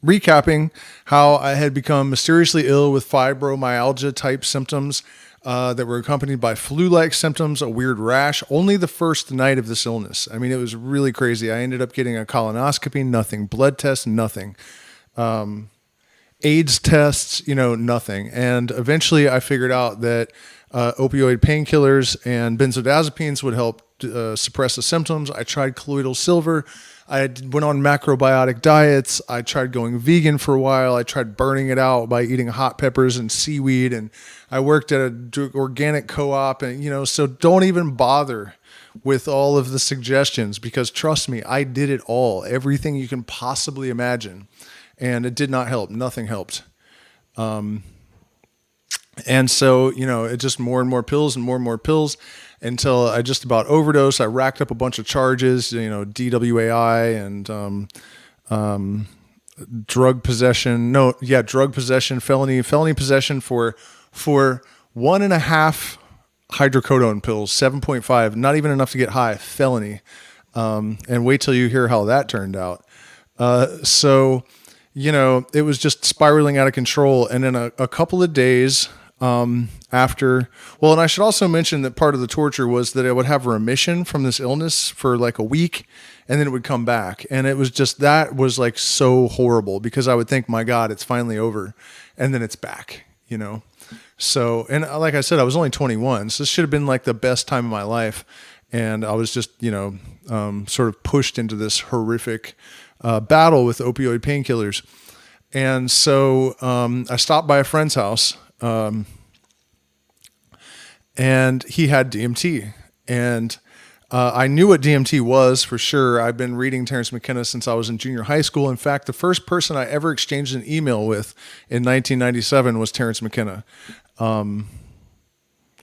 recapping how I had become mysteriously ill with fibromyalgia type symptoms that were accompanied by flu-like symptoms, a weird rash, only the first night of this illness. I mean, it was really crazy. I ended up getting a colonoscopy, nothing. Blood test, nothing. AIDS tests, nothing. And eventually I figured out that opioid painkillers and benzodiazepines would help suppress the symptoms. I tried colloidal silver. I went on macrobiotic diets. I tried going vegan for a while. I tried burning it out by eating hot peppers and seaweed. And I worked at an organic co-op. And, so don't even bother with all of the suggestions, because trust me, I did it all, everything you can possibly imagine. And it did not help. Nothing helped. And so, it just more and more pills and more pills until I just about overdosed. I racked up a bunch of charges, DWAI and drug possession. Drug possession, felony possession for 1.5 hydrocodone pills, 7.5, not even enough to get high, felony. And wait till you hear how that turned out. So, it was just spiraling out of control. And then a couple of days after, and I should also mention that part of the torture was that I would have remission from this illness for like a week, and then it would come back. And it was just, that was like so horrible, because I would think, my God, it's finally over. And then it's back, So, and like I said, I was only 21, so this should have been like the best time of my life. And I was just, sort of pushed into this horrific battle with opioid painkillers. And so I stopped by a friend's house, and he had DMT. And I knew what DMT was for sure. I've been reading Terence McKenna since I was in junior high school. In fact, the first person I ever exchanged an email with in 1997 was Terence McKenna,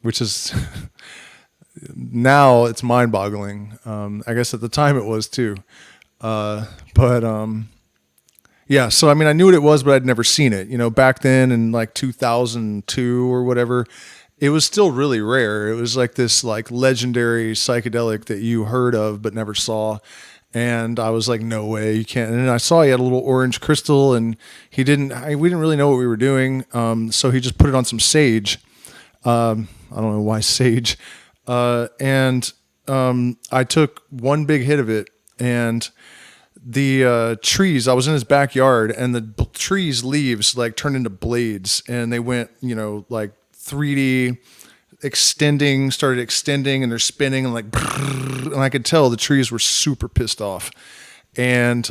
which is... now it's mind-boggling. I guess at the time it was too. Yeah, so I mean, I knew what it was, but I'd never seen it. Back then in like 2002 or whatever, it was still really rare. It was like this like legendary psychedelic that you heard of but never saw. And I was like, no way, you can't. And then I saw he had a little orange crystal, and we didn't really know what we were doing. So he just put it on some sage. I don't know why sage. And I took one big hit of it, and the trees, I was in his backyard, and the trees leaves like turned into blades, and they went, like 3D started extending, and they're spinning, and like, and I could tell the trees were super pissed off. And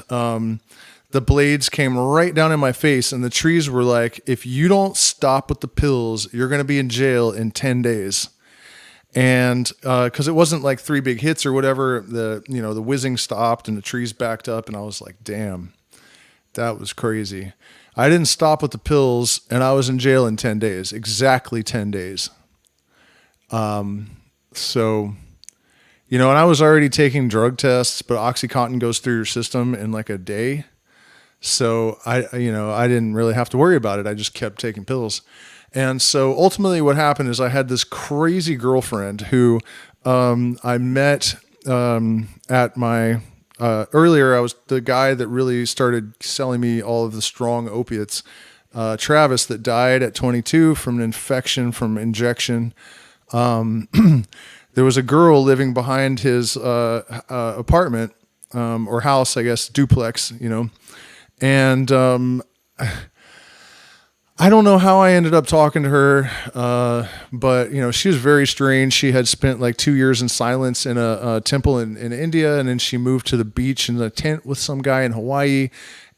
the blades came right down in my face, and the trees were like, if you don't stop with the pills, you're going to be in jail in 10 days. And because it wasn't like 3 big hits or whatever, the whizzing stopped and the trees backed up, and I was like, damn, that was crazy. I didn't stop with the pills, and I was in jail in 10 days, exactly 10 days. So, and I was already taking drug tests, but OxyContin goes through your system in like a day. So I didn't really have to worry about it. I just kept taking pills. And so ultimately what happened is I had this crazy girlfriend who I met at my earlier. I was the guy that really started selling me all of the strong opiates, Travis, that died at 22 from an infection from injection. There was a girl living behind his apartment or house, I guess, duplex, and I don't know how I ended up talking to her, but she was very strange. She had spent like 2 years in silence in a temple in India, and then she moved to the beach in a tent with some guy in Hawaii.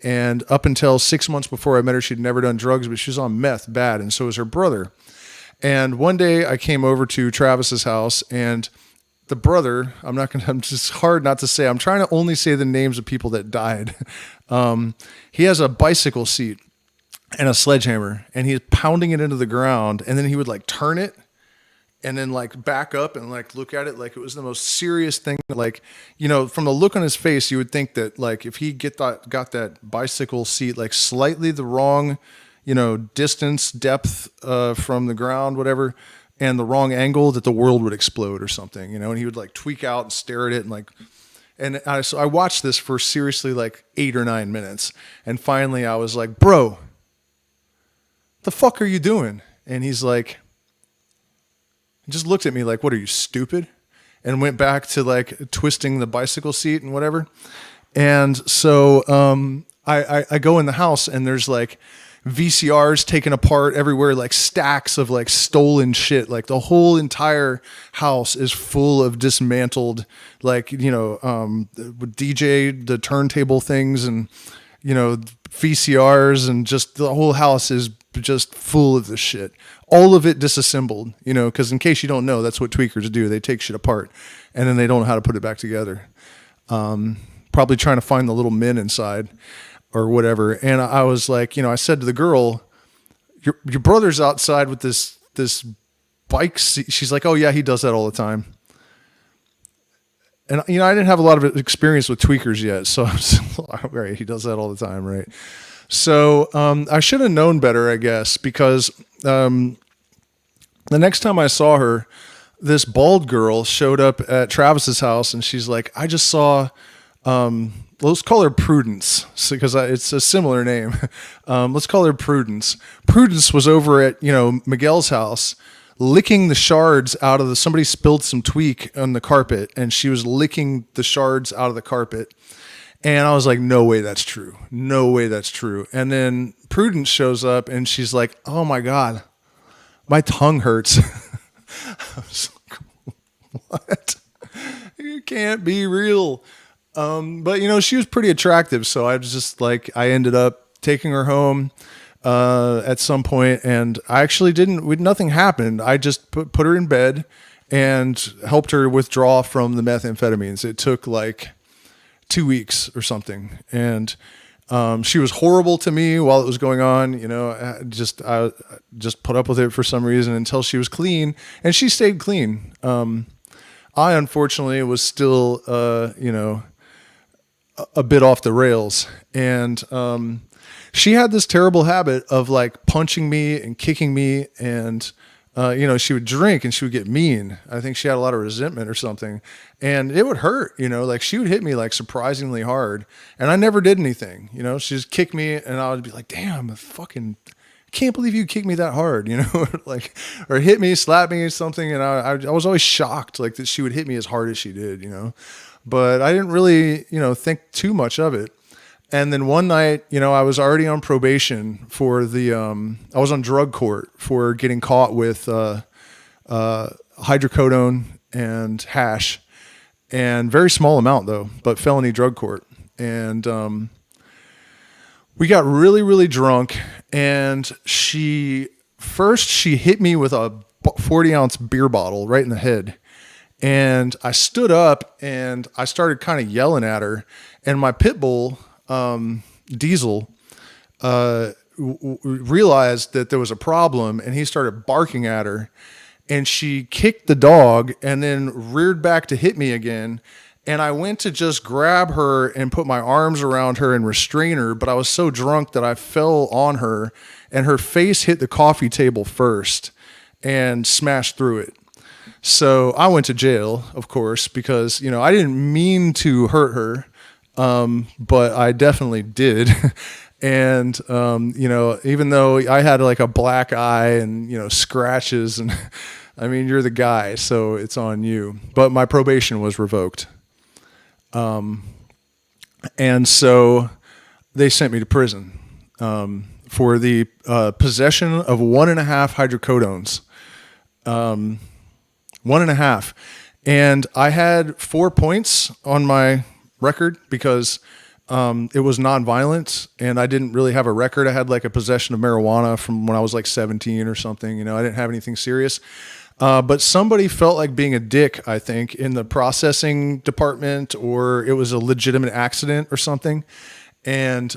And up until 6 months before I met her, she'd never done drugs, but she was on meth bad, and so was her brother. And one day I came over to Travis's house, and the brother, I'm just hard not to say, I'm trying to only say the names of people that died. He has a bicycle seat and a sledgehammer, and he's pounding it into the ground, and then he would like turn it and then like back up and like look at it like it was the most serious thing. Like, from the look on his face, you would think that like if he got that bicycle seat like slightly the wrong, distance, depth from the ground, whatever, and the wrong angle, that the world would explode or something, and he would like tweak out and stare at it, and like, And so I watched this for seriously like 8 or 9 minutes. And finally I was like, bro, the fuck are you doing? And he's like, he just looked at me like, what are you, stupid? And went back to like twisting the bicycle seat and whatever. And so I go in the house and there's like VCRs taken apart everywhere, like stacks of like stolen shit. Like the whole entire house is full of dismantled, like, you know, DJ, the turntable things and, you know, VCRs, and just the whole house is just full of this shit. All of it disassembled, you know, because in case you don't know, that's what tweakers do. They take shit apart and then they don't know how to put it back together. Probably trying to find the little men inside or whatever. And I was like, you know, I said to the girl, your brother's outside with this bike seat. She's like, oh yeah, he does that all the time. And, you know, I didn't have a lot of experience with tweakers yet. So I was like, right, he does that all the time, right? So I should have known better, I guess, because the next time I saw her, this bald girl showed up at Travis's house, and she's like, I just saw, let's call her Prudence, because it's a similar name. Let's call her Prudence. Prudence was over at, you know, Miguel's house, licking the shards out of somebody spilled some tweak on the carpet, and she was licking the shards out of the carpet. And I was like, no way that's true. No way that's true. And then Prudence shows up and she's like, oh my God, my tongue hurts. I was like, what? You can't be real. But, you know, she was pretty attractive. So I was just like, I ended up taking her home at some point, and I actually nothing happened. I just put her in bed and helped her withdraw from the methamphetamines. It took like 2 weeks or something. And she was horrible to me while it was going on. You know, I just put up with it for some reason until she was clean, and she stayed clean. I unfortunately was still, you know, a bit off the rails. And she had this terrible habit of like punching me and kicking me, and you know, she would drink and she would get mean. I think she had a lot of resentment or something, and it would hurt, you know, like she would hit me like surprisingly hard, and I never did anything, you know. She'd just kick me and I would be like, damn, fucking can't believe you kicked me that hard, you know, like, or hit me, slap me or something. And I was always shocked like that she would hit me as hard as she did, you know, but I didn't really, you know, think too much of it. And then one night, you know, I was already on probation for I was on drug court for getting caught with hydrocodone and hash, and very small amount though, but felony drug court. And we got really, really drunk, and she hit me with a 40-ounce beer bottle right in the head. And I stood up and I started kind of yelling at her, and my pit bull, Diesel, realized that there was a problem, and he started barking at her, and she kicked the dog and then reared back to hit me again. And I went to just grab her and put my arms around her and restrain her, but I was so drunk that I fell on her, and her face hit the coffee table first and smashed through it. So I went to jail, of course, because, you know, I didn't mean to hurt her. But I definitely did. And, you know, even though I had like a black eye and, you know, scratches, and I mean, you're the guy, so it's on you, but my probation was revoked. And so they sent me to prison, for the, possession of 1.5 hydrocodones, 1.5. And I had 4 points on my record because it was nonviolent, and I didn't really have a record. I had like a possession of marijuana from when I was like 17 or something. You know, I didn't have anything serious. But somebody felt like being a dick, I think, in the processing department, or it was a legitimate accident or something. And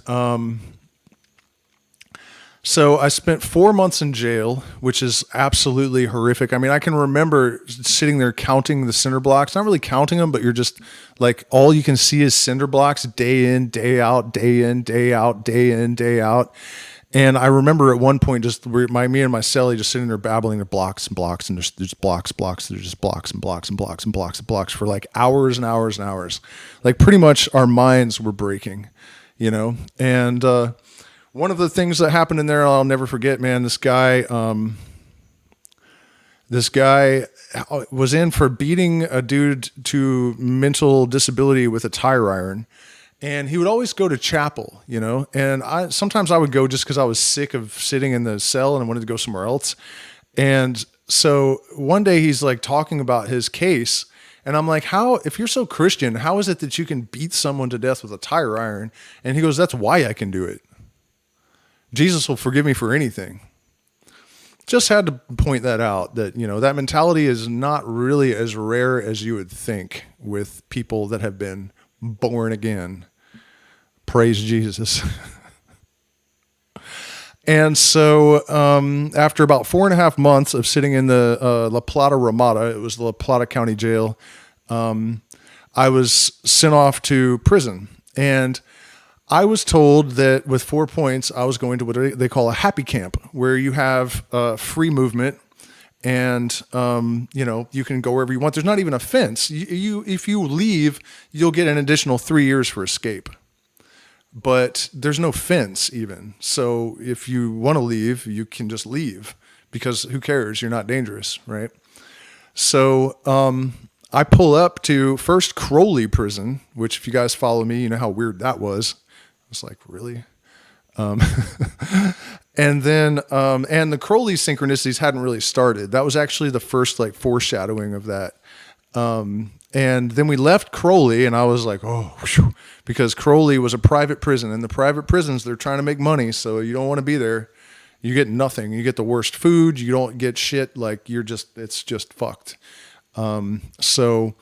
so I spent 4 months in jail, which is absolutely horrific. I mean, I can remember sitting there counting the cinder blocks, not really counting them, but you're just like, all you can see is cinder blocks day in, day out, day in, day out, day in, day out. And I remember at one point, me and my cellie just sitting there babbling the blocks and blocks, and there's blocks, there's just blocks and blocks and blocks and blocks and blocks for like hours and hours and hours. Like pretty much our minds were breaking, And one of the things that happened in there, I'll never forget, man. This guy was in for beating a dude to mental disability with a tire iron. And he would always go to chapel, and sometimes I would go just because I was sick of sitting in the cell and I wanted to go somewhere else. And so one day he's like talking about his case, and I'm like, if you're so Christian, how is it that you can beat someone to death with a tire iron? And he goes, that's why I can do it. Jesus will forgive me for anything. Just had to point that out, that, that mentality is not really as rare as you would think with people that have been born again. Praise Jesus. And so after about 4.5 months of sitting in the La Plata Ramada, it was the La Plata County Jail, I was sent off to prison. And I was told that with 4 points, I was going to what they call a happy camp, where you have free movement and, you can go wherever you want. There's not even a fence. If you leave, you'll get an additional 3 years for escape. But there's no fence even. So if you want to leave, you can just leave, because who cares? You're not dangerous, right? So I pull up to first Crowley prison, which if you guys follow me, you know how weird that was. I was like, really? And then, and the Crowley synchronicities hadn't really started. That was actually the first like foreshadowing of that. And then we left Crowley, and I was like, oh, whew, because Crowley was a private prison, and the private prisons, they're trying to make money. So you don't want to be there. You get nothing. You get the worst food. You don't get shit. Like it's just fucked. So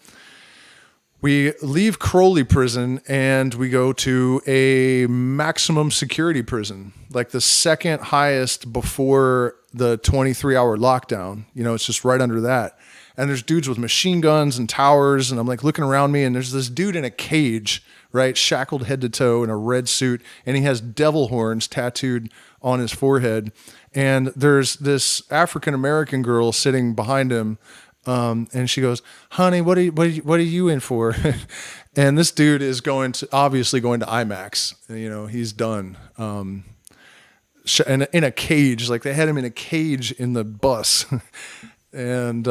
we leave Crowley prison and we go to a maximum security prison, like the second highest before the 23-hour lockdown. It's just right under that. And there's dudes with machine guns and towers, and I'm like looking around me, and there's this dude in a cage, right, shackled head to toe in a red suit, and he has devil horns tattooed on his forehead. And there's this African American girl sitting behind him, and she goes, "Honey, what are you in for?" And this dude is obviously going to IMAX. He's done. And in a cage, like they had him in a cage in the bus. And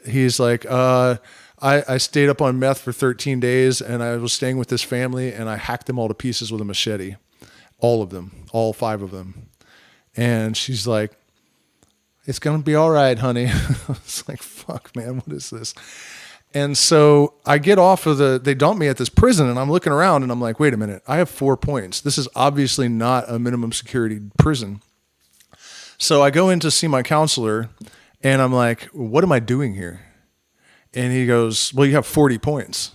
he's like, I stayed up on meth for 13 days, and I was staying with this family, and I hacked them all to pieces with a machete. All of them, all 5 of them. And she's like, it's going to be all right, honey. I was like, fuck, man, what is this? And so I get off of they dump me at this prison, and I'm looking around, and I'm like, wait a minute, I have 4 points. This is obviously not a minimum security prison. So I go in to see my counselor, and I'm like, what am I doing here? And he goes, well, you have 40 points.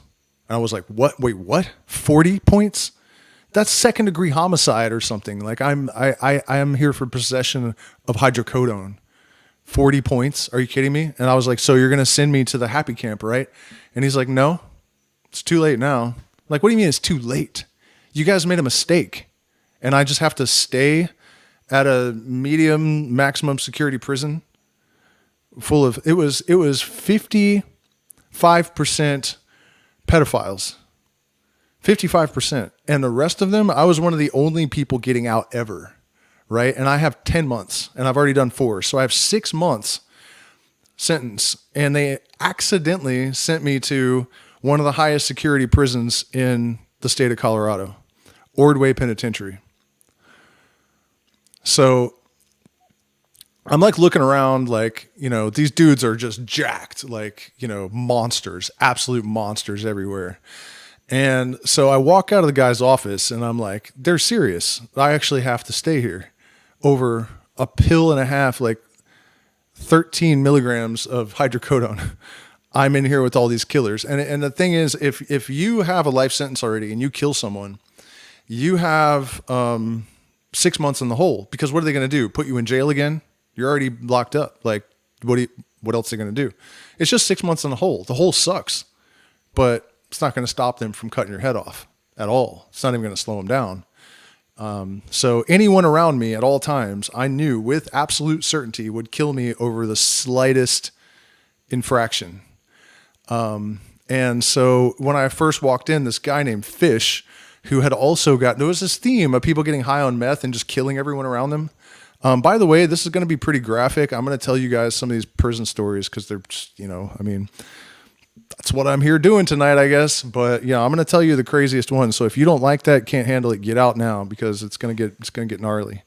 And I was like, what? Wait, what? 40 points? That's second-degree homicide or something. Like I am here for possession of hydrocodone. 40 points? Are you kidding me? And I was like, so you're going to send me to the happy camp, right? And he's like, no, it's too late now. I'm like, what do you mean it's too late? You guys made a mistake. And I just have to stay at a medium maximum security prison full of, it was 55% pedophiles. 55%. And the rest of them, I was one of the only people getting out ever. Right. And I have 10 months and I've already done 4. So I have 6 months sentence. And they accidentally sent me to one of the highest security prisons in the state of Colorado, Ordway Penitentiary. So I'm like looking around like, these dudes are just jacked, like, monsters, absolute monsters everywhere. And so I walk out of the guy's office and I'm like, they're serious. I actually have to stay here over a pill and a half, like 13 milligrams of hydrocodone. I'm in here with all these killers. And the thing is, if you have a life sentence already and you kill someone, you have 6 months in the hole, because what are they going to do? Put you in jail again? You're already locked up. Like, what else are they going to do? It's just 6 months in the hole. The hole sucks, but it's not going to stop them from cutting your head off at all. It's not even going to slow them down. So anyone around me at all times, I knew with absolute certainty would kill me over the slightest infraction. And so when I first walked in, this guy named Fish, who had also there was this theme of people getting high on meth and just killing everyone around them. By the way, this is going to be pretty graphic. I'm going to tell you guys some of these prison stories because they're just, that's what I'm here doing tonight, I guess. But yeah, I'm going to tell you the craziest one. So if you don't like that, can't handle it, get out now because it's going to get gnarly.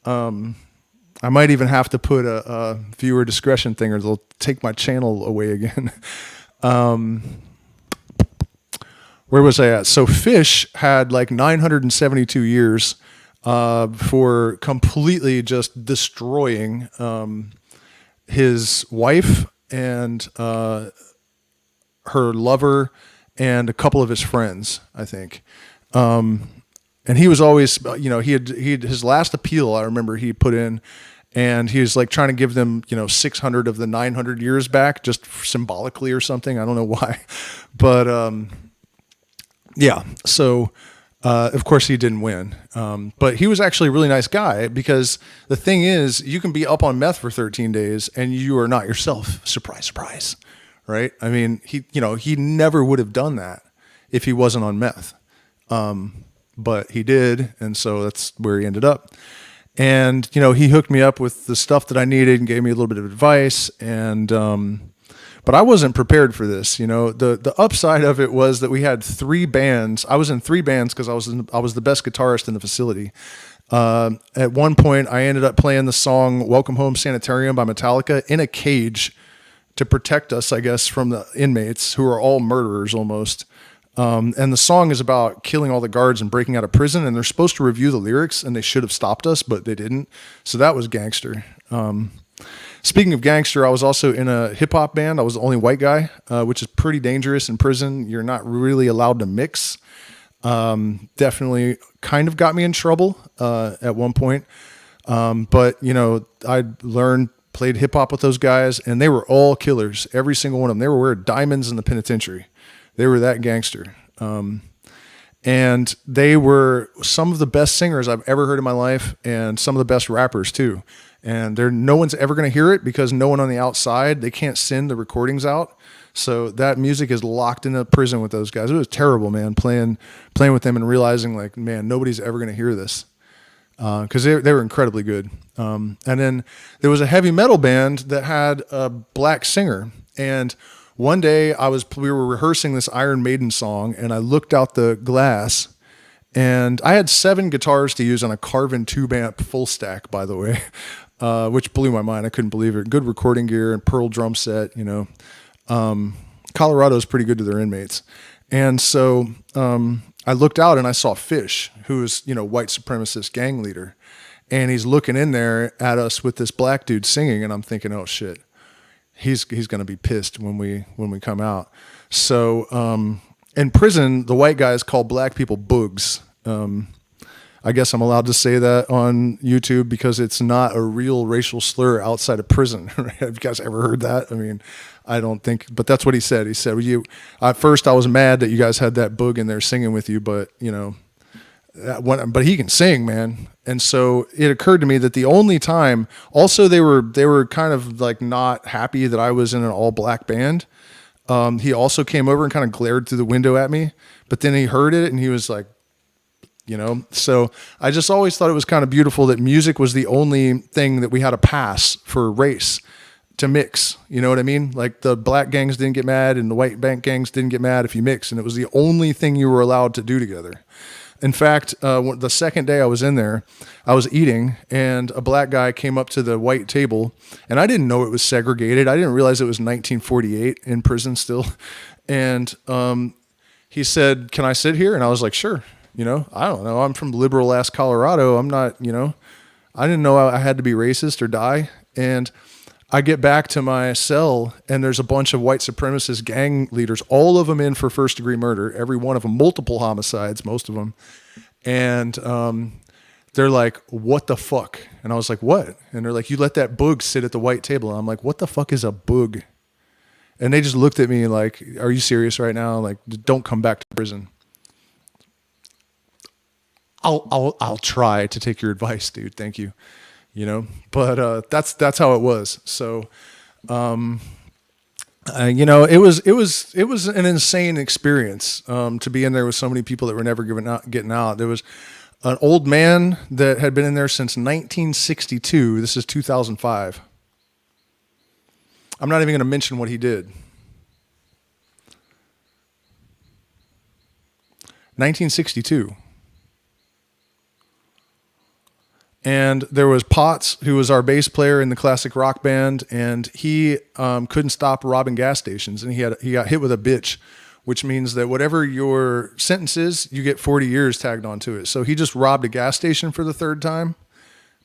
I might even have to put a viewer discretion thing or they'll take my channel away again. Where was I at? So Fish had like 972 years for completely just destroying his wife and her lover and a couple of his friends, I think. And he was always, he had his last appeal, I remember he put in, and he was like trying to give them, 600 of the 900 years back, just symbolically or something. I don't know why, but yeah. So of course he didn't win, but he was actually a really nice guy because the thing is, you can be up on meth for 13 days and you are not yourself. Surprise, surprise, right? I mean, he never would have done that if he wasn't on meth. But he did, and so that's where he ended up. And, he hooked me up with the stuff that I needed and gave me a little bit of advice. And, but I wasn't prepared for this. The upside of it was that we had 3 bands. I was in 3 bands because I was the best guitarist in the facility. At one point, I ended up playing the song "Welcome Home Sanitarium" by Metallica in a cage to protect us, I guess, from the inmates who are all murderers almost. And the song is about killing all the guards and breaking out of prison, and they're supposed to review the lyrics, and they should have stopped us, but they didn't. So that was gangster. Speaking of gangster, I was also in a hip hop band. I was the only white guy, which is pretty dangerous in prison. You're not really allowed to mix. Definitely kind of got me in trouble at one point. But I played hip hop with those guys, and they were all killers. Every single one of them. They were wearing diamonds in the penitentiary. They were that gangster. And they were some of the best singers I've ever heard in my life and some of the best rappers too. And no one's ever going to hear it because no one on the outside, they can't send the recordings out. So that music is locked in the prison with those guys. It was terrible, man, playing with them and realizing like, man, nobody's ever going to hear this. Cause they were incredibly good. And then there was a heavy metal band that had a black singer, and one day we were rehearsing this Iron Maiden song, and I looked out the glass, and I had 7 guitars to use on a Carvin 2-amp full stack, by the way, which blew my mind. I couldn't believe it. Good recording gear and Pearl drum set, Colorado's pretty good to their inmates. And so I looked out and I saw Fish, who is, white supremacist gang leader, and he's looking in there at us with this black dude singing, and I'm thinking, oh shit. He's going to be pissed when we come out. So in prison, the white guys call black people boogs. I guess I'm allowed to say that on YouTube because it's not a real racial slur outside of prison. Have you guys ever heard that? I mean, I don't think, but that's what he said. He said, at first I was mad that you guys had that boog in there singing with you, but but he can sing, man. And so it occurred to me that the only time, also they were kind of like not happy that I was in an all black band. He also came over and kind of glared through the window at me, but then he heard it and he was like, so I just always thought it was kind of beautiful that music was the only thing that we had a pass for race to mix. You know what I mean? Like the black gangs didn't get mad and the white bank gangs didn't get mad if you mix, and it was the only thing you were allowed to do together. In fact, the second day I was in there, I was eating, and a black guy came up to the white table, and I didn't know it was segregated. I didn't realize it was 1948 in prison still. And he said, "Can I sit here?" And I was like, "Sure." I don't know. I'm from liberal ass Colorado. I'm not, I didn't know I had to be racist or die. And I get back to my cell, and there's a bunch of white supremacist gang leaders, all of them in for first-degree murder, every one of them, multiple homicides, most of them. And they're like, "What the fuck?" And I was like, "What?" And they're like, "You let that boog sit at the white table." And I'm like, "What the fuck is a boog?" And they just looked at me like, "Are you serious right now? Like, don't come back to prison." I'll try to take your advice, dude. Thank you. You know, but that's how it was. So, you know, it was an insane experience to be in there with so many people that were never getting out. There was an old man that had been in there since 1962. This is 2005. I'm not even going to mention what he did. 1962. And there was Potts, who was our bass player in the classic rock band, and he couldn't stop robbing gas stations, and he got hit with a bitch, which means that whatever your sentence is, you get 40 years tagged onto it. So he just robbed a gas station for the third time,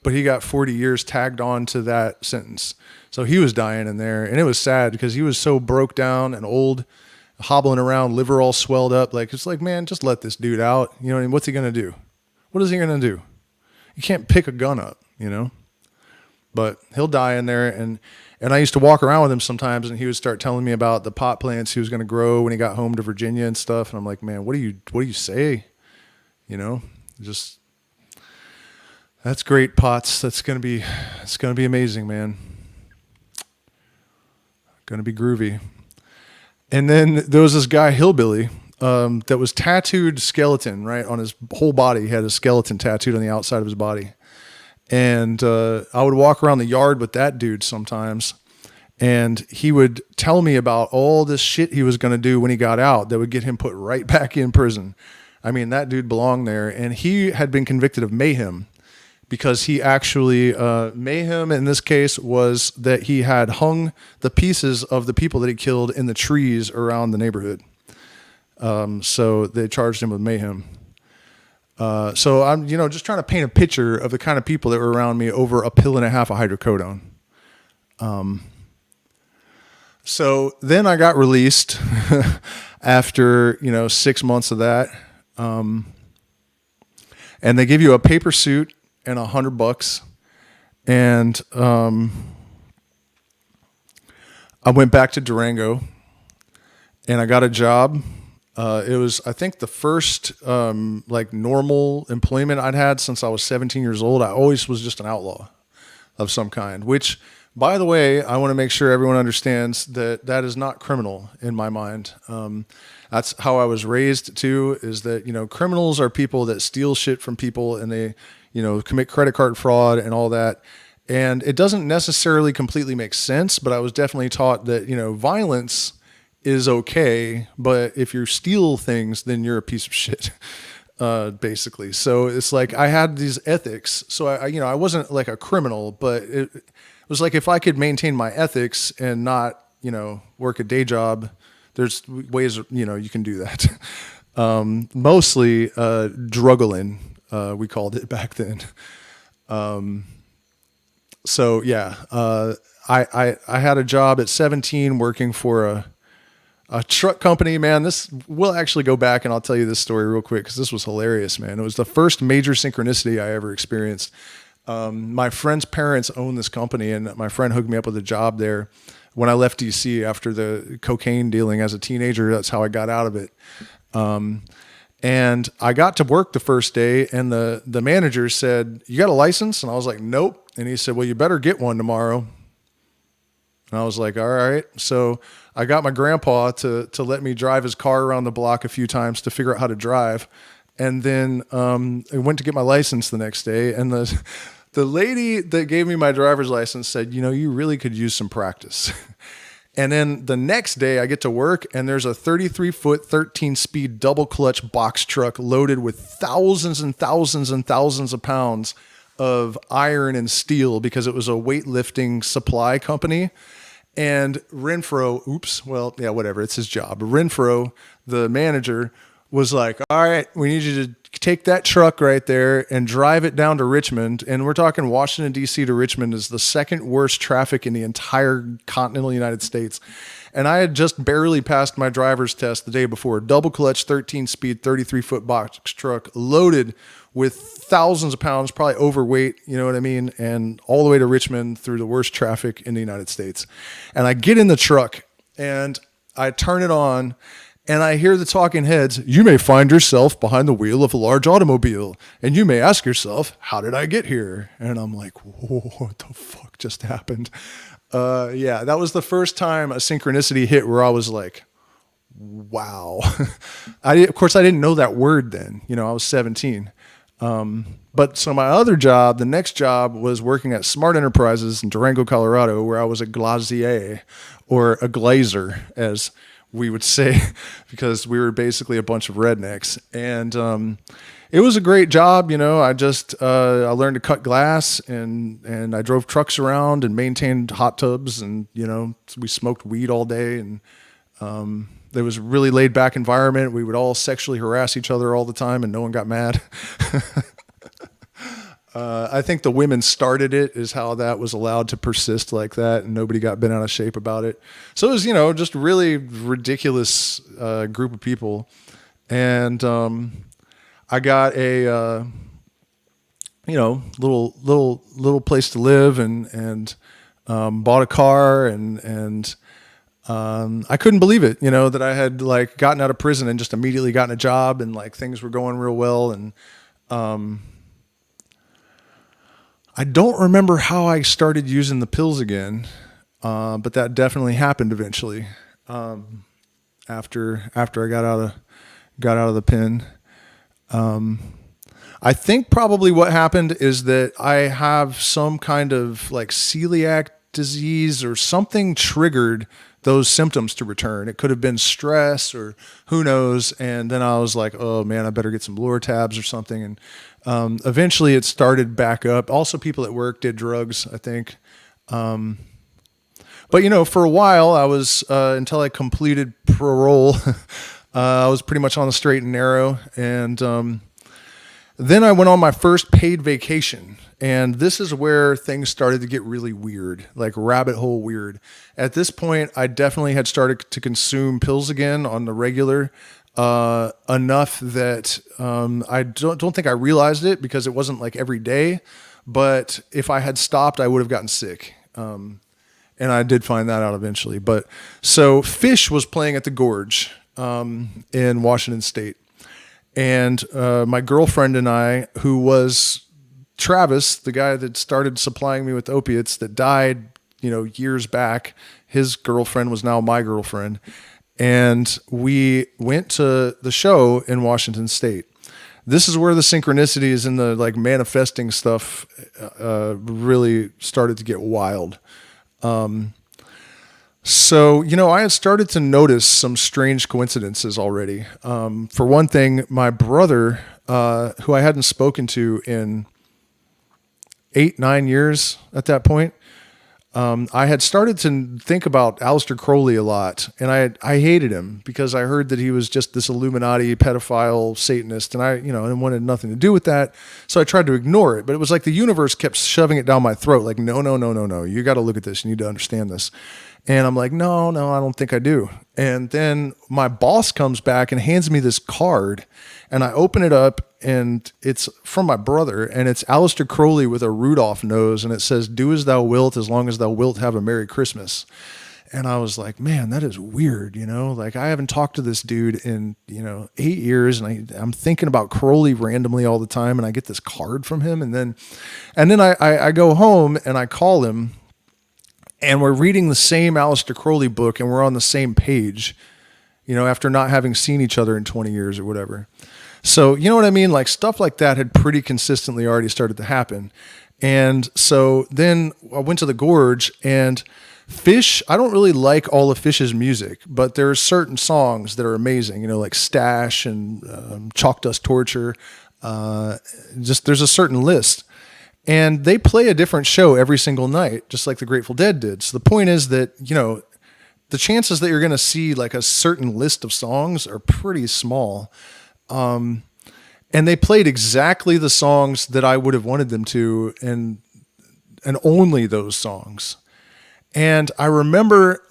but he got 40 years tagged on to that sentence. So he was dying in there, and it was sad because he was so broke down and old, hobbling around, liver all swelled up. Like, it's like, man, just let this dude out. You know what I mean? What's he going to do? What is he going to do? You can't pick a gun up, you know, but he'll die in there. And I used to walk around with him sometimes, and he would start telling me about the pot plants he was going to grow when he got home to Virginia and stuff. And I'm like, man, what do you say? You know, just, that's great, Potts. It's going to be amazing, man. Going to be groovy. And then there was this guy, Hillbilly, that was tattooed skeleton, right? On his whole body. He had a skeleton tattooed on the outside of his body. And I would walk around the yard with that dude sometimes, and he would tell me about all this shit he was going to do when he got out that would get him put right back in prison. I mean, that dude belonged there. And he had been convicted of mayhem, because he actually, mayhem in this case was that he had hung the pieces of the people that he killed in the trees around the neighborhood. So they charged him with mayhem. So I'm, you know, just trying to paint a picture of the kind of people that were around me over a pill and a half of hydrocodone. So then I got released after, 6 months of that. And they give you a paper suit and $100. And, I went back to Durango and I got a job. It was, I think, the first normal employment I'd had since I was 17 years old. I always was just an outlaw of some kind, which, by the way, I want to make sure everyone understands that that is not criminal in my mind. That's how I was raised too, is that, criminals are people that steal shit from people and they, commit credit card fraud and all that. And it doesn't necessarily completely make sense, but I was definitely taught that, violence is okay, but if you steal things, then you're a piece of shit, basically. So it's like I had these ethics. So I wasn't like a criminal, but it was like if I could maintain my ethics and not, work a day job, there's ways, you can do that. Mostly druggling, we called it back then. So yeah, I had a job at 17 working for a truck company, man. We'll actually go back and I'll tell you this story real quick because this was hilarious, man. It was the first major synchronicity I ever experienced. My friend's parents owned this company, and my friend hooked me up with a job there when I left DC after the cocaine dealing as a teenager. That's how I got out of it. And I got to work the first day, and the manager said, "You got a license?" And I was like, "Nope." And he said, "Well, you better get one tomorrow." And I was like, all right. So I got my grandpa to let me drive his car around the block a few times to figure out how to drive. And then I went to get my license the next day. And the lady that gave me my driver's license said, you really could use some practice. And then the next day I get to work, and there's a 33-foot, 13-speed double clutch box truck loaded with thousands and thousands and thousands of pounds of iron and steel, because it was a weightlifting supply company. And Renfro, whatever, it's his job. Renfro, the manager, was like, all right, we need you to take that truck right there and drive it down to Richmond. And we're talking Washington, DC to Richmond is the second worst traffic in the entire continental United States. And I had just barely passed my driver's test the day before. Double clutch, 13-speed, 33-foot box truck loaded with thousands of pounds, probably overweight, you know what I mean? And all the way to Richmond through the worst traffic in the United States. And I get in the truck and I turn it on, And I hear the talking heads, you may find yourself behind the wheel of a large automobile, and you may ask yourself, how did I get here? And I'm like, whoa, what the fuck just happened? Yeah, that was the first time a synchronicity hit where I was like, wow. Of course, I didn't know that word then. I was 17. But so my other job, the next job, was working at Smart Enterprises in Durango, Colorado, where I was a glazier, or a glazer, as we would say, because we were basically a bunch of rednecks. And it was a great job. I learned to cut glass, and I drove trucks around and maintained hot tubs, and we smoked weed all day, and there was a really laid back environment. We would all sexually harass each other all the time, and no one got mad. I think the women started it, is how that was allowed to persist like that, and nobody got bent out of shape about it. So it was, just really ridiculous group of people. And I got a little place to live, and bought a car, and I couldn't believe it, that I had like gotten out of prison and just immediately gotten a job, and like things were going real well. And I don't remember how I started using the pills again, but that definitely happened eventually. After I got out of the pen. I think probably what happened is that I have some kind of like celiac disease or something triggered those symptoms to return. It could have been stress or who knows. And then I was like, oh man, I better get some Lortabs or something. And eventually it started back up. Also, people at work did drugs, I think. But for a while I was, until I completed parole, I was pretty much on the straight and narrow. And then I went on my first paid vacation. And this is where things started to get really weird, like rabbit hole weird. At this point, I definitely had started to consume pills again on the regular, enough that I don't think I realized it, because it wasn't like every day. But if I had stopped, I would have gotten sick. And I did find that out eventually. But so Fish was playing at the Gorge in Washington State. And my girlfriend and I, who was Travis, the guy that started supplying me with opiates that died, years back, his girlfriend was now my girlfriend. And we went to the show in Washington State. This is where the synchronicities and the like manifesting stuff really started to get wild. So, I had started to notice some strange coincidences already. For one thing, my brother, who I hadn't spoken to in 8-9 years at that point, I had started to think about Aleister Crowley a lot, and I hated him because I heard that he was just this Illuminati pedophile Satanist, and I wanted nothing to do with that. So I tried to ignore it, but it was like the universe kept shoving it down my throat. Like, no, you got to look at this. You need to understand this. And I'm like, no, I don't think I do. And then my boss comes back and hands me this card, and I open it up, and it's from my brother, and it's Aleister Crowley with a Rudolph nose, and it says, "Do as thou wilt, as long as thou wilt have a Merry Christmas." And I was like, man, that is weird, like I haven't talked to this dude in, 8 years, and I'm thinking about Crowley randomly all the time, and I get this card from him, and then I go home and I call him, and we're reading the same Aleister Crowley book, and we're on the same page, after not having seen each other in 20 years or whatever. So, you know what I mean? Like stuff like that had pretty consistently already started to happen. And so then I went to the Gorge, and Fish, I don't really like all of Fish's music, but there are certain songs that are amazing, like Stash and Chalk Dust Torture. Just there's a certain list. And they play a different show every single night, just like the Grateful Dead did. So the point is that, the chances that you're going to see like a certain list of songs are pretty small. And they played exactly the songs that I would have wanted them to, and only those songs. And I remember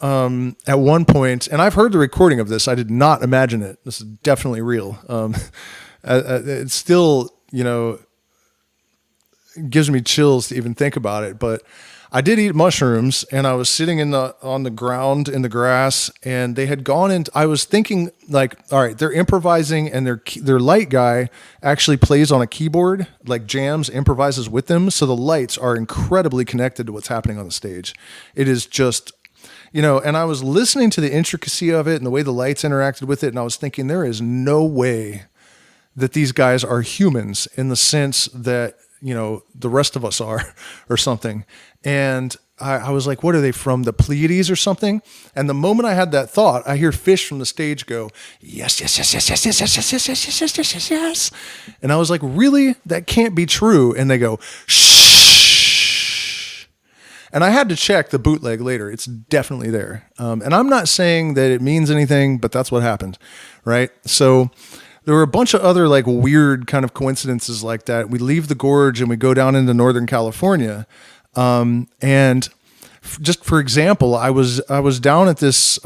at one point, and I've heard the recording of this, I did not imagine it. This is definitely real. It's still, gives me chills to even think about it. But I did eat mushrooms, and I was sitting on the ground in the grass, and they had gone in. I was thinking like, all right, they're improvising, and their light guy actually plays on a keyboard, like jams, improvises with them. So the lights are incredibly connected to what's happening on the stage. It is just, and I was listening to the intricacy of it and the way the lights interacted with it. And I was thinking, there is no way that these guys are humans in the sense that, the rest of us are or something. And I was like, what are they, from the Pleiades or something? And the moment I had that thought, I hear Fish from the stage go, yes, yes, yes, yes, yes, yes, yes, yes, yes, yes, yes, yes, yes, yes. And I was like, really? That can't be true. And they go, shh. And I had to check the bootleg later. It's definitely there. And I'm not saying that it means anything, but that's what happened, right? So there were a bunch of other like weird kind of coincidences like that. We leave the gorge and we go down into Northern California. And just for example, I was down at this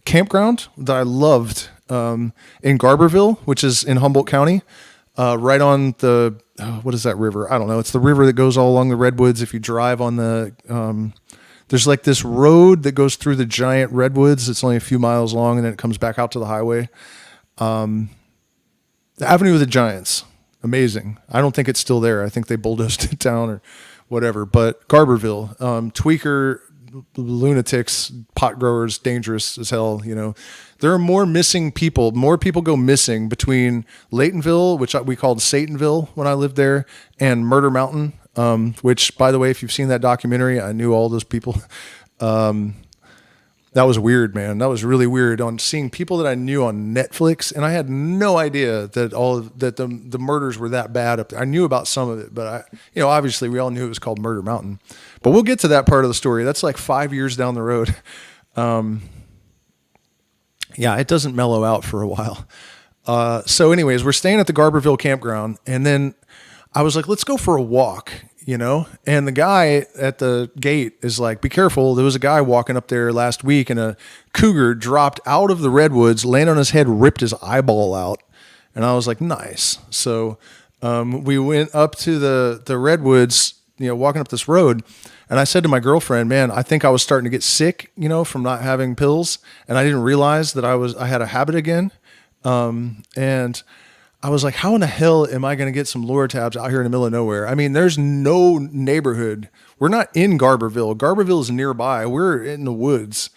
campground that I loved in Garberville, which is in Humboldt County, right on the what is that river? I don't know. It's the river that goes all along the redwoods. If you drive on the there's like this road that goes through the giant redwoods. It's only a few miles long, and then it comes back out to the highway. The Avenue of the Giants. Amazing. I don't think it's still there. I think they bulldozed it down or whatever. But Garberville, tweaker, lunatics, pot growers, dangerous as hell. There are more missing people. More people go missing between Laytonville, which we called Satanville when I lived there, and Murder Mountain. Which, by the way, if you've seen that documentary, I knew all those people. That was weird, man. That was really weird, on seeing people that I knew on Netflix, and I had no idea that the murders were that bad up there. I knew about some of it, but obviously we all knew it was called Murder Mountain. But we'll get to that part of the story. That's like 5 years down the road. Yeah, it doesn't mellow out for a while. So anyways, we're staying at the Garberville campground, and then I was like, let's go for a walk, and the guy at the gate is like, be careful. There was a guy walking up there last week, and a cougar dropped out of the redwoods, landed on his head, ripped his eyeball out. And I was like, nice. So we went up to the redwoods, walking up this road. And I said to my girlfriend, man, I think I was starting to get sick, from not having pills. And I didn't realize that I had a habit again. And I was like, how in the hell am I going to get some Lortabs out here in the middle of nowhere? I mean, there's no neighborhood. We're not in Garberville. Garberville is nearby. We're in the woods.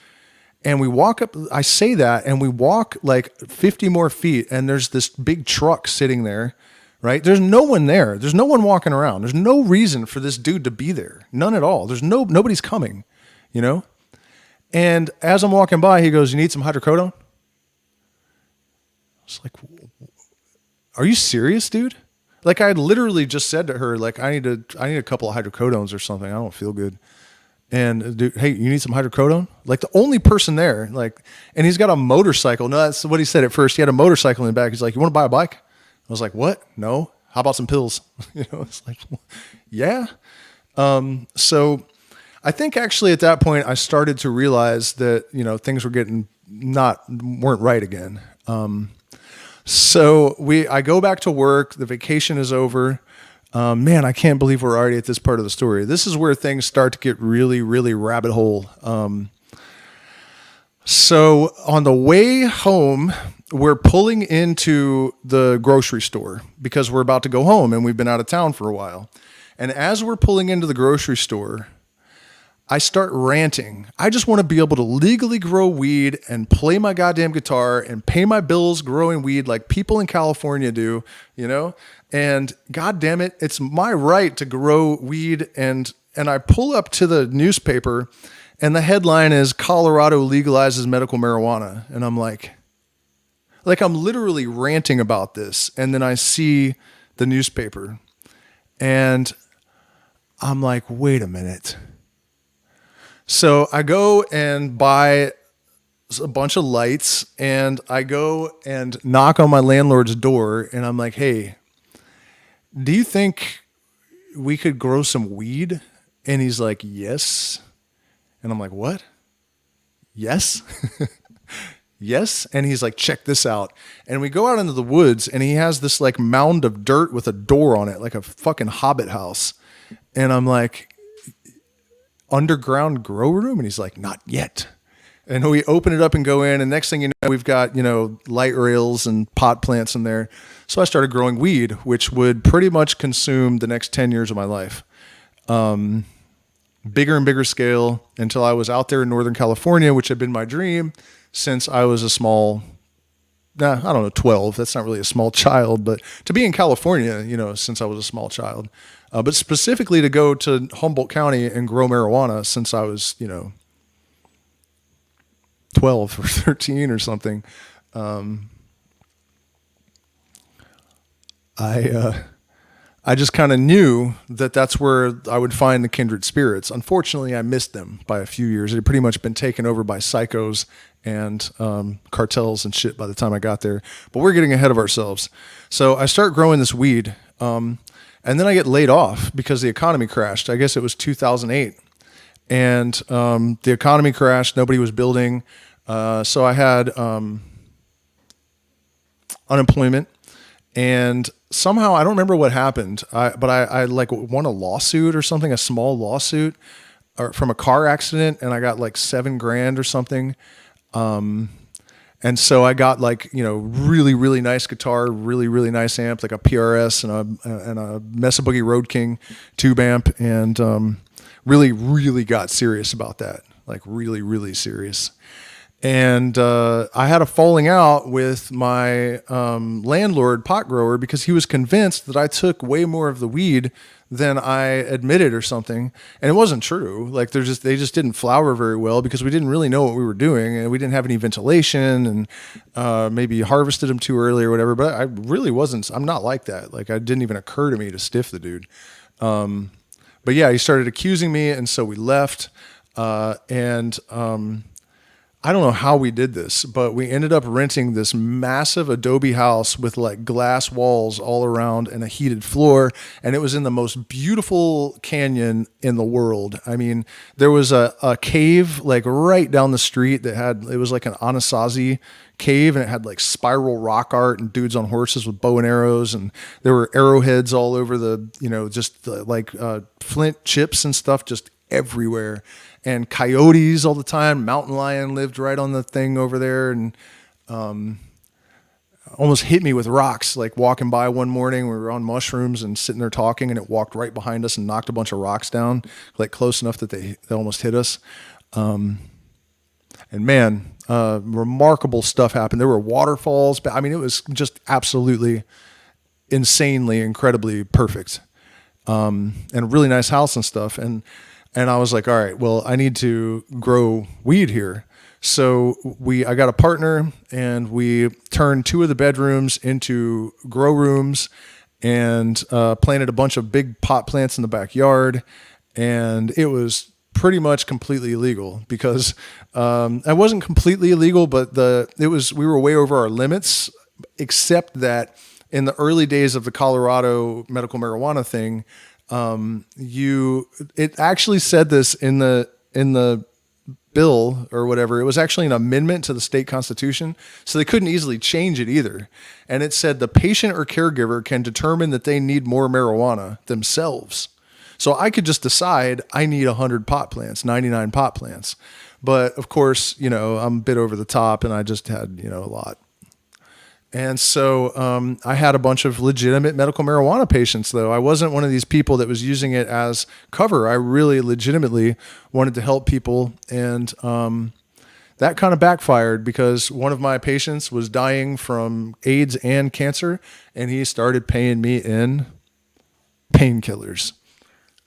And we walk up, I say that, and we walk like 50 more feet, and there's this big truck sitting there, right? There's no one there. There's no one walking around. There's no reason for this dude to be there. None at all. Nobody's coming, And as I'm walking by, he goes, you need some hydrocodone? I was like, are you serious, dude? Like, I had literally just said to her, like, I need a couple of hydrocodones or something. I don't feel good. And dude, hey, you need some hydrocodone? Like, the only person there, like, and he's got a motorcycle. No, that's what he said at first. He had a motorcycle in the back. He's like, you want to buy a bike? I was like, what? No. How about some pills? It's like, yeah. So I think actually at that point I started to realize that, things were weren't right again. So I go back to work. The vacation is over. Man, I can't believe we're already at this part of the story. This is where things start to get really, really rabbit hole. So on the way home, we're pulling into the grocery store because we're about to go home and we've been out of town for a while. And as we're pulling into the grocery store, I start ranting. I just want to be able to legally grow weed and play my goddamn guitar and pay my bills growing weed like people in California do, and God damn it, it's my right to grow weed. And I pull up to the newspaper and the headline is Colorado legalizes medical marijuana. And I'm like I'm literally ranting about this. And then I see the newspaper and I'm like, wait a minute. So I go and buy a bunch of lights, and I go and knock on my landlord's door, and I'm like, hey, do you think we could grow some weed? And he's like, yes. And I'm like, what? Yes? yes. And he's like, check this out. And we go out into the woods, and he has this like mound of dirt with a door on it, like a fucking hobbit house. And I'm like, underground grow room? And he's like, not yet. And we open it up and go in, and next thing you know, we've got, light rails and pot plants in there. So I started growing weed, which would pretty much consume the next 10 years of my life. Bigger and bigger scale until I was out there in Northern California, which had been my dream since I was a small, 12. That's not really a small child, but to be in California, since I was a small child. But specifically to go to Humboldt County and grow marijuana since I was, 12 or 13 or something. I just kind of knew that that's where I would find the kindred spirits. Unfortunately, I missed them by a few years. It had pretty much been taken over by psychos and cartels and shit by the time I got there. But we're getting ahead of ourselves. So I start growing this weed, and then I get laid off because the economy crashed. I guess it was 2008. And the economy crashed. Nobody was building. So I had unemployment. And somehow, I don't remember what happened, but I like won a lawsuit or something, a small lawsuit from a car accident. And I got like $7,000 or something. And so I got like, really, really nice guitar, really, really nice amp, like a PRS and a Mesa Boogie Road King tube amp. And really, really got serious about that. Like really, really serious. And I had a falling out with my landlord, pot grower, because he was convinced that I took way more of the weed than I admitted or something. And it wasn't true. Like they just didn't flower very well because we didn't really know what we were doing, and we didn't have any ventilation, and maybe harvested them too early or whatever. But I really wasn't. I'm not like that. Like it didn't even occur to me to stiff the dude. But yeah, he started accusing me, and so we left. I don't know how we did this, but we ended up renting this massive adobe house with like glass walls all around and a heated floor. And it was in the most beautiful canyon in the world. I mean, there was a cave like right down the street it was like an Anasazi cave, and it had like spiral rock art and dudes on horses with bow and arrows. And there were arrowheads all over flint chips and stuff just everywhere. And coyotes all the time. Mountain lion lived right on the thing over there, and almost hit me with rocks. Like walking by one morning, we were on mushrooms and sitting there talking, and it walked right behind us and knocked a bunch of rocks down, like close enough that they almost hit us. And man, remarkable stuff happened. There were waterfalls. I mean, it was just absolutely insanely, incredibly perfect. And a really nice house and stuff. And I was like, all right, well, I need to grow weed here. So I got a partner, and we turned 2 of the bedrooms into grow rooms, and planted a bunch of big pot plants in the backyard. And it was pretty much completely illegal because it wasn't completely illegal, but we were way over our limits, except that in the early days of the Colorado medical marijuana thing, it actually said this in the bill or whatever. It was actually an amendment to the state constitution, so they couldn't easily change it either. And it said the patient or caregiver can determine that they need more marijuana themselves. So I could just decide I need 100 pot plants, 99 pot plants. But of course, I'm a bit over the top, and I just had, a lot. And so I had a bunch of legitimate medical marijuana patients, though. I wasn't one of these people that was using it as cover. I really legitimately wanted to help people. And that kind of backfired because one of my patients was dying from AIDS and cancer, and he started paying me in painkillers.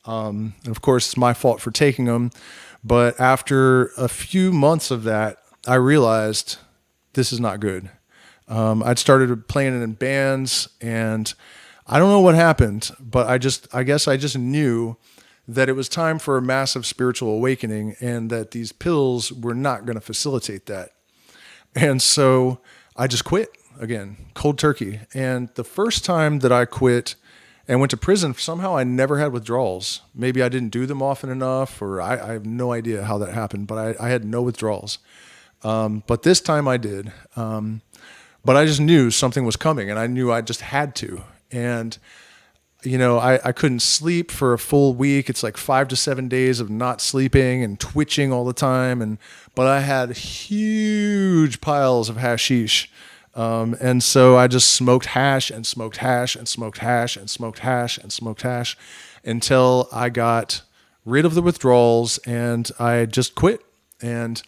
And of course, it's my fault for taking them. But after a few months of that, I realized this is not good. I'd started playing in bands, and I don't know what happened, but I guess I just knew that it was time for a massive spiritual awakening, and that these pills were not going to facilitate that. And so I just quit again, cold turkey. And the first time that I quit and went to prison, somehow I never had withdrawals. Maybe I didn't do them often enough, or I have no idea how that happened, but I had no withdrawals. But this time I did. But I just knew something was coming, and I knew I just had to. And, I couldn't sleep for a full week. It's like 5 to 7 days of not sleeping and twitching all the time. But I had huge piles of hashish. And so I just smoked hash and smoked hash and smoked hash and smoked hash and smoked hash until I got rid of the withdrawals and I just quit. And,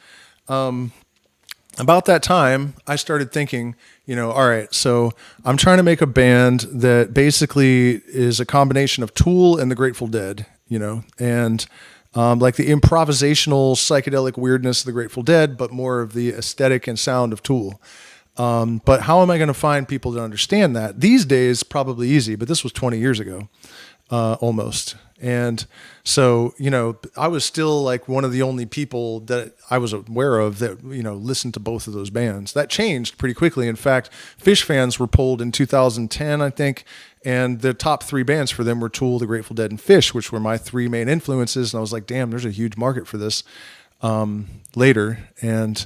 about that time, I started thinking, all right, so I'm trying to make a band that basically is a combination of Tool and the Grateful Dead, and like the improvisational psychedelic weirdness of the Grateful Dead, but more of the aesthetic and sound of Tool. But how am I going to find people to understand that? These days, probably easy, but this was 20 years ago, almost. And so, I was still like one of the only people that I was aware of that, listened to both of those bands. That changed pretty quickly. In fact, Fish fans were polled in 2010, I think, and the top 3 bands for them were Tool, The Grateful Dead, and Fish, which were my 3 main influences. And I was like, damn, there's a huge market for this later. And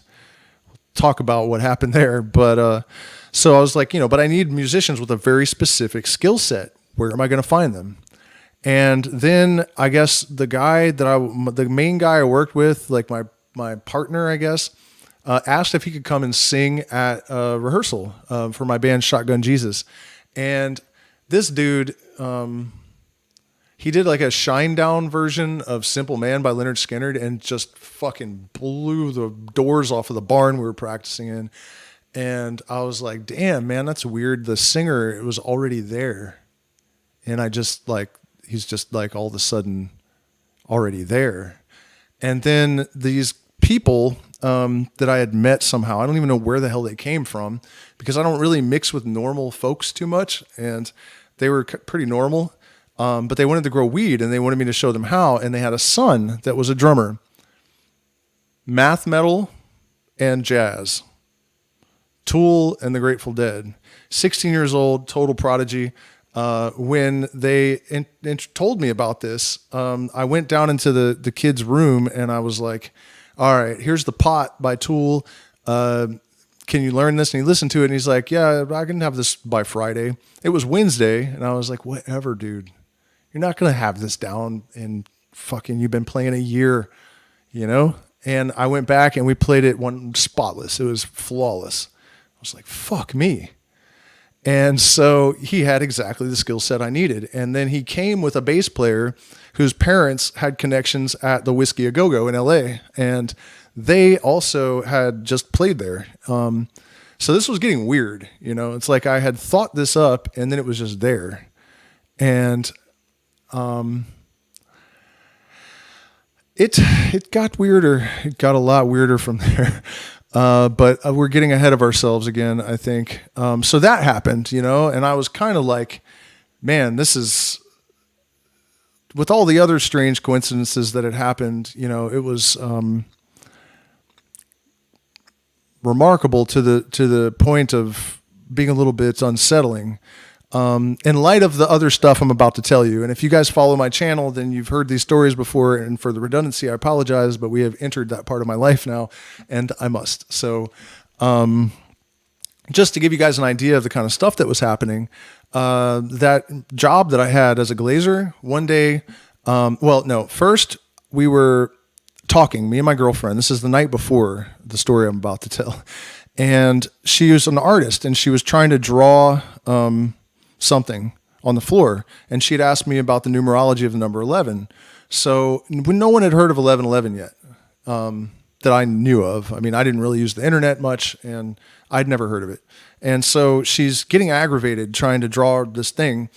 talk about what happened there. But so I was like, but I need musicians with a very specific skill set. Where am I going to find them? And then I guess the main guy I worked with, like my partner, I guess, asked if he could come and sing at a rehearsal for my band Shotgun Jesus. And this dude, he did like a Shinedown version of Simple Man by Leonard Skinner and just fucking blew the doors off of the barn we were practicing in. And I was like, damn, man, that's weird. The singer was already there. And I just he's just like all of a sudden already there. And then these people that I had met somehow, I don't even know where the hell they came from because I don't really mix with normal folks too much. And they were pretty normal, but they wanted to grow weed and they wanted me to show them how. And they had a son that was a drummer, math, metal, and jazz, Tool and the Grateful Dead, 16 years old, total prodigy. When they told me about this, I went down into the kid's room and I was like, all right, here's the Pot by Tool. Can you learn this? And he listened to it and he's like, yeah, I can have this by Friday. It was Wednesday. And I was like, whatever, dude, you're not going to have this down in fucking, you've been playing a year, And I went back and we played it spotless. It was flawless. I was like, fuck me. And so he had exactly the skill set I needed. And then he came with a bass player whose parents had connections at the Whiskey A Go-Go in LA. And they also had just played there. So this was getting weird. It's like I had thought this up and then it was just there. And it got weirder. It got a lot weirder from there. But we're getting ahead of ourselves again, I think. So that happened, and I was kind of like, man, this is, with all the other strange coincidences that had happened, it was remarkable to the point of being a little bit unsettling. In light of the other stuff I'm about to tell you. And if you guys follow my channel, then you've heard these stories before. And for the redundancy, I apologize, but we have entered that part of my life now and I must. So, just to give you guys an idea of the kind of stuff that was happening, that job that I had as a glazer one day, first we were talking, me and my girlfriend, this is the night before the story I'm about to tell. And she was an artist and she was trying to draw, something on the floor. And she'd asked me about the numerology of the number 11. So no one had heard of 1111 yet, that I knew of. I mean, I didn't really use the internet much and I'd never heard of it. And so she's getting aggravated trying to draw this thing.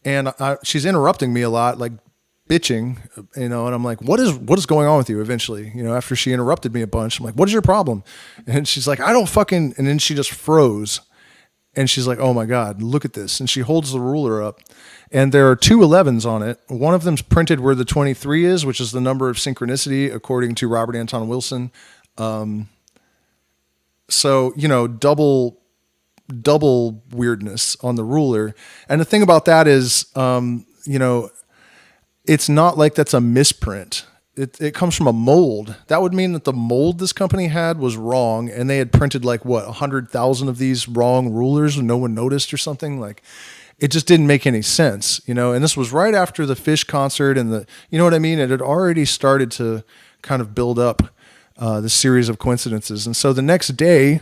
And she's interrupting me a lot, like bitching, and I'm like, what is going on with you eventually? After she interrupted me a bunch, I'm like, what is your problem? And she's like, I don't fucking, and then she just froze. And she's like, oh my God, look at this. And she holds the ruler up and there are 2 11s on it. One of them's printed where the 23 is, which is the number of synchronicity, according to Robert Anton Wilson. So, double weirdness on the ruler. And the thing about that is, it's not like that's a misprint. it comes from a mold. That would mean that the mold this company had was wrong, and they had printed like 100,000 of these wrong rulers and no one noticed or something. Like, it just didn't make any sense, you know. And this was right after the Fish concert, and you know what I mean. It had already started to kind of build up the series of coincidences. And so the next day,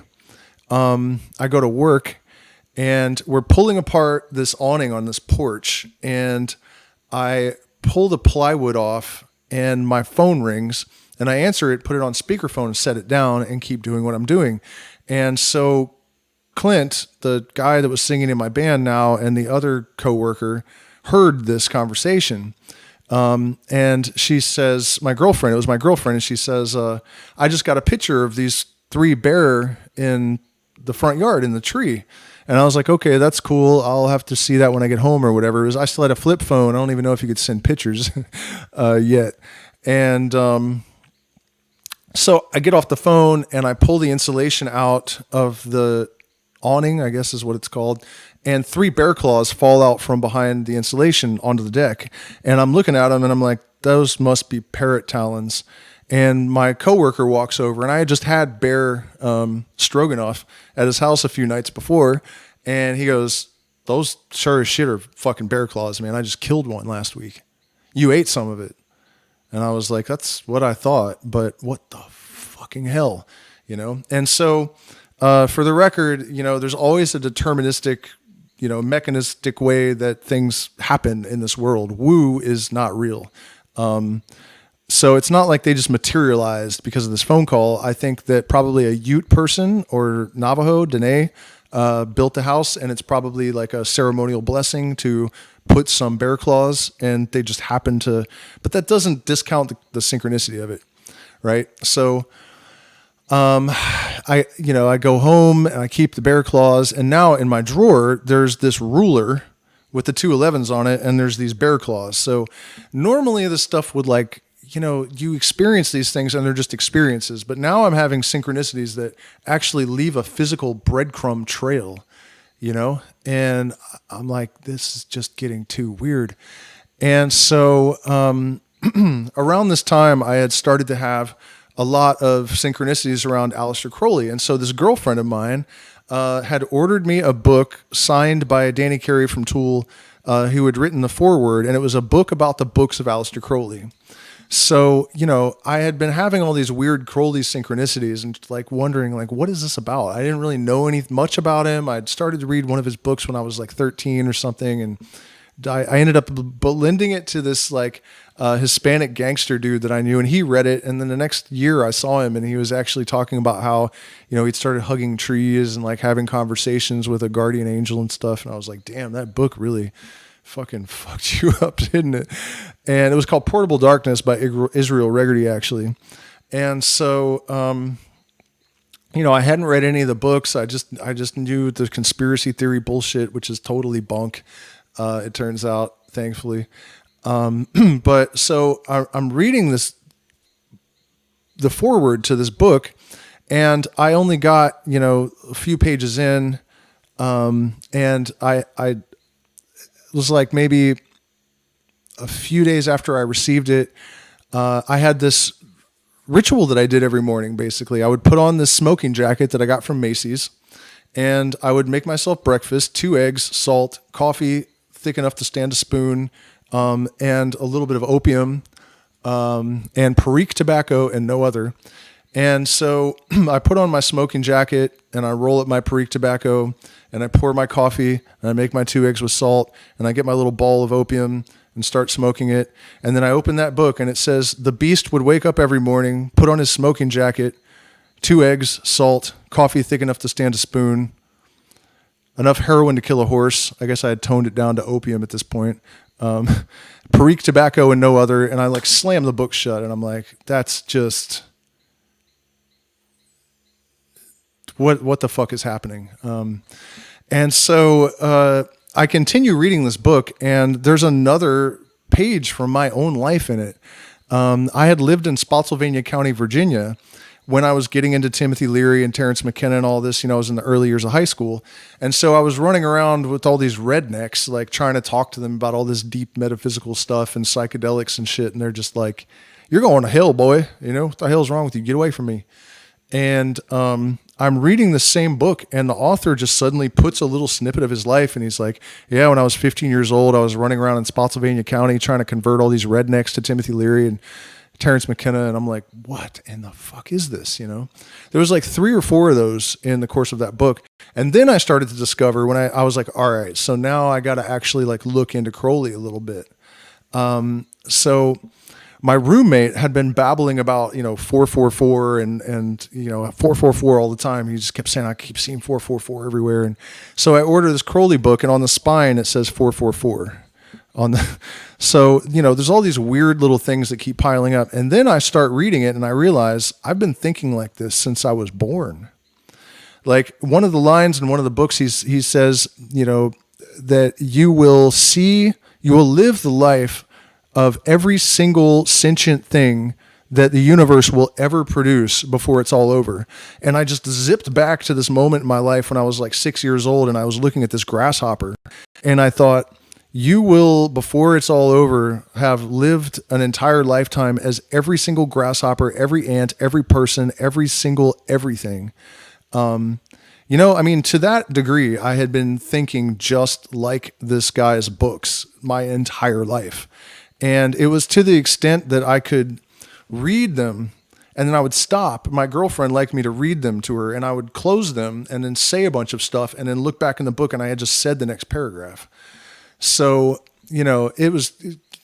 I go to work, and we're pulling apart this awning on this porch, and I pull the plywood off, and my phone rings, and I answer it, put it on speakerphone, and set it down, and keep doing what I'm doing. And so Clint, the guy that was singing in my band now, and the other coworker heard this conversation. And she says, it was my girlfriend, and she says, I just got a picture of these 3 bear in the front yard in the tree. And I was like, okay, that's cool. I'll have to see that when I get home or whatever. I still had a flip phone. I don't even know if you could send pictures yet. And so I get off the phone, and I pull the insulation out of the awning, I guess is what it's called, and 3 bear claws fall out from behind the insulation onto the deck. And I'm looking at them, and I'm like, those must be parrot talons. And my coworker walks over, and I had just had bear stroganoff at his house a few nights before, and he goes, those sure as shit are fucking bear claws, man. I just killed one last week. You ate some of it. And I was like, that's what I thought, but what the fucking hell, you know? And so for the record, you know, there's always a deterministic, you know, mechanistic way that things happen in this world. Woo is not real. So it's not like they just materialized because of this phone call. I think that probably a Ute person or Navajo, Dene, built the house, and it's probably like a ceremonial blessing to put some bear claws, and they just happen to, but that doesn't discount the synchronicity of it. Right. So, I go home, and I keep the bear claws, and now in my drawer, there's this ruler with the 2 11s on it, and there's these bear claws. So normally this stuff would, like, you know, you experience these things and they're just experiences, but now I'm having synchronicities that actually leave a physical breadcrumb trail, you know? And I'm like, this is just getting too weird. And so, around this time I had started to have a lot of synchronicities around Aleister Crowley. And so this girlfriend of mine, had ordered me a book signed by Danny Carey from Tool, who had written the foreword, and it was a book about the books of Aleister Crowley. So, you know, I had been having all these weird Crowley synchronicities and like wondering, like, what is this about? I didn't really know much about him. I'd started to read one of his books when I was like 13 or something, and I ended up lending it to this like Hispanic gangster dude that I knew, and he read it. And then the next year I saw him, and he was actually talking about how, you know, he'd started hugging trees and like having conversations with a guardian angel and stuff. And I was like, damn, that book really fucking fucked you up, didn't it? And it was called Portable Darkness by Israel Regardie, actually. And so, you know, I hadn't read any of the books. I just knew the conspiracy theory bullshit, which is totally bunk. It turns out, thankfully. But so I'm reading the foreword to this book, and I only got, you know, a few pages in, and I was like maybe a few days after I received it, I had this ritual that I did every morning. Basically, I would put on this smoking jacket that I got from Macy's, and I would make myself breakfast: 2 eggs, salt, coffee thick enough to stand a spoon, and a little bit of opium, and Perique tobacco and no other. And so I put on my smoking jacket, and I roll up my Perique tobacco, and I pour my coffee, and I make my 2 eggs with salt, and I get my little ball of opium and start smoking it. And then I open that book, and it says the beast would wake up every morning, put on his smoking jacket, 2 eggs, salt, coffee thick enough to stand a spoon, enough heroin to kill a horse. I guess I had toned it down to opium at this point. Perique tobacco and no other. And I like slam the book shut, and I'm like, that's just, what the fuck is happening? And so, I continue reading this book, and there's another page from my own life in it. I had lived in Spotsylvania County, Virginia, when I was getting into Timothy Leary and Terrence McKenna and all this. You know, I was in the early years of high school. And so I was running around with all these rednecks, like trying to talk to them about all this deep metaphysical stuff and psychedelics and shit. And they're just like, you're going to hell, boy. You know, what the hell's wrong with you? Get away from me. And I'm reading the same book, and the author just suddenly puts a little snippet of his life, and he's like, yeah, when I was 15 years old, I was running around in Spotsylvania County trying to convert all these rednecks to Timothy Leary and Terrence McKenna. And I'm like, what in the fuck is this? You know, there was like 3 or 4 of those in the course of that book. And then I started to discover when I was like, all right, so now I got to actually like look into Crowley a little bit. So my roommate had been babbling about, 444 and 444 all the time. He just kept saying, I keep seeing 444 everywhere. And so I ordered this Crowley book, and on the spine, it says 444 so, there's all these weird little things that keep piling up. And then I start reading it, and I realize I've been thinking like this since I was born. Like, one of the lines in one of the books, he says, that you will live the life of every single sentient thing that the universe will ever produce before it's all over. And I just zipped back to this moment in my life when I was like 6 years old, and I was looking at this grasshopper, and I thought, you will, before it's all over, have lived an entire lifetime as every single grasshopper, every ant, every person, every single everything. To that degree, I had been thinking just like this guy's books my entire life. And it was to the extent that I could read them, and then I would stop. My girlfriend liked me to read them to her, and I would close them and then say a bunch of stuff and then look back in the book, and I had just said the next paragraph. So, it was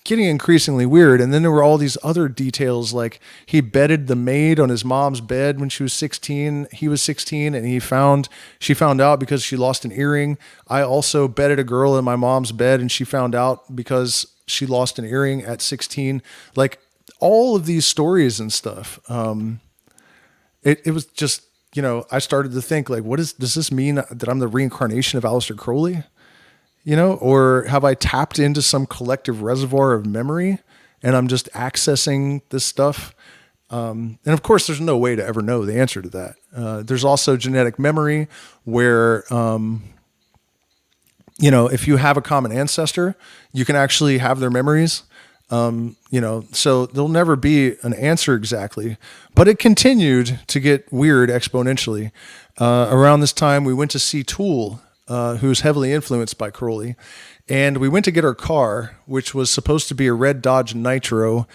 getting increasingly weird. And then there were all these other details, like he bedded the maid on his mom's bed when she was 16. He was 16, and she found out because she lost an earring. I also bedded a girl in my mom's bed, and she found out because she lost an earring at 16. Like, all of these stories and stuff. It was just, I started to think, like, does this mean that I'm the reincarnation of Aleister Crowley? Or have I tapped into some collective reservoir of memory and I'm just accessing this stuff? And of course, there's no way to ever know the answer to that. There's also genetic memory where, if you have a common ancestor, you can actually have their memories. So there'll never be an answer exactly, but it continued to get weird exponentially. Around this time, we went to see Tool, who's heavily influenced by Crowley. And we went to get our car, which was supposed to be a red Dodge Nitro.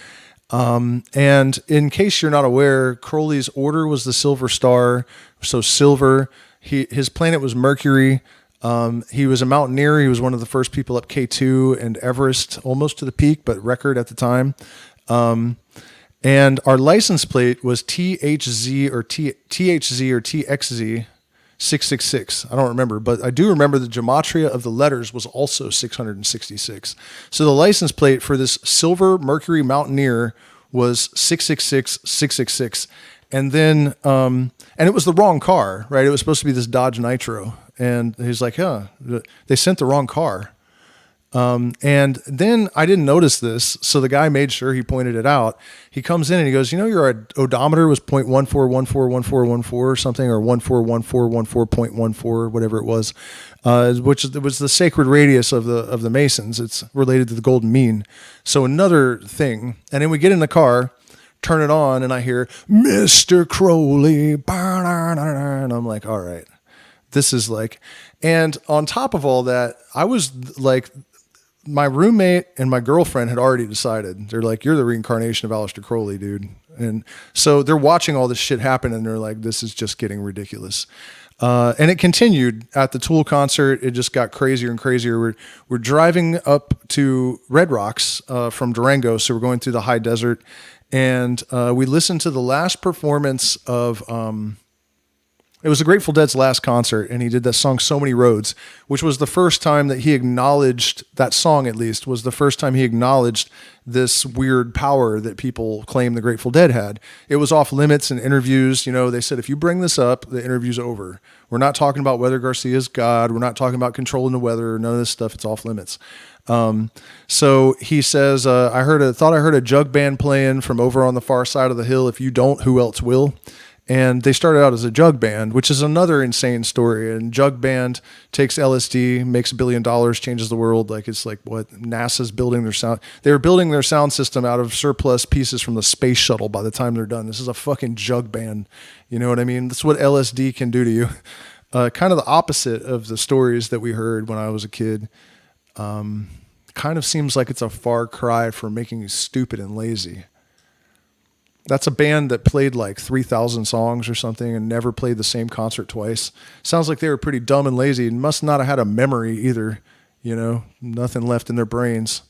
And in case you're not aware, Crowley's order was the Silver Star. So silver, his planet was Mercury. He was a mountaineer. He was one of the first people up K2 and Everest, almost to the peak, but record at the time. And our license plate was THZ or TXZ 666. I don't remember, but I do remember the gematria of the letters was also 666. So the license plate for this silver Mercury Mountaineer was 666, 666. And then, and it was the wrong car, right? It was supposed to be this Dodge Nitro. And he's like, they sent the wrong car. And then I didn't notice this. So the guy made sure he pointed it out. He comes in and he goes, your odometer was 0.14141414 or something, or 141414.14, whatever it was, which was the sacred radius of the Masons. It's related to the golden mean. So another thing. And then we get in the car, turn it on, and I hear Mr. Crowley. And I'm like, all right, this is like, and on top of all that, I was like, my roommate and my girlfriend had already decided. They're like, you're the reincarnation of Aleister Crowley, dude. And so they're watching all this shit happen, and they're like, this is just getting ridiculous. And it continued at the Tool concert. It just got crazier and crazier. We're driving up to Red Rocks from Durango, so we're going through the high desert, and we listened to the last performance of... it was the Grateful Dead's last concert, and he did that song So Many Roads, which was the first time that he acknowledged, that song at least, was the first time he acknowledged this weird power that people claim the Grateful Dead had. It was off limits in interviews. They said, if you bring this up, the interview's over. We're not talking about whether Garcia's God. We're not talking about controlling the weather. None of this stuff. It's off limits. So he says, thought I heard a jug band playing from over on the far side of the hill. If you don't, who else will? And they started out as a jug band, which is another insane story. And jug band takes LSD, makes $1 billion, changes the world. Like it's like what NASA's building their sound. They were building their sound system out of surplus pieces from the space shuttle by the time they're done. This is a fucking jug band. You know what I mean? That's what LSD can do to you. Kind of the opposite of the stories that we heard when I was a kid. Kind of seems like it's a far cry from making you stupid and lazy. That's a band that played like 3,000 songs or something and never played the same concert twice. Sounds like they were pretty dumb and lazy and must not have had a memory either. You know, nothing left in their brains.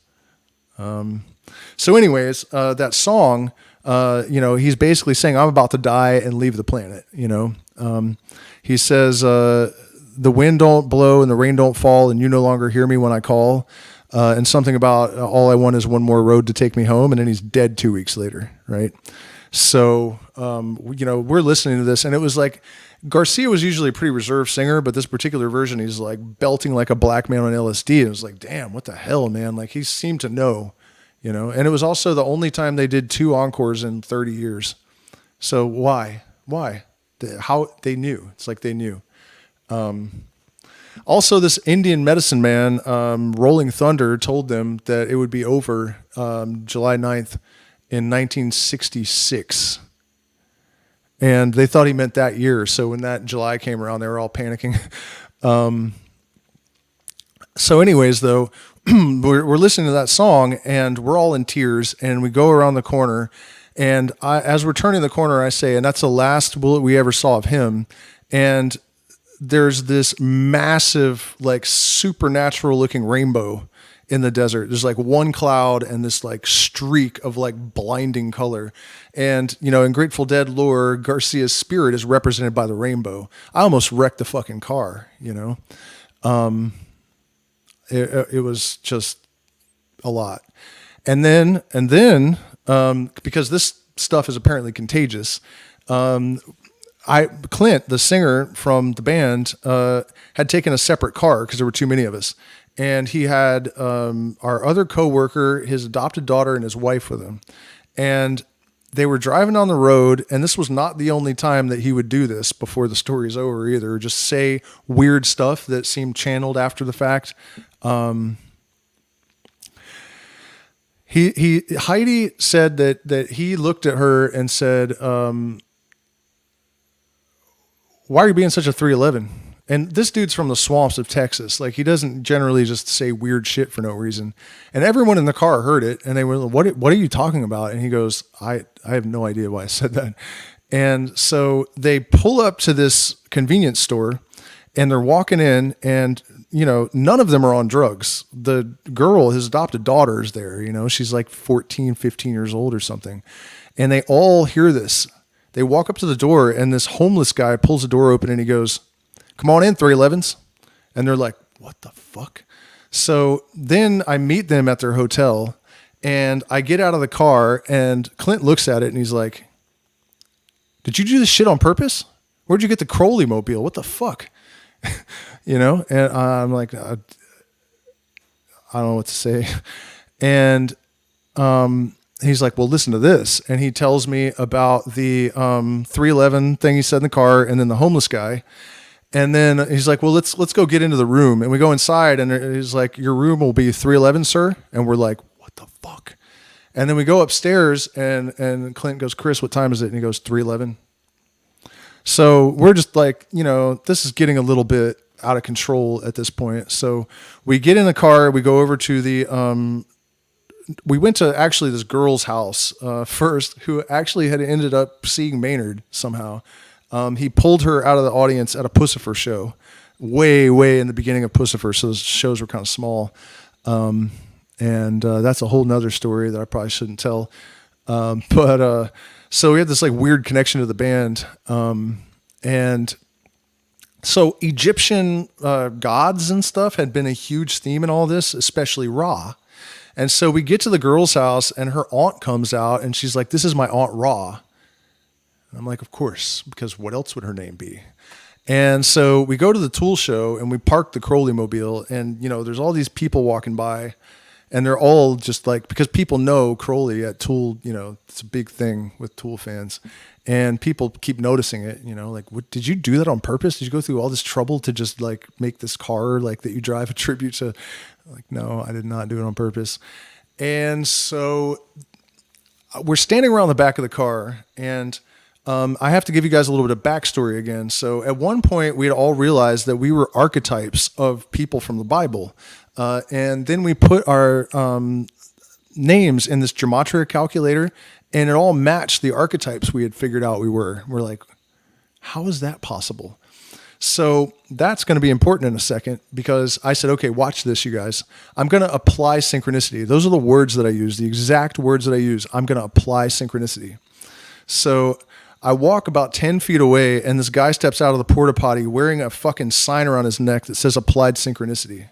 So anyways, that song, he's basically saying, I'm about to die and leave the planet. He says, the wind don't blow and the rain don't fall and you no longer hear me when I call. And something about all I want is one more road to take me home. And then he's dead 2 weeks later. Right. So, we're listening to this and it was like Garcia was usually a pretty reserved singer, but this particular version, he's like belting like a black man on LSD. And it was like, damn, what the hell, man? Like he seemed to know, and it was also the only time they did 2 encores in 30 years. So why? How they knew? It's like they knew. Also, this Indian medicine man, Rolling Thunder, told them that it would be over July 9th in 1966. And they thought he meant that year. So when that July came around, they were all panicking. So anyways, though, we're listening to that song and we're all in tears and we go around the corner. And as we're turning the corner, I say, and that's the last bullet we ever saw of him. And there's this massive, like supernatural looking rainbow in the desert. There's like one cloud and this like streak of like blinding color. And, in Grateful Dead lore, Garcia's spirit is represented by the rainbow. I almost wrecked the fucking car, It was just a lot. And then, because this stuff is apparently contagious, Clint, the singer from the band, had taken a separate car because there were too many of us. And he had our other coworker, his adopted daughter, and his wife with him. And they were driving on the road, and this was not the only time that he would do this before the story's over either, just say weird stuff that seemed channeled after the fact. Heidi said that he looked at her and said, why are you being such a 311? And this dude's from the swamps of Texas. Like he doesn't generally just say weird shit for no reason. And everyone in the car heard it and they were like, what are you talking about? And he goes, I have no idea why I said that. And so they pull up to this convenience store and they're walking in and, none of them are on drugs. The girl, his adopted daughter, is there, she's like 14, 15 years old or something. And they all hear this. They walk up to the door and this homeless guy pulls the door open and he goes, come on in, 311s. And they're like, what the fuck? So then I meet them at their hotel and I get out of the car and Clint looks at it and he's like, did you do this shit on purpose? Where'd you get the Crowley mobile? What the fuck? And I'm like, I don't know what to say. And he's like, well, listen to this. And he tells me about the 311 thing he said in the car and then the homeless guy. And then he's like, well, let's go get into the room. And we go inside and he's like, your room will be 311, sir. And we're like, what the fuck? And then we go upstairs and Clint goes, Chris, what time is it? And he goes, 311. So we're just like, this is getting a little bit out of control at this point. So we get in the car, we go over to we went to actually this girl's house first, who actually had ended up seeing Maynard somehow. He pulled her out of the audience at a Pussifer show way, way in the beginning of Pussifer. So those shows were kind of small. And that's a whole nother story that I probably shouldn't tell. So we had this like weird connection to the band. And so Egyptian gods and stuff had been a huge theme in all this, especially Ra. And so we get to the girl's house and her aunt comes out and she's like, this is my Aunt Ra. And I'm like, of course, because what else would her name be? And so we go to the Tool show and we park the Crowley mobile and, there's all these people walking by and they're all just like, because people know Crowley at Tool, it's a big thing with Tool fans. And people keep noticing it, like, what, did you do that on purpose? Did you go through all this trouble to just like make this car like that you drive a tribute to? Like, no, I did not do it on purpose. And so we're standing around the back of the car, and I have to give you guys a little bit of backstory again. So at one point we had all realized that we were archetypes of people from the Bible. And then we put our names in this gematria calculator, and it all matched the archetypes we had figured out we were. We're like, how is that possible? So that's going to be important in a second, because I said, okay, watch this, you guys. I'm going to apply synchronicity. Those are the words that I use, the exact words that I use. I'm going to apply synchronicity. So I walk about 10 feet away, and this guy steps out of the porta potty wearing a fucking sign around his neck that says applied synchronicity.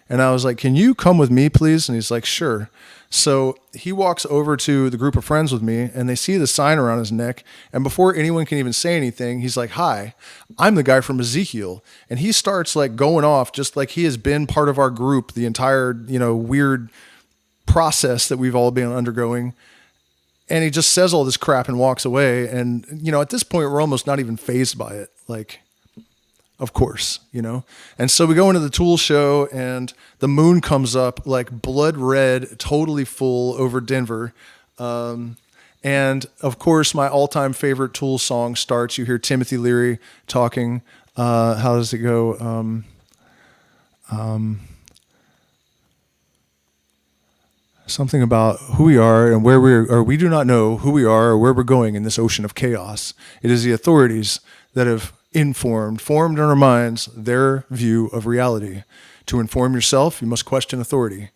And I was like, can you come with me, please? And he's like, sure. So he walks over to the group of friends with me, and they see the sign around his neck. And before anyone can even say anything, he's like, hi, I'm the guy from Ezekiel. And he starts like going off just like he has been part of our group the entire, weird process that we've all been undergoing. And he just says all this crap and walks away. And, at this point, we're almost not even fazed by it. Like, of course, And so we go into the Tool show, and the moon comes up like blood red, totally full over Denver. And of course, my all-time favorite Tool song starts. You hear Timothy Leary talking. How does it go? Something about who we are and where we do not know who we are or where we're going in this ocean of chaos. It is the authorities that have formed in our minds their view of reality. To inform yourself, you must question authority,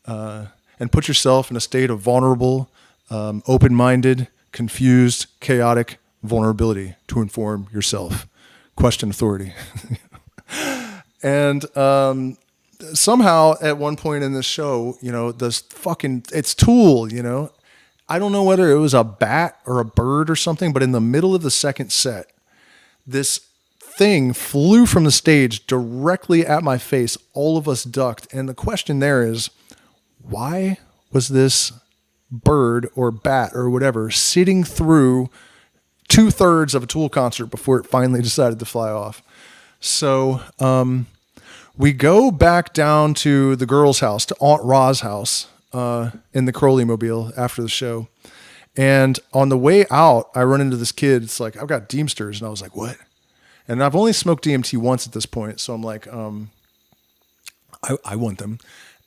and put yourself in a state of vulnerable, open-minded, confused, chaotic vulnerability to inform yourself. Question authority. And somehow at one point in this show, it's Tool, I don't know whether it was a bat or a bird or something, but in the middle of the second set, this thing flew from the stage directly at my face. All of us ducked. And the question there is, why was this bird or bat or whatever sitting through 2/3 of a Tool concert before it finally decided to fly off? So we go back down to the girl's house, to Aunt Ra's house, in the Crowley mobile after the show. And on the way out, I run into this kid. It's like, I've got Deemsters. And I was like, what? And I've only smoked DMT once at this point. So I'm like, I want them.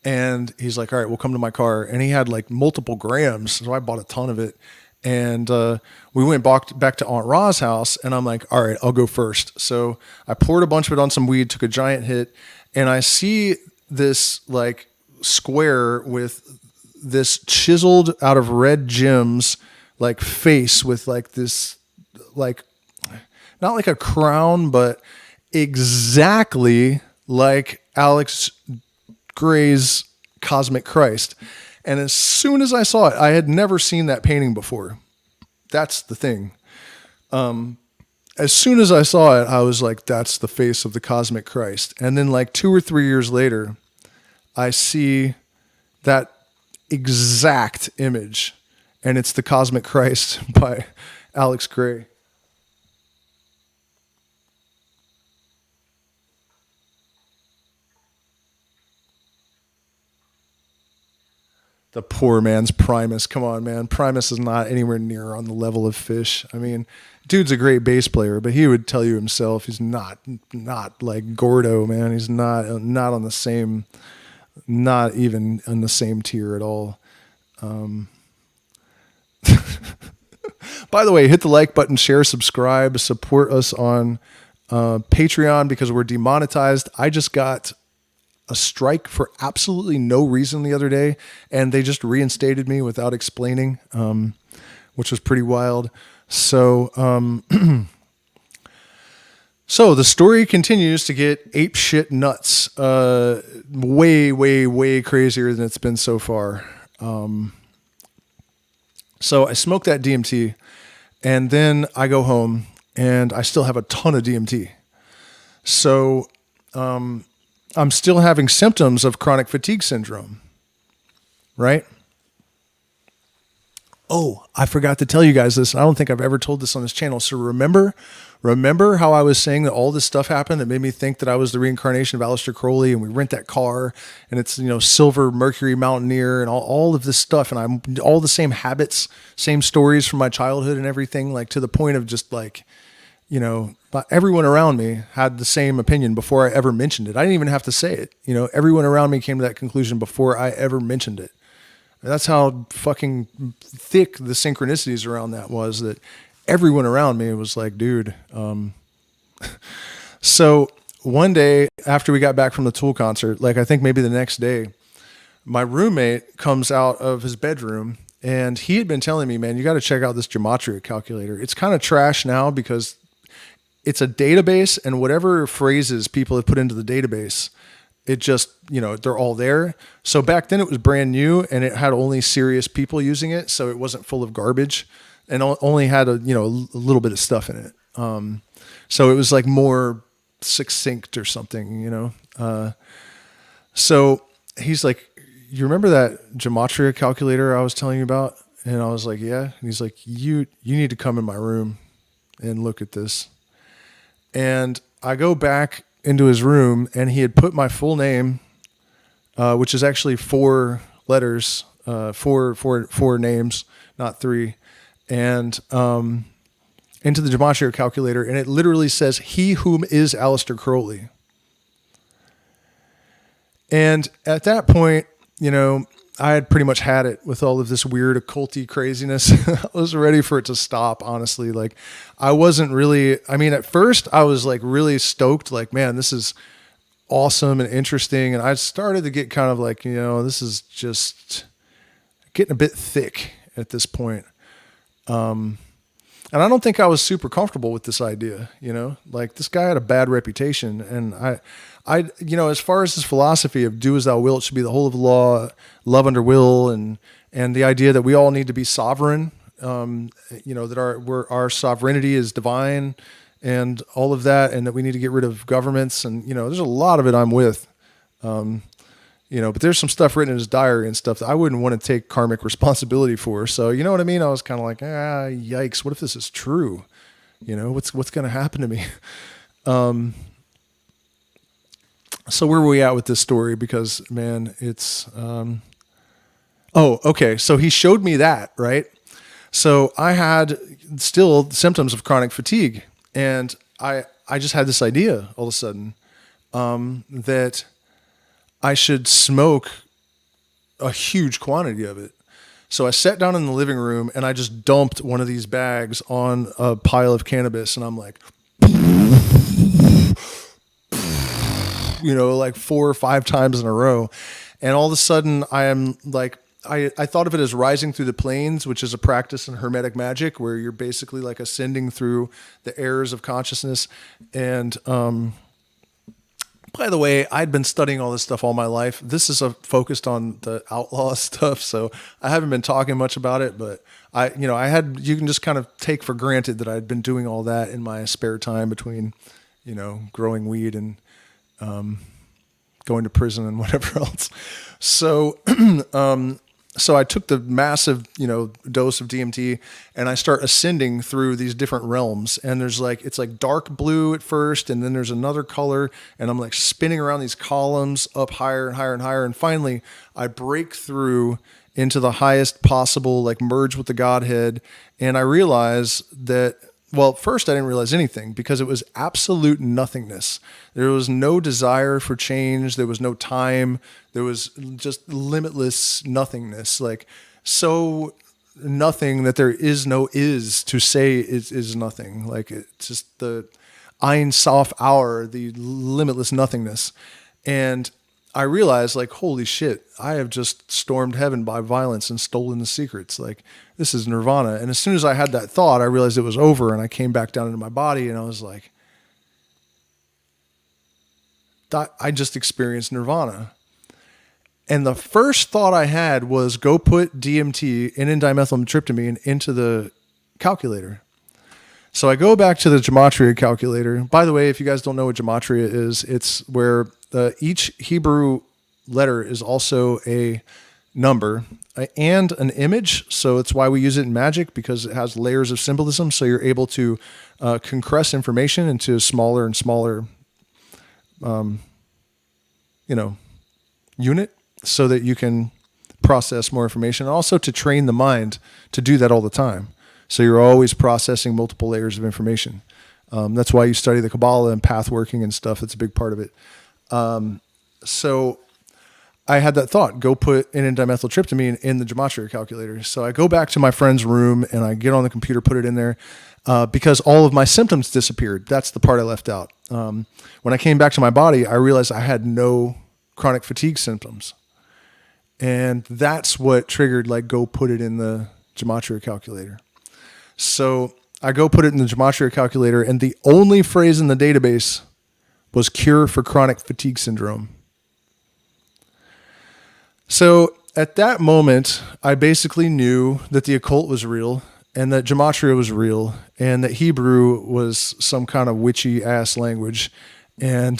And he's like, all right, we'll come to my car. And he had like multiple grams. So I bought a ton of it. And we went back to Aunt Ra's house. And I'm like, all right, I'll go first. So I poured a bunch of it on some weed, took a giant hit. And I see this like square with this chiseled out of red gems, like face with like this, like, not like a crown, but exactly like Alex Gray's Cosmic Christ. And as soon as I saw it, I had never seen that painting before. That's the thing. As soon as I saw it, I was like, that's the face of the Cosmic Christ. And then like 2 or 3 years later, I see that exact image, and it's the Cosmic Christ by Alex Gray. The poor man's Primus. Come on, man. Primus is not anywhere near on the level of Fish. I mean, dude's a great bass player, but he would tell you himself he's not like Gordo, man. He's not on the same, not even on the same tier at all. By the way, hit the like button, share, subscribe, support us on Patreon because we're demonetized. I just got a strike for absolutely no reason the other day, and they just reinstated me without explaining, which was pretty wild. So, so the story continues to get ape shit nuts, way, way, way crazier than it's been so far. So I smoke that DMT, and then I go home, and I still have a ton of DMT. So, I'm still having symptoms of chronic fatigue syndrome, right? Oh, I forgot to tell you guys this. I don't think I've ever told this on this channel. So remember how I was saying that all this stuff happened that made me think that I was the reincarnation of Aleister Crowley, and we rent that car and it's, silver Mercury Mountaineer and all of this stuff. And I'm all the same habits, same stories from my childhood and everything, like to the point of just like, but everyone around me had the same opinion before I ever mentioned it. I didn't even have to say it. Everyone around me came to that conclusion before I ever mentioned it. That's how fucking thick the synchronicities around that was, that everyone around me was like, dude. So one day after we got back from the Tool concert, like I think maybe the next day, my roommate comes out of his bedroom and he had been telling me, man, you got to check out this gematria calculator. It's kind of trash now because it's a database, and whatever phrases people have put into the database, it just, they're all there. So back then it was brand new and it had only serious people using it. So it wasn't full of garbage and only had a little bit of stuff in it. So it was like more succinct or something, so he's like, you remember that gematria calculator I was telling you about? And I was like, yeah. And he's like, you need to come in my room and look at this. And I go back into his room and he had put my full name, which is actually 4 letters, four names, not 3, and into the gematria calculator. And it literally says, he whom is Aleister Crowley. And at that point, I had pretty much had it with all of this weird occulty craziness. I was ready for it to stop, honestly. Like, I wasn't really, at first I was like really stoked, like, man, this is awesome and interesting. And I started to get kind of like, this is just getting a bit thick at this point. And I don't think I was super comfortable with this idea, like this guy had a bad reputation. And I, as far as his philosophy of do as thou wilt should be the whole of the law, love under will, and the idea that we all need to be sovereign, that our sovereignty is divine and all of that, and that we need to get rid of governments. And, there's a lot of it I'm with, but there's some stuff written in his diary and stuff that I wouldn't want to take karmic responsibility for. So, you know what I mean? I was kind of like, yikes, what if this is true? What's going to happen to me? So where were we at with this story? Because, man, it's, okay. So he showed me that, right? So I had still symptoms of chronic fatigue, and I just had this idea all of a sudden, that I should smoke a huge quantity of it. So I sat down in the living room and I just dumped one of these bags on a pile of cannabis, and I'm like, like 4 or 5 times in a row. And all of a sudden I am like, I thought of it as rising through the planes, which is a practice in Hermetic magic where you're basically like ascending through the airs of consciousness. And, by the way, I'd been studying all this stuff all my life. This is focused on the outlaw stuff, so I haven't been talking much about it, but you can just kind of take for granted that I'd been doing all that in my spare time between, growing weed and, going to prison and whatever else. So, so I took the massive, dose of DMT and I start ascending through these different realms. And it's like dark blue at first, and then there's another color, and I'm like spinning around these columns up higher and higher and higher. And finally I break through into the highest possible, like merge with the Godhead. And I realize that, well, first I didn't realize anything because it was absolute nothingness. There was no desire for change. There was no time. There was just limitless nothingness, like so nothing that there is no is to say is nothing. Like it's just the Ein Sof hour, the limitless nothingness. And I realized, like, holy shit, I have just stormed heaven by violence and stolen the secrets. Like, this is nirvana. And as soon as I had that thought, I realized it was over, and I came back down into my body, and I was like, I just experienced nirvana. And the first thought I had was go put DMT, N-dimethyltryptamine, into the calculator. So I go back to the gematria calculator. By the way, if you guys don't know what gematria is, it's where each Hebrew letter is also a number and an image. So it's why we use it in magic, because it has layers of symbolism. So you're able to compress information into smaller and smaller, unit, so that you can process more information, and also to train the mind to do that all the time. So you're always processing multiple layers of information. That's why you study the Kabbalah and path working and stuff. It's a big part of it. So I had that thought, go put N-dimethyltryptamine in the gematria calculator. So I go back to my friend's room and I get on the computer, put it in there, because all of my symptoms disappeared. That's the part I left out. When I came back to my body, I realized I had no chronic fatigue symptoms. And that's what triggered, like, go put it in the gematria calculator. So I go put it in the gematria calculator, and the only phrase in the database was cure for chronic fatigue syndrome. So at that moment, I basically knew that the occult was real, and that gematria was real, and that Hebrew was some kind of witchy ass language. And,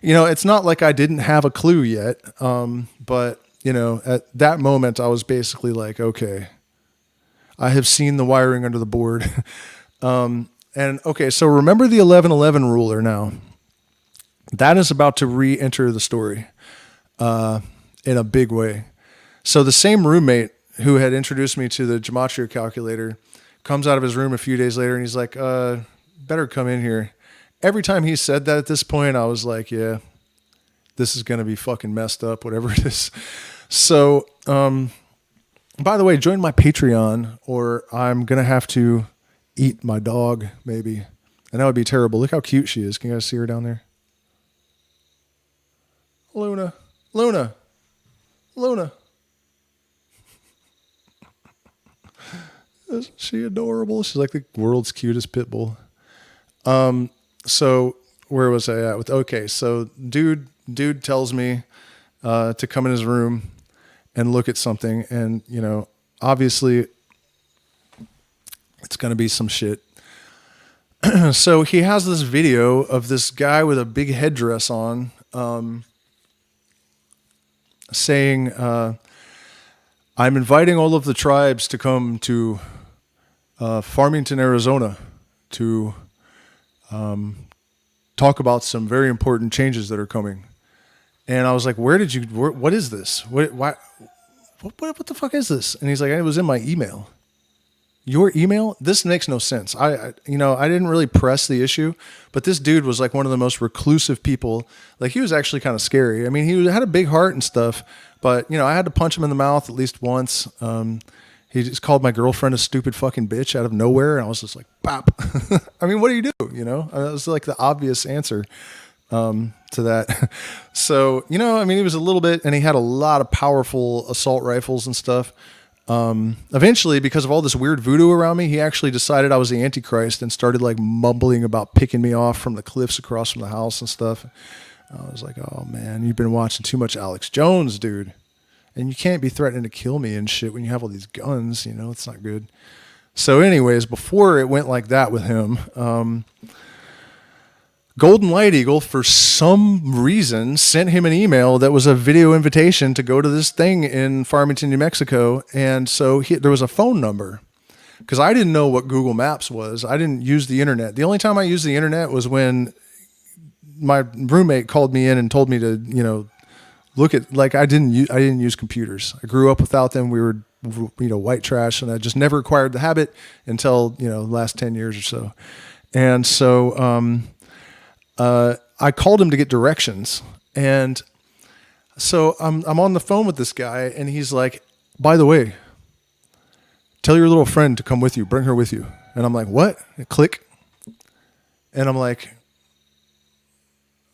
it's not like I didn't have a clue yet. But at that moment I was basically like, okay, I have seen the wiring under the board. So remember the 1111 ruler now. That is about to re-enter the story, in a big way. So the same roommate who had introduced me to the gematria calculator comes out of his room a few days later and he's like, better come in here. Every time he said that at this point, I was like, yeah, this is going to be fucking messed up, whatever it is. So, by the way, join my Patreon, or I'm going to have to eat my dog, maybe. And that would be terrible. Look how cute she is. Can you guys see her down there? Luna. Isn't she adorable? She's like the world's cutest pit bull. So where was I at with, okay. So dude tells me, to come in his room and look at something. And, obviously it's going to be some shit. So he has this video of this guy with a big headdress on, saying, I'm inviting all of the tribes to come to Farmington, Arizona, to talk about some very important changes that are coming. And I was like, what is this? What the fuck is this? And he's like, it was in my email. Your email? This makes no sense. I didn't really press the issue, but this dude was like one of the most reclusive people. Like, he was actually kind of scary. I mean, he had a big heart and stuff, but I had to punch him in the mouth at least once. He just called my girlfriend a stupid fucking bitch out of nowhere. And I was just like, bop. I mean, what do you do? That was like the obvious answer, to that. So, he was a little bit, and he had a lot of powerful assault rifles and stuff. Eventually, because of all this weird voodoo around me, he actually decided I was the Antichrist and started like mumbling about picking me off from the cliffs across from the house and stuff. I was like, oh man, you've been watching too much Alex Jones, dude. And you can't be threatening to kill me and shit when you have all these guns, it's not good. So anyways, before it went like that with him, Golden Light Eagle, for some reason, sent him an email that was a video invitation to go to this thing in Farmington, New Mexico. And so there was a phone number, because I didn't know what Google Maps was. I didn't use the internet. The only time I used the internet was when my roommate called me in and told me to, look at, like, I didn't use computers. I grew up without them. We were, white trash, and I just never acquired the habit until, the last 10 years or so. And so, I called him to get directions. And so I'm on the phone with this guy, and he's like, by the way, tell your little friend to come with you, bring her with you. And I'm like, what? Click. And I'm like,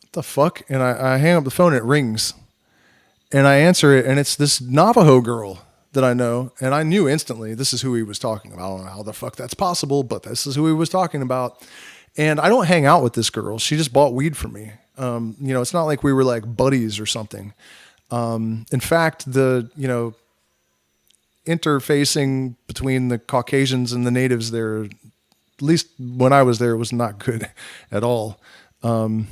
what the fuck? And I hang up the phone, and it rings. And I answer it, and it's this Navajo girl that I know. And I knew instantly this is who he was talking about. I don't know how the fuck that's possible, but this is who he was talking about. And I don't hang out with this girl. She just bought weed from me. It's not like we were like buddies or something. In fact, the, interfacing between the Caucasians and the natives there, at least when I was there, was not good at all. Tall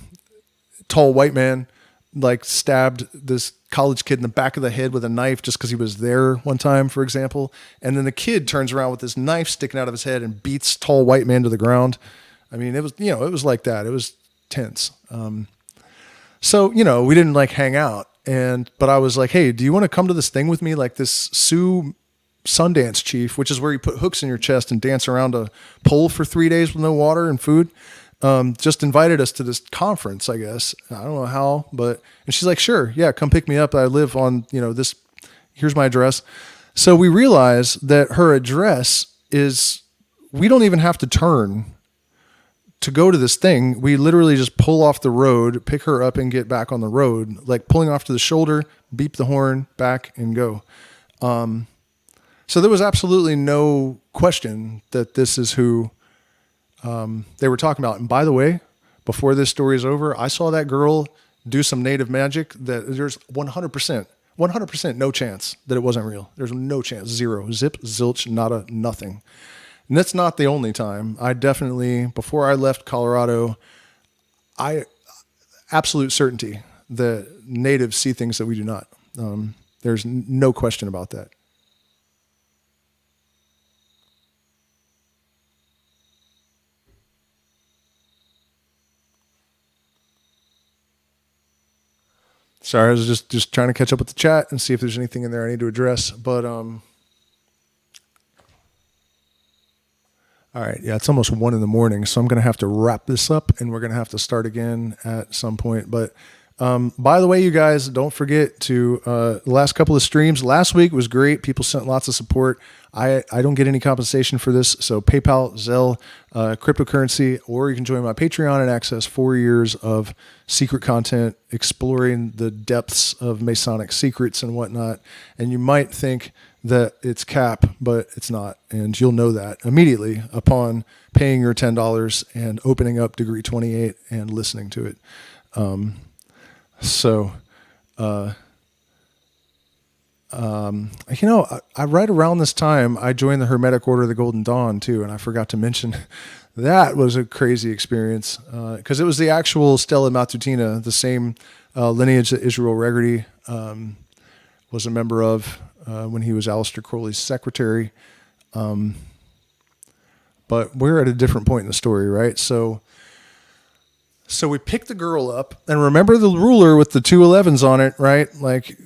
white man, like stabbed this college kid in the back of the head with a knife just because he was there one time, for example. And then the kid turns around with this knife sticking out of his head and beats tall white man to the ground. I mean, it was, it was like that. It was tense. So, we didn't like hang out but I was like, hey, do you want to come to this thing with me? Like this Sioux Sundance Chief, which is where you put hooks in your chest and dance around a pole for 3 days with no water and food. Just invited us to this conference, I guess. I don't know how, and she's like, sure. Yeah. Come pick me up. I live on, here's my address. So we realize that her address we don't even have to turn to go to this thing. We literally just pull off the road, pick her up and get back on the road, like pulling off to the shoulder, beep the horn, back and go. So there was absolutely no question that this is who they were talking about. And by the way, before this story is over, I saw that girl do some native magic that there's 100% no chance that it wasn't real. There's no chance. Zero. Zip, zilch, nada, nothing. And that's not the only time. I definitely, before I left Colorado, absolute certainty that natives see things that we do not. There's no question about that. Sorry, I was just trying to catch up with the chat and see if there's anything in there I need to address. But all right, yeah, it's almost 1 a.m, so I'm going to have to wrap this up, and we're going to have to start again at some point. But by the way, you guys, don't forget to the last couple of streams. Last week was great. People sent lots of support. I don't get any compensation for this, so PayPal, Zelle, cryptocurrency, or you can join my Patreon and access 4 years of secret content exploring the depths of Masonic secrets and whatnot. And you might think that it's cap, but it's not. And you'll know that immediately upon paying your $10 and opening up Degree 28 and listening to it. I right around this time, I joined the Hermetic Order of the Golden Dawn too. And I forgot to mention that was a crazy experience. Cause it was the actual Stella Matutina, the same, lineage that Israel Reggerty, was a member of, when he was Aleister Crowley's secretary. But we're at a different point in the story, right? So we picked the girl up, and remember the ruler with the 2 11s on it, right? Like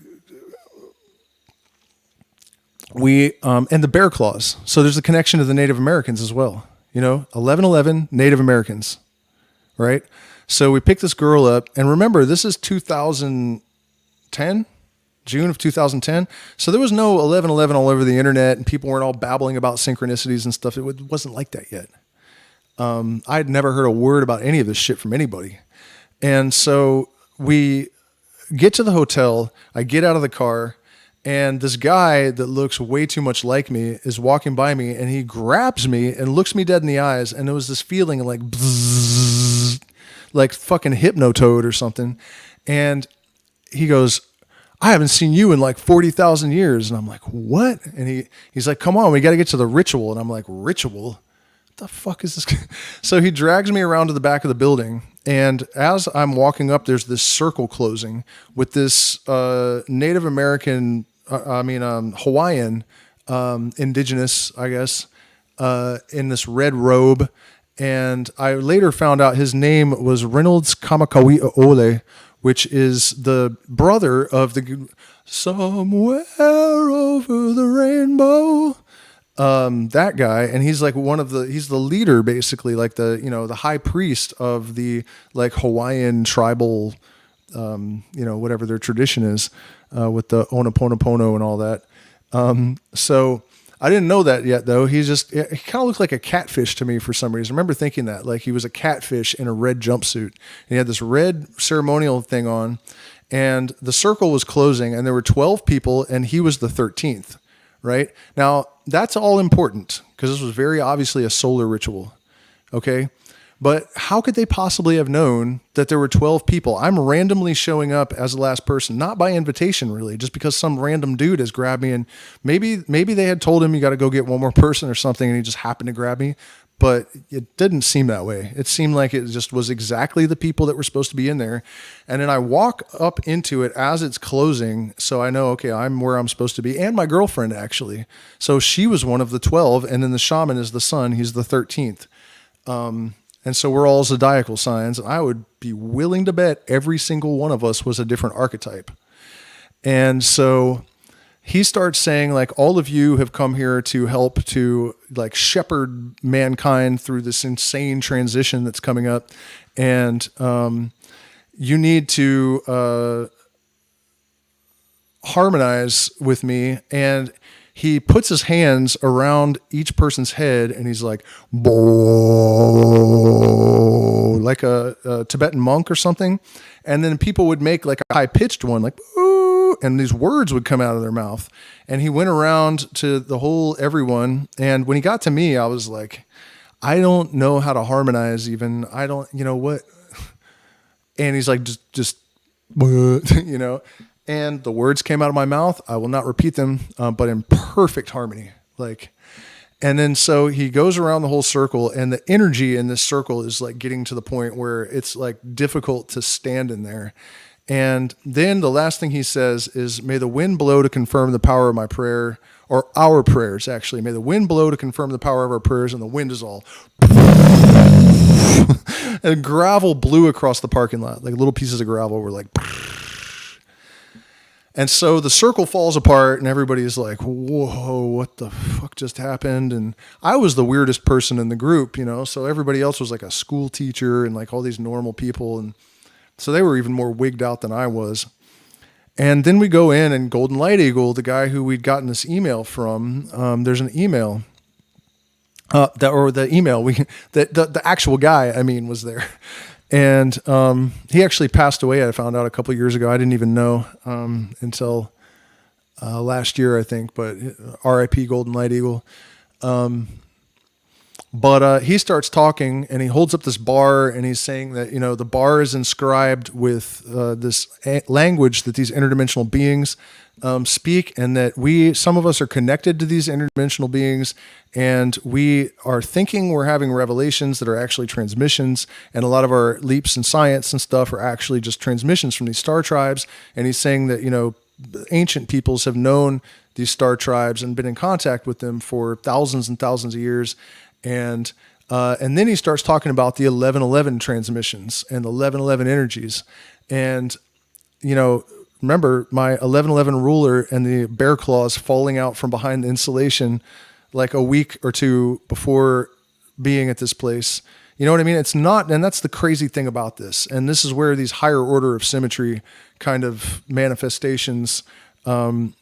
and the bear claws. So there's a connection to the Native Americans as well. 1111 Native Americans, right? So we picked this girl up, and remember, this is 2010. June of 2010. So there was no 1111 all over the internet, and people weren't all babbling about synchronicities and stuff. It wasn't like that yet. I'd never heard a word about any of this shit from anybody. And so we get to the hotel, I get out of the car, and this guy that looks way too much like me is walking by me, and he grabs me and looks me dead in the eyes. And there was this feeling like, bzzz, like fucking Hypnotoad or something. And he goes, I haven't seen you in like 40,000 years. And I'm like, what? And he's like, come on, we got to get to the ritual. And I'm like, ritual? What the fuck is this? So he drags me around to the back of the building. And as I'm walking up, there's this circle closing with this Native American, Hawaiian, indigenous, I guess, in this red robe. And I later found out his name was Reynolds Kamakawi'ole, which is the brother of the Somewhere Over the Rainbow. That guy, and he's like he's the leader, basically, like the high priest of the like Hawaiian tribal, whatever their tradition is, with the Onoponopono and all that. So I didn't know that yet, though. He kind of looked like a catfish to me for some reason. I remember thinking that, like he was a catfish in a red jumpsuit. And he had this red ceremonial thing on, and the circle was closing, and there were 12 people, and he was the 13th, right? Now, that's all important, because this was very obviously a solar ritual, okay? But how could they possibly have known that there were 12 people? I'm randomly showing up as the last person, not by invitation, really, just because some random dude has grabbed me, and maybe they had told him you got to go get one more person or something, and he just happened to grab me. but it didn't seem that way. It seemed like it just was exactly the people that were supposed to be in there. And then I walk up into it as it's closing. So I know, okay, I'm where I'm supposed to be. And my girlfriend, actually. So she was one of the 12. And then the shaman is the son. He's the 13th. And so we're all zodiacal signs. And I would be willing to bet every single one of us was a different archetype. And so he starts saying, like, all of you have come here to help to like shepherd mankind through this insane transition that's coming up. And you need to harmonize with me. And he puts his hands around each person's head and he's like, "Bo," like a Tibetan monk or something. And then people would make like a high pitched one, like, "Boo," and these words would come out of their mouth. And he went around to the whole everyone. And when he got to me, I was like, I don't know how to harmonize even. I don't, you know what? And he's like, just, you know, and the words came out of my mouth. I will not repeat them, but in perfect harmony. Like, and then so he goes around the whole circle, and the energy in this circle is like getting to the point where it's like difficult to stand in there. And then the last thing he says is, "May the wind blow to confirm the power of my prayer," or our prayers, actually. "May the wind blow to confirm the power of our prayers," and the wind is all, and gravel blew across the parking lot. Like little pieces of gravel were like, and so the circle falls apart and everybody's like, "Whoa, what the fuck just happened?" And I was the weirdest person in the group, you know, so everybody else was like a school teacher and like all these normal people. And so they were even more wigged out than I was. And then we go in, and Golden Light Eagle, the guy who we'd gotten this email from, there's an email the actual guy, I mean, was there. And he actually passed away. I found out a couple of years ago. I didn't even know until last year, I think. But R.I.P. Golden Light Eagle. But he starts talking, and he holds up this bar, and he's saying that, you know, the bar is inscribed with this language that these interdimensional beings speak, and that some of us are connected to these interdimensional beings, and we are thinking we're having revelations that are actually transmissions, and a lot of our leaps in science and stuff are actually just transmissions from these star tribes. And he's saying that, you know, ancient peoples have known these star tribes and been in contact with them for thousands and thousands of years. And then he starts talking about the 1111 transmissions and the 1111 energies. And, you know, remember my 1111 ruler and the bear claws falling out from behind the insulation like a week or two before being at this place. You know what I mean? It's not, and that's the crazy thing about this. And this is where these higher order of symmetry kind of manifestations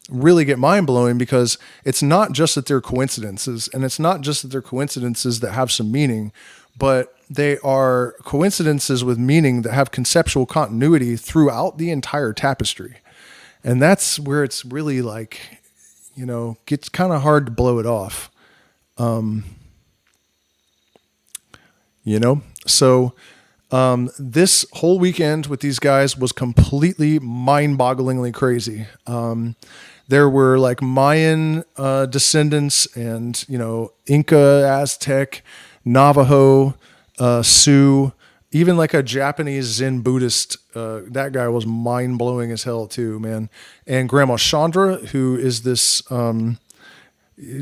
really get mind-blowing, because it's not just that they're coincidences, and it's not just that they're coincidences that have some meaning, but they are coincidences with meaning that have conceptual continuity throughout the entire tapestry. And that's where it's really like, you know, gets kind of hard to blow it off. You know, so this whole weekend with these guys was completely mind-bogglingly crazy. There were like Mayan descendants and, you know, Inca, Aztec, Navajo, Sioux, even like a Japanese Zen Buddhist. That guy was mind-blowing as hell too, man. And Grandma Chandra, who is this...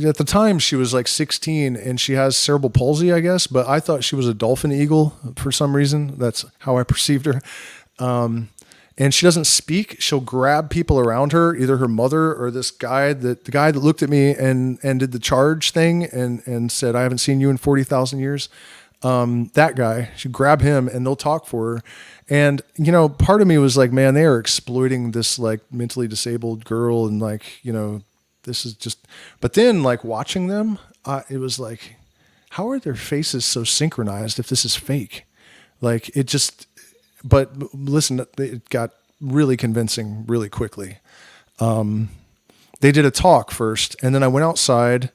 at the time she was like 16 and she has cerebral palsy, I guess, but I thought she was a dolphin eagle for some reason. That's how I perceived her. And she doesn't speak. She'll grab people around her, either her mother or this guy, the guy that looked at me and did the charge thing and said, "I haven't seen you in 40,000 years. That guy, she'd grab him and they'll talk for her. And, you know, part of me was like, man, they are exploiting this like mentally disabled girl. And like, you know, this is just, but then like watching them, it was like, how are their faces so synchronized if this is fake? Like it just, but listen, it got really convincing really quickly. They did a talk first, and then I went outside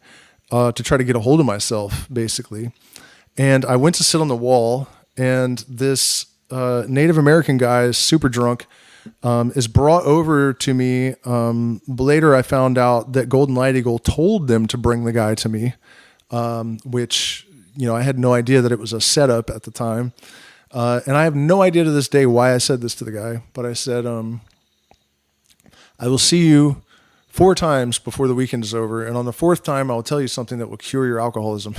to try to get a hold of myself, basically. And I went to sit on the wall, and this Native American guy is super drunk, is brought over to me. Later, I found out that Golden Light Eagle told them to bring the guy to me, which, I had no idea that it was a setup at the time. And I have no idea to this day why I said this to the guy, but I said, I will see you 4 times before the weekend is over. And on the 4th time, I will tell you something that will cure your alcoholism.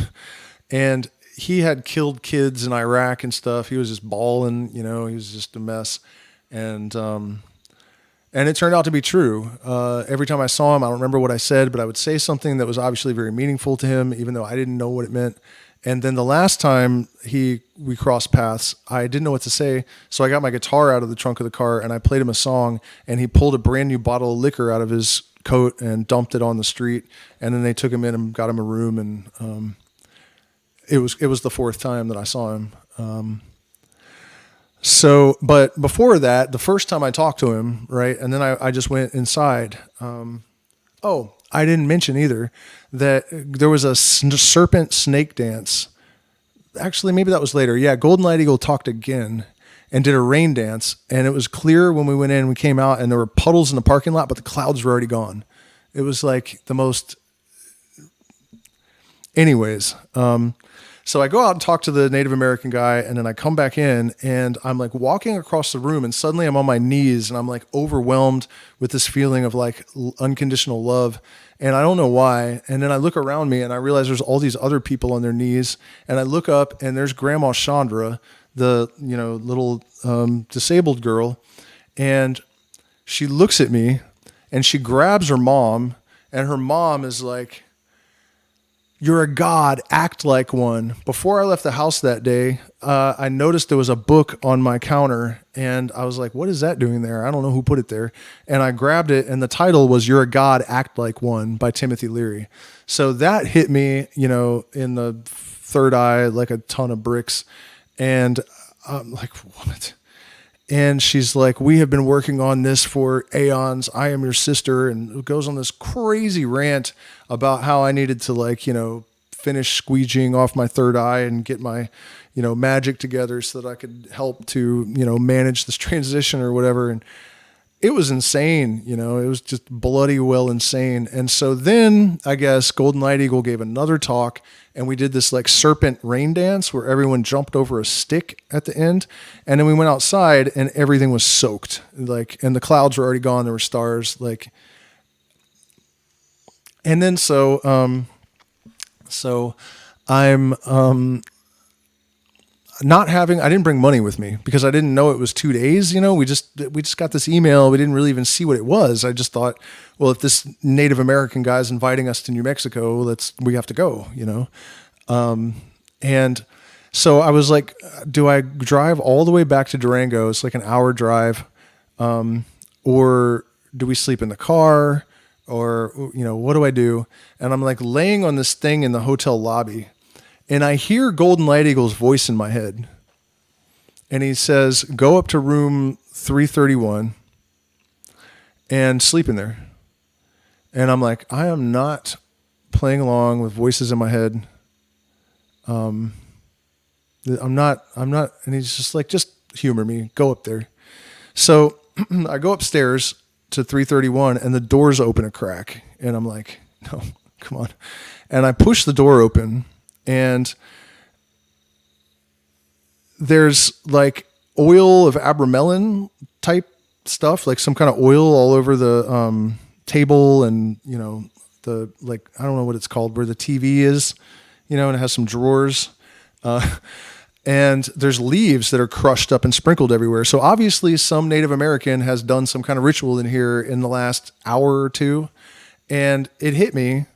And he had killed kids in Iraq and stuff. He was just bawling, he was just a mess. And it turned out to be true. Every time I saw him, I don't remember what I said, but I would say something that was obviously very meaningful to him, even though I didn't know what it meant. And then the last time we crossed paths, I didn't know what to say. So I got my guitar out of the trunk of the car and I played him a song, and he pulled a brand new bottle of liquor out of his coat and dumped it on the street. And then they took him in and got him a room. And it was the 4th time that I saw him. But before that, the first time I talked to him, right, and then I just went inside. I didn't mention either that there was a serpent snake dance. Actually, maybe that was later. Yeah, Golden Light Eagle talked again and did a rain dance, and it was clear when we went in. We came out, and there were puddles in the parking lot, but the clouds were already gone. It was like the most. Anyways, so I go out and talk to the Native American guy, and then I come back in, and I'm like walking across the room, and suddenly I'm on my knees, and I'm like overwhelmed with this feeling of like unconditional love, and I don't know why. And then I look around me, and I realize there's all these other people on their knees, and I look up, and there's Grandma Chandra, the little disabled girl, and she looks at me, and she grabs her mom, and her mom is like, "You're a god, act like one." Before I left the house that day, I noticed there was a book on my counter, and I was like, what is that doing there? I don't know who put it there. And I grabbed it, and the title was "You're a God, Act Like One" by Timothy Leary. So that hit me, in the third eye like a ton of bricks. And I'm like, what? And she's like, "We have been working on this for aeons. I am your sister." And it goes on this crazy rant about how I needed to finish squeegeeing off my third eye and get my, magic together so that I could help to, manage this transition or whatever. And it was insane. It was just bloody well insane. And so then I guess Golden Light Eagle gave another talk, and we did this like serpent rain dance where everyone jumped over a stick at the end. And then we went outside and everything was soaked, and the clouds were already gone. There were stars, and then so I'm, I didn't bring money with me because I didn't know it was 2 days. We just got this email. We didn't really even see what it was. I just thought, well, if this Native American guy's inviting us to New Mexico, we have to go, and so I was like, do I drive all the way back to Durango? It's like an hour drive. Or do we sleep in the car, or, what do I do? And I'm like laying on this thing in the hotel lobby, and I hear Golden Light Eagle's voice in my head. And he says, "Go up to room 331 and sleep in there." And I'm like, I am not playing along with voices in my head. I'm not, and he's just like, "Just humor me, go up there." So I go upstairs to 331 and the doors open a crack. And I'm like, no, come on. And I push the door open, and there's like oil of abromelin type stuff, like some kind of oil all over the table, and I don't know what it's called, where the TV is, and it has some drawers. And there's leaves that are crushed up and sprinkled everywhere. So obviously some Native American has done some kind of ritual in here in the last hour or two. And it hit me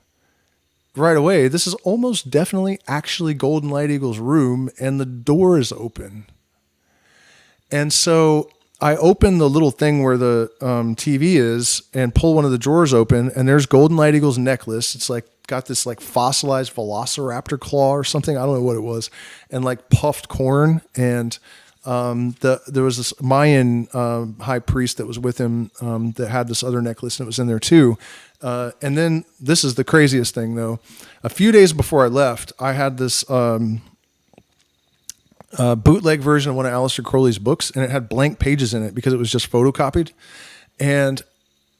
right away. This is almost definitely actually Golden Light Eagle's room, and the door is open. And so I open the little thing where the TV is and pull one of the drawers open, and there's Golden Light Eagle's necklace. It's like got this like fossilized velociraptor claw or something. I don't know what it was. And like puffed corn. And there was this Mayan high priest that was with him that had this other necklace, and it was in there too. And then this is the craziest thing though. A few days before I left, I had this bootleg version of one of Aleister Crowley's books, and it had blank pages in it because it was just photocopied. And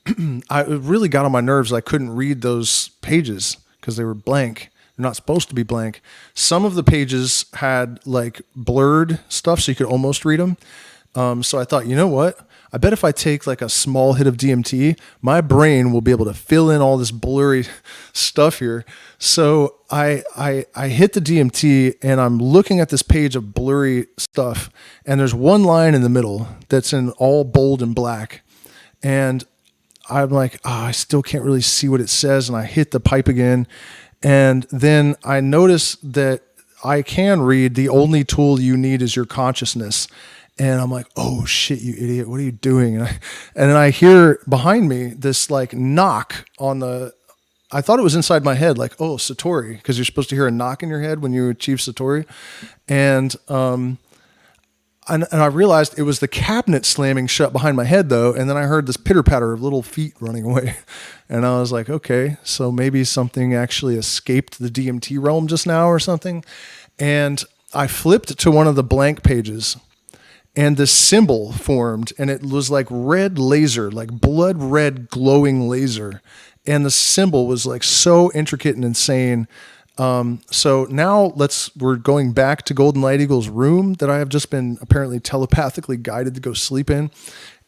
it really got on my nerves. I couldn't read those pages because they were blank. They're not supposed to be blank. Some of the pages had like blurred stuff so you could almost read them. So I thought, you know what? I bet if I take like a small hit of DMT, my brain will be able to fill in all this blurry stuff here. So I hit the DMT and I'm looking at this page of blurry stuff. And there's one line in the middle that's in all bold and black. And I'm like, I still can't really see what it says. And I hit the pipe again. And then I notice that I can read, the only tool you need is your consciousness. And I'm like, oh shit, you idiot, what are you doing? And then I hear behind me this like knock on I thought it was inside my head, like, oh, Satori, because you're supposed to hear a knock in your head when you achieve Satori. And I realized it was the cabinet slamming shut behind my head though. And then I heard this pitter patter of little feet running away. And I was like, okay, so maybe something actually escaped the DMT realm just now or something. And I flipped to one of the blank pages. And this symbol formed, and it was like red laser, like blood red glowing laser. And the symbol was like so intricate and insane. So now we're going back to Golden Light Eagle's room that I have just been apparently telepathically guided to go sleep in.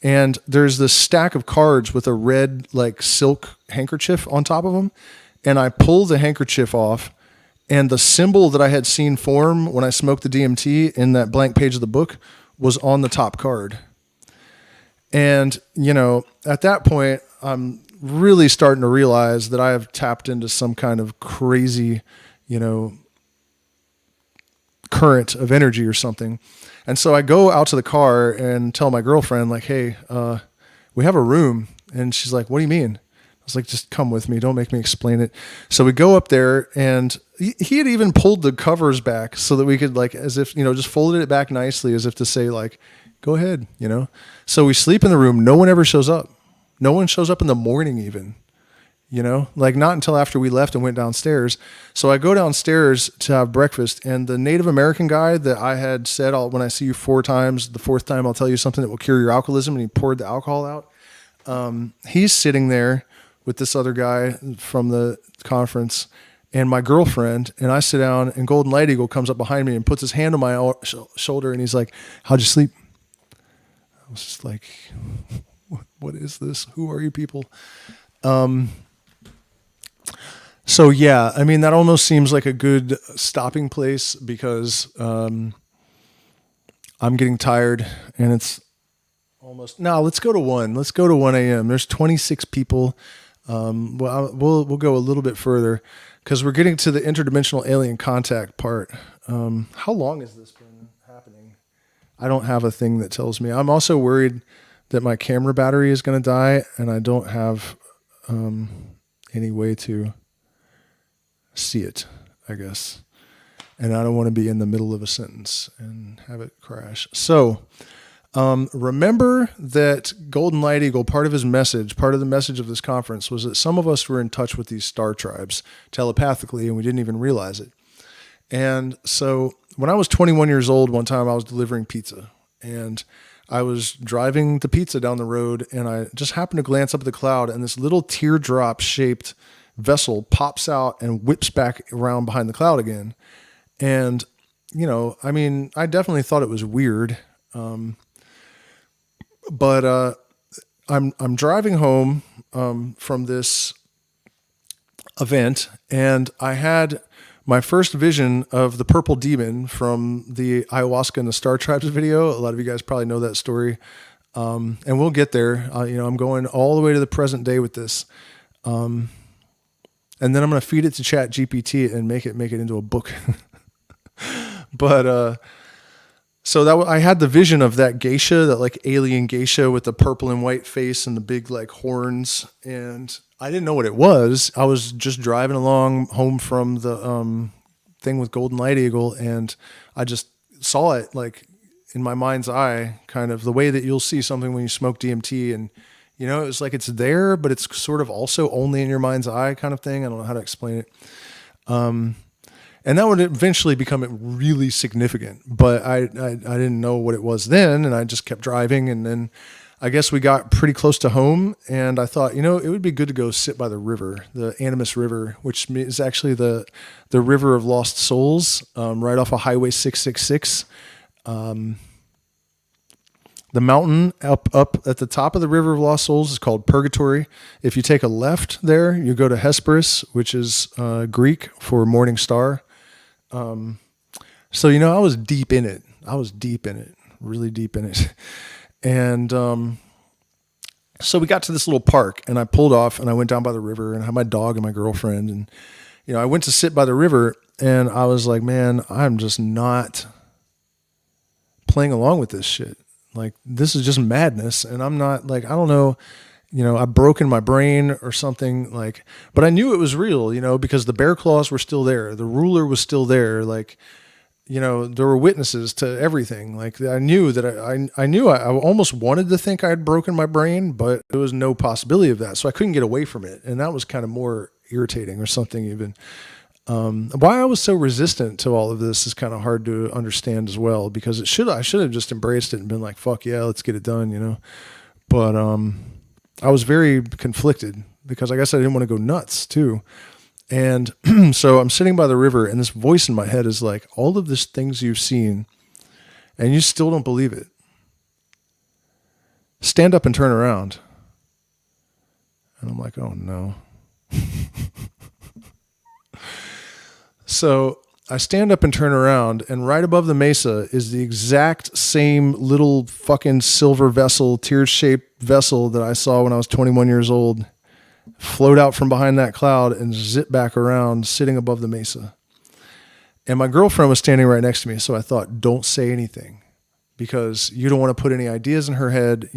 And there's this stack of cards with a red like silk handkerchief on top of them. And I pull the handkerchief off, and the symbol that I had seen form when I smoked the DMT in that blank page of the book was on the top card. And, you know, at that point, I'm really starting to realize that I have tapped into some kind of crazy, you know, current of energy or something. And so I go out to the car and tell my girlfriend, like, hey, we have a room. And she's like, what do you mean? I was like, just come with me. Don't make me explain it. So we go up there, and he had even pulled the covers back so that we could, like, as if, you know, just folded it back nicely as if to say, like, go ahead, you know? So we sleep in the room. No one ever shows up. No one shows up in the morning even, you know, like not until after we left and went downstairs. So I go downstairs to have breakfast, and the Native American guy that I had said, when I see you 4 times, the 4th time I'll tell you something that will cure your alcoholism, and he poured the alcohol out. He's sitting there with this other guy from the conference and my girlfriend, and I sit down, and Golden Light Eagle comes up behind me and puts his hand on my shoulder, and he's like, how'd you sleep? I was just like, what is this? Who are you people? So yeah, I mean, that almost seems like a good stopping place because I'm getting tired, and it's almost, no, let's go to 1. Let's go to 1 a.m. There's 26 people. We'll go a little bit further because we're getting to the interdimensional alien contact part. How long has this been happening? I don't have a thing that tells me. I'm also worried that my camera battery is going to die, and I don't have any way to see it, I guess. And I don't want to be in the middle of a sentence and have it crash. So remember that Golden Light Eagle, part of the message of this conference was that some of us were in touch with these star tribes telepathically, and we didn't even realize it. And so when I was 21 years old, one time I was delivering pizza, and I was driving the pizza down the road, and I just happened to glance up at the cloud, and this little teardrop shaped vessel pops out and whips back around behind the cloud again. And, you know, I mean, I definitely thought it was weird. But I'm driving home from this event, and I had my first vision of the purple demon from the ayahuasca and the Star Tribes video. A lot of you guys probably know that story. And we'll get there. You know, I'm going all the way to the present day with this. And then I'm going to feed it to Chat GPT and make it into a book. But, so I had the vision of that geisha, that like alien geisha with the purple and white face and the big like horns. And I didn't know what it was. I was just driving along home from the thing with Golden Light Eagle, and I just saw it like in my mind's eye, kind of the way that you'll see something when you smoke DMT. And, you know, it was like it's there, but it's sort of also only in your mind's eye kind of thing. I don't know how to explain it. And that would eventually become really significant, but I didn't know what it was then, and I just kept driving. And then I guess we got pretty close to home, and I thought, it would be good to go sit by the river, the Animus River, which is actually the river of lost souls, right off of Highway 666. The mountain up at the top of the River of Lost Souls is called Purgatory. If you take a left there, you go to Hesperus, which is Greek for morning star. So, I was deep in it. Really deep in it. And so we got to this little park, and I pulled off, and I went down by the river, and I had my dog and my girlfriend. And, I went to sit by the river, and I was like, man, I'm just not playing along with this shit. Like, this is just madness. And I'm not like, I don't know, I've broken my brain or something, like, but I knew it was real, because the bear claws were still there. The ruler was still there. Like, there were witnesses to everything. Like, I knew that I almost wanted to think I had broken my brain, but there was no possibility of that. So I couldn't get away from it. And that was kind of more irritating or something even. Why I was so resistant to all of this is kind of hard to understand as well, because I should have just embraced it and been like, fuck yeah, let's get it done, But, I was very conflicted because I guess I didn't want to go nuts too. And so I'm sitting by the river, and this voice in my head is like, all of these things you've seen and you still don't believe it. Stand up and turn around. And I'm like, oh no. So I stand up and turn around, and right above the mesa is the exact same little fucking silver vessel, tear-shaped vessel that I saw when I was 21 years old, float out from behind that cloud and zip back around, sitting above the mesa. And my girlfriend was standing right next to me, so I thought, don't say anything, because you don't want to put any ideas in her head.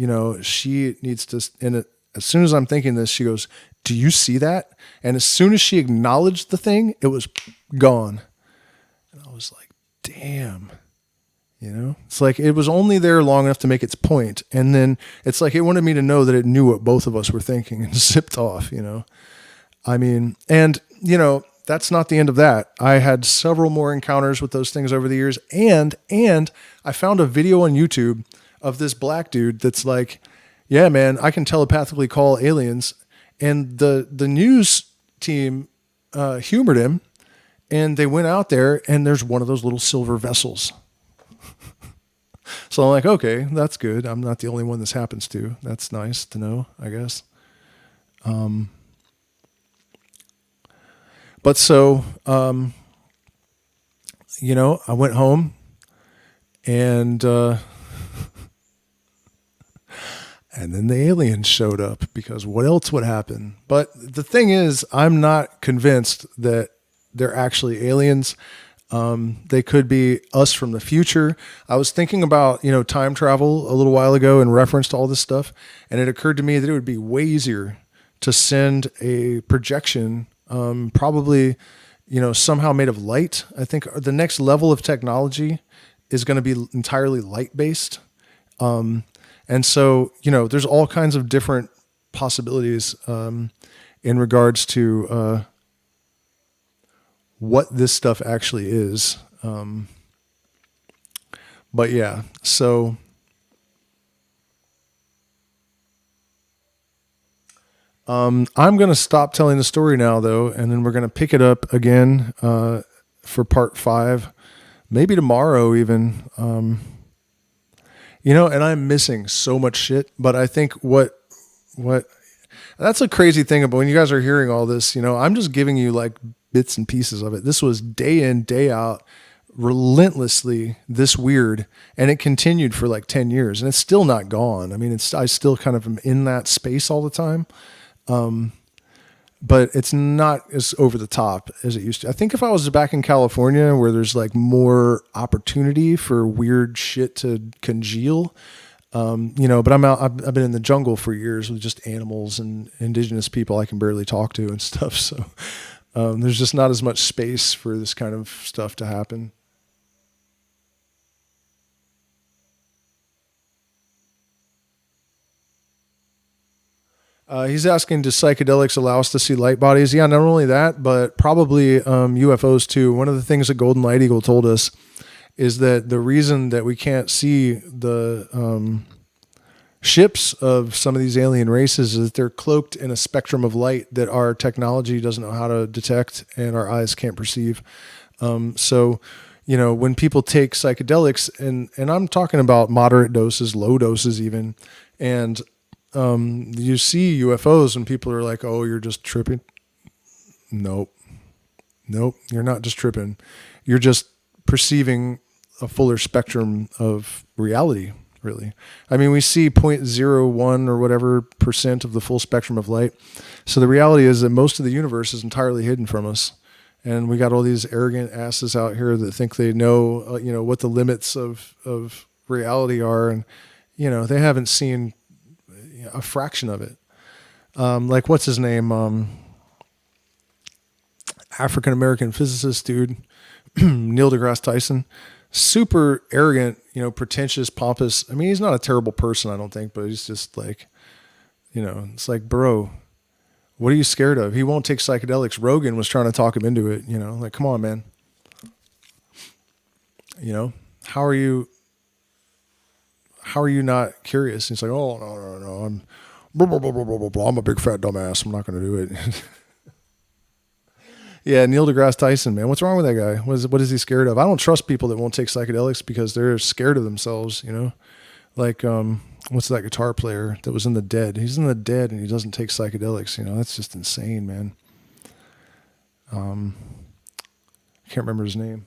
She needs to, and as soon as I'm thinking this, she goes, do you see that? And as soon as she acknowledged the thing, it was gone. And I was like, damn, it's like it was only there long enough to make its point. And then it's like it wanted me to know that it knew what both of us were thinking and zipped off, I mean, and, that's not the end of that. I had several more encounters with those things over the years. And I found a video on YouTube of this black dude that's like, yeah, man, I can telepathically call aliens. And the news team humored him, and they went out there, and there's one of those little silver vessels. So I'm like, okay, that's good. I'm not the only one this happens to. That's nice to know, I guess. But so, I went home, and and then the aliens showed up, because what else would happen? But the thing is, I'm not convinced that they're actually aliens. They could be us from the future. I was thinking about, time travel a little while ago in reference to all this stuff. And it occurred to me that it would be way easier to send a projection, probably, somehow made of light. I think the next level of technology is going to be entirely light based. And so, there's all kinds of different possibilities in regards to what this stuff actually is. But yeah, so I'm going to stop telling the story now, though, and then we're going to pick it up again for part 5, maybe tomorrow even. And I'm missing so much shit, but I think what that's a crazy thing about when you guys are hearing all this, I'm just giving you like bits and pieces of it. This was day in, day out, relentlessly this weird, and it continued for like 10 years, and it's still not gone. I mean, I still kind of am in that space all the time. But it's not as over the top as it used to. I think if I was back in California, where there's like more opportunity for weird shit to congeal, but I'm out, I've been in the jungle for years with just animals and indigenous people I can barely talk to and stuff. So, there's just not as much space for this kind of stuff to happen. He's asking, do psychedelics allow us to see light bodies? Yeah, not only that, but probably UFOs too. One of the things that Golden Light Eagle told us is that the reason that we can't see the ships of some of these alien races is that they're cloaked in a spectrum of light that our technology doesn't know how to detect and our eyes can't perceive. So, when people take psychedelics, and I'm talking about moderate doses, low doses even, and you see UFOs and people are like, oh, you're just tripping. Nope, you're not just tripping. You're just perceiving a fuller spectrum of reality, really. I mean, we see 0.01 or whatever % of the full spectrum of light. So the reality is that most of the universe is entirely hidden from us. And we got all these arrogant asses out here that think they know, what the limits of reality are. And, they haven't seen a fraction of it. Like, what's his name? African-American physicist dude, Neil deGrasse Tyson. Super arrogant, pretentious, pompous. I mean, he's not a terrible person, I don't think, but he's just like, it's like, bro, what are you scared of? He won't take psychedelics. Rogan was trying to talk him into it, like, come on, man. How are you not curious? And he's like, oh, no. I'm blah, blah, blah, blah, blah, blah. I'm a big fat dumbass. I'm not going to do it. Yeah, Neil deGrasse Tyson, man. What's wrong with that guy? What is he scared of? I don't trust people that won't take psychedelics because they're scared of themselves, Like, what's that guitar player that was in The Dead? He's in The Dead and he doesn't take psychedelics, That's just insane, man. I can't remember his name.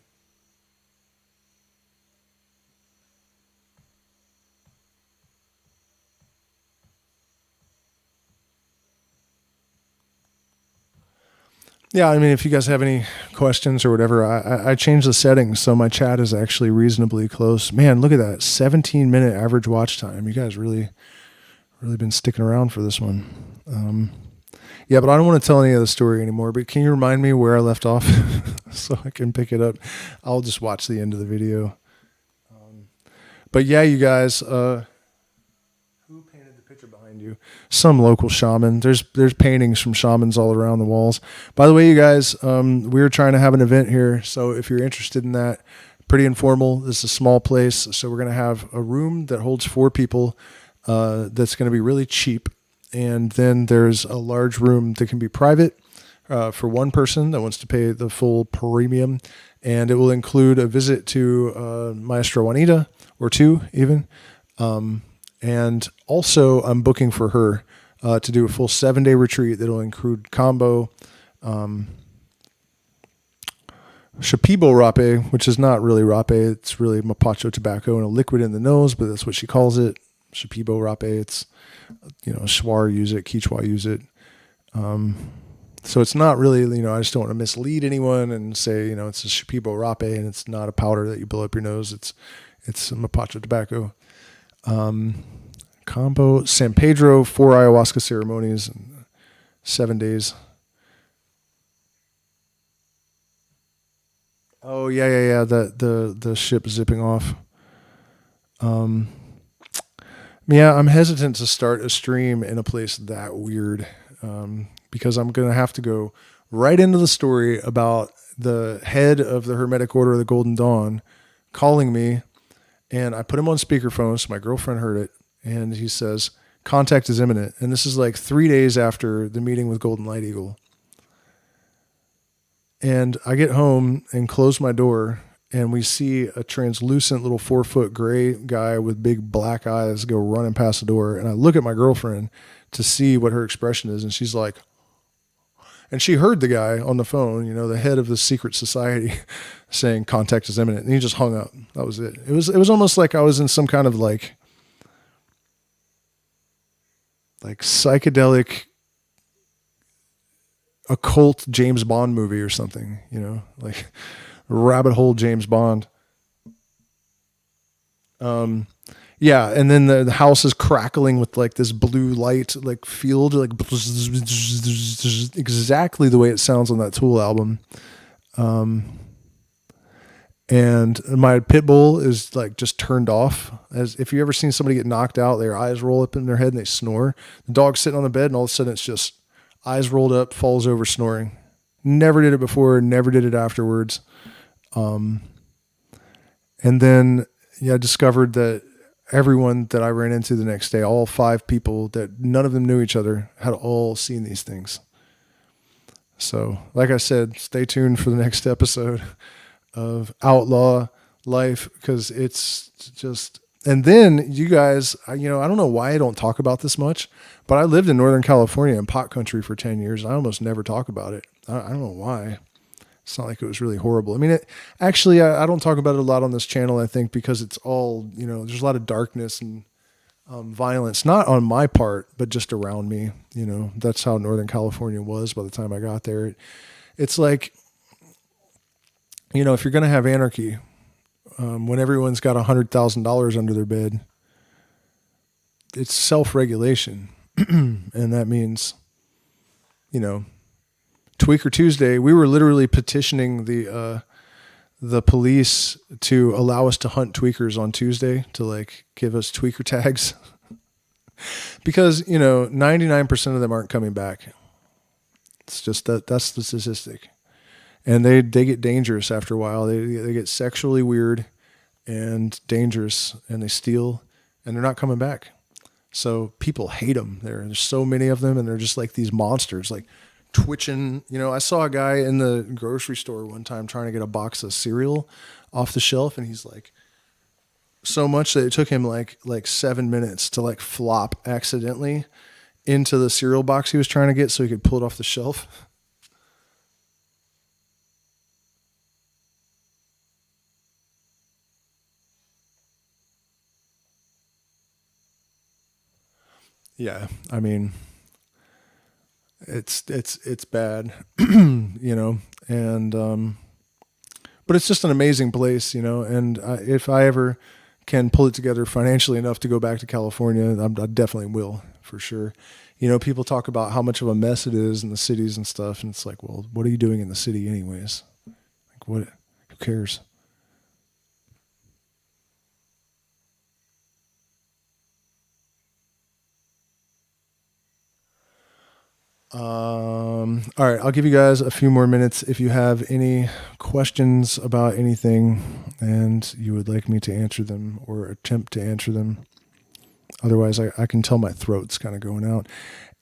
Yeah, I mean, if you guys have any questions or whatever, I changed the settings so my chat is actually reasonably close. Man, look at that, 17-minute average watch time. You guys really been sticking around for this one. Yeah, but I don't want to tell any of the story anymore. But can you remind me where I left off so I can pick it up? I'll just watch the end of the video. But yeah, you guys. Who painted the picture behind you? Some local shaman. There's paintings from shamans all around the walls. By the way, you guys, we're trying to have an event here. So if you're interested in that, pretty informal. This is a small place. So we're going to have a room that holds 4 people that's going to be really cheap. And then there's a large room that can be private for one person that wants to pay the full premium. And it will include a visit to Maestra Juanita, or 2 even. And also, I'm booking for her to do a full 7-day retreat that will include combo Shipibo rape, which is not really rape. It's really mapacho tobacco and a liquid in the nose, but that's what she calls it. Shipibo rape. It's, Shuar use it, Quechua use it. So it's not really, I just don't want to mislead anyone and say, it's a Shipibo rape and it's not a powder that you blow up your nose. It's mapacho tobacco. Combo San Pedro, 4 ayahuasca ceremonies, 7 days. Oh yeah. The ship zipping off. Yeah, I'm hesitant to start a stream in a place that weird, because I'm gonna have to go right into the story about the head of the Hermetic Order of the Golden Dawn calling me. And I put him on speakerphone, so my girlfriend heard it. And he says, contact is imminent. And this is like 3 days after the meeting with Golden Light Eagle. And I get home and close my door, and we see a translucent little 4-foot gray guy with big black eyes go running past the door. And I look at my girlfriend to see what her expression is. And she's like, and she heard the guy on the phone, the head of the secret society saying contact is imminent. And he just hung up. That was it. It was almost like I was in some kind of like psychedelic occult James Bond movie or something, like rabbit hole James Bond. Yeah. And then the house is crackling with like this blue light, like field, like exactly the way it sounds on that Tool album. And my pit bull is like just turned off. As if you ever seen somebody get knocked out, their eyes roll up in their head and they snore. The dog's sitting on the bed and all of a sudden it's just eyes rolled up, falls over snoring. Never did it before, never did it afterwards. And then I discovered that everyone that I ran into the next day, all 5 people that none of them knew each other, had all seen these things. So, like I said, stay tuned for the next episode of Outlaw Life, because it's just... And then you guys, I don't know why I don't talk about this much, but I lived in Northern California in pot country for 10 years. I almost never talk about it. I don't know why. It's not like it was really horrible. I mean, I don't talk about it a lot on this channel, I think, because it's all, there's a lot of darkness and violence, not on my part, but just around me. That's how Northern California was by the time I got there. It's like, if you're going to have anarchy, when everyone's got $100,000 under their bed, it's self-regulation. And that means, Tweaker Tuesday, we were literally petitioning the police to allow us to hunt tweakers on Tuesday, to like give us tweaker tags. Because, 99% of them aren't coming back. It's just that's the statistic. And they get dangerous after a while. They get sexually weird and dangerous, and they steal, and they're not coming back. So people hate them. There's so many of them, and they're just like these monsters, like twitching. I saw a guy in the grocery store one time trying to get a box of cereal off the shelf, and he's like, so much that it took him like 7 minutes to like flop accidentally into the cereal box he was trying to get so he could pull it off the shelf. Yeah, I mean, it's bad, and but it's just an amazing place, and if I ever can pull it together financially enough to go back to California, I definitely will, for sure. People talk about how much of a mess it is in the cities and stuff, and it's like, well, what are you doing in the city anyways? Like, what? Who cares? All right, I'll give you guys a few more minutes if you have any questions about anything and you would like me to answer them or attempt to answer them. Otherwise, I can tell my throat's kind of going out.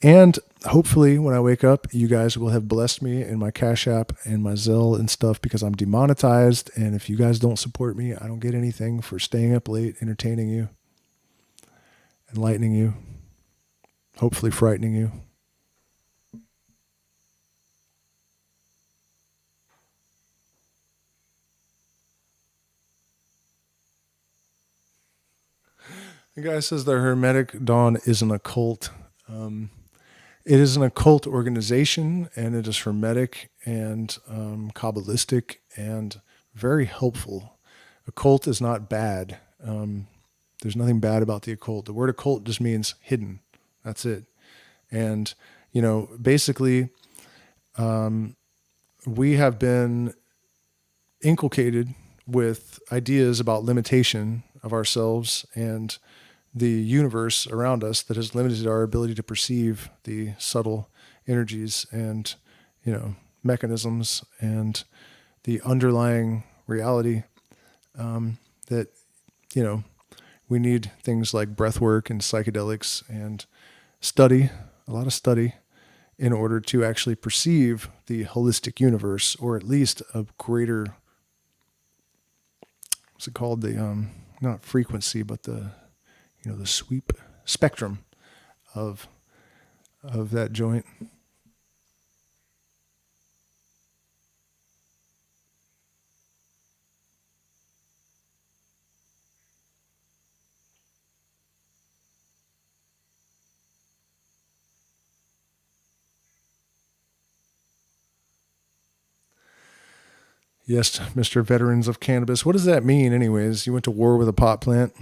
And hopefully when I wake up, you guys will have blessed me in my Cash App and my Zelle and stuff, because I'm demonetized. And if you guys don't support me, I don't get anything for staying up late, entertaining you, enlightening you, hopefully frightening you. The guy says the Hermetic Dawn is an occult. It is an occult organization, and it is hermetic and Kabbalistic and very helpful. Occult is not bad. There's nothing bad about the occult. The word occult just means hidden. That's it. And, basically, we have been inculcated with ideas about limitation of ourselves and the universe around us that has limited our ability to perceive the subtle energies and, mechanisms and the underlying reality, that, we need things like breath work and psychedelics and study, a lot of study, in order to actually perceive the holistic universe, or at least a greater, what's it called? The, not frequency, but the sweep spectrum of that joint. Yes, Mr. Veterans of Cannabis. What does that mean anyways? You went to war with a pot plant?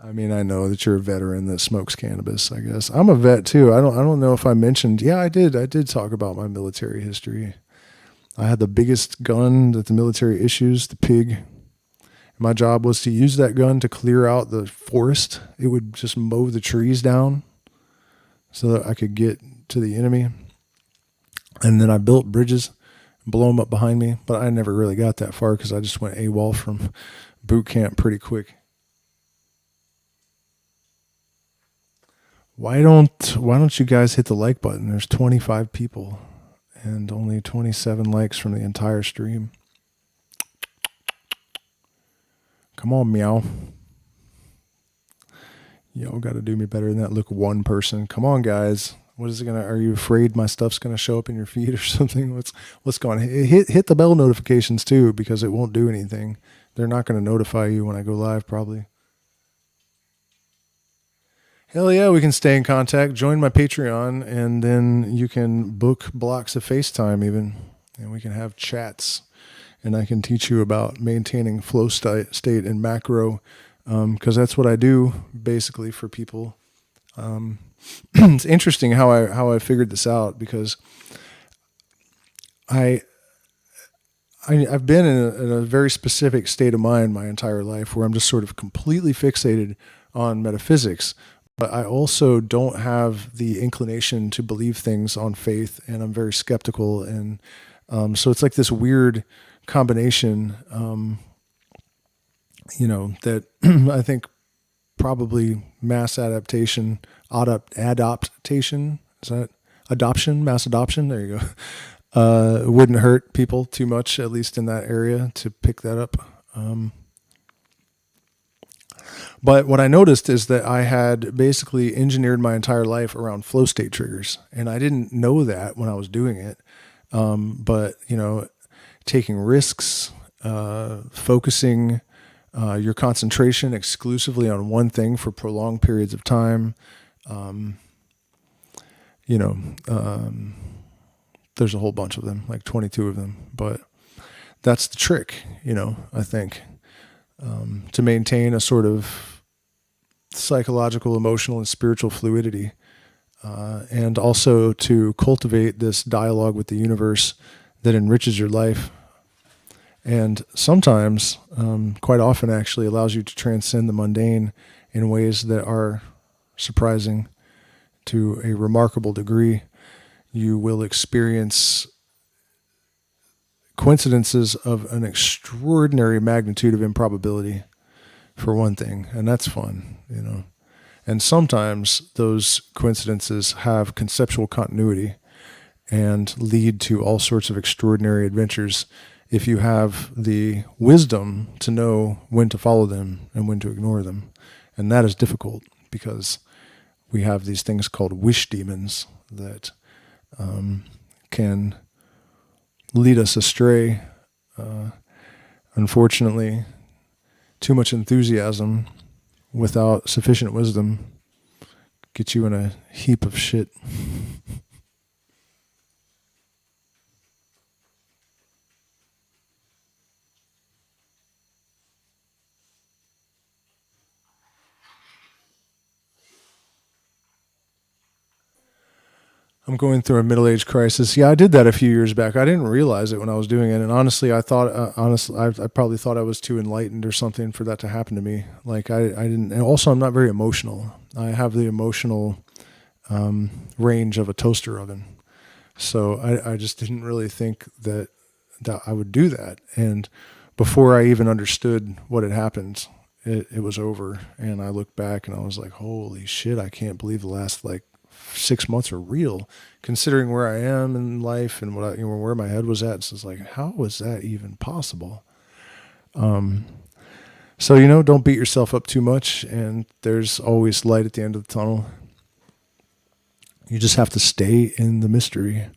I mean, I know that you're a veteran that smokes cannabis, I guess. I'm a vet too. I don't know if I mentioned. Yeah, I did talk about my military history. I had the biggest gun that the military issues, the pig. My job was to use that gun to clear out the forest. It would just mow the trees down so that I could get to the enemy. And then I built bridges, blow them up behind me. But I never really got that far because I just went AWOL from boot camp pretty quick. Why don't you guys hit the like button? There's 25 people and only 27 likes from the entire stream. Come on, meow. Y'all got to do me better than that. Look, one person. Come on, guys. What is it gonna? Are you afraid my stuff's gonna show up in your feed or something? What's going on? Hit the bell notifications too, because it won't do anything. They're not gonna notify you when I go live, probably. Hell yeah, we can stay in contact. Join my Patreon, and then you can book blocks of FaceTime even, and we can have chats, and I can teach you about maintaining flow state and macro, because that's what I do basically for people. It's interesting how I figured this out, because I've been in a very specific state of mind my entire life, where I'm just sort of completely fixated on metaphysics, but I also don't have the inclination to believe things on faith, and I'm very skeptical, and so it's like this weird combination, that I think probably mass adaptation, is that adoption, mass adoption? There you go. Wouldn't hurt people too much, at least in that area, to pick that up. But what I noticed is that I had basically engineered my entire life around flow state triggers, and I didn't know that when I was doing it. But taking risks, focusing your concentration exclusively on one thing for prolonged periods of time. There's a whole bunch of them, like 22 of them, but that's the trick, I think, to maintain a sort of psychological, emotional, and spiritual fluidity, and also to cultivate this dialogue with the universe that enriches your life. And sometimes, quite often actually, allows you to transcend the mundane in ways that are surprising to a remarkable degree. You will experience coincidences of an extraordinary magnitude of improbability, for one thing, and that's fun, And sometimes those coincidences have conceptual continuity and lead to all sorts of extraordinary adventures if you have the wisdom to know when to follow them and when to ignore them. And that is difficult, because we have these things called wish demons that can lead us astray. Unfortunately, too much enthusiasm without sufficient wisdom gets you in a heap of shit. I'm going through a middle-age crisis. Yeah, I did that a few years back. I didn't realize it when I was doing it, and honestly, I probably thought I was too enlightened or something for that to happen to me. Like I didn't. And also, I'm not very emotional. I have the emotional range of a toaster oven, so I just didn't really think that I would do that. And before I even understood what had happened, it was over. And I looked back and I was like, "Holy shit! I can't believe the last 6 months are real, considering where I am in life and where my head was at." So it's like, how was that even possible? So, don't beat yourself up too much, and there's always light at the end of the tunnel. You just have to stay in the mystery.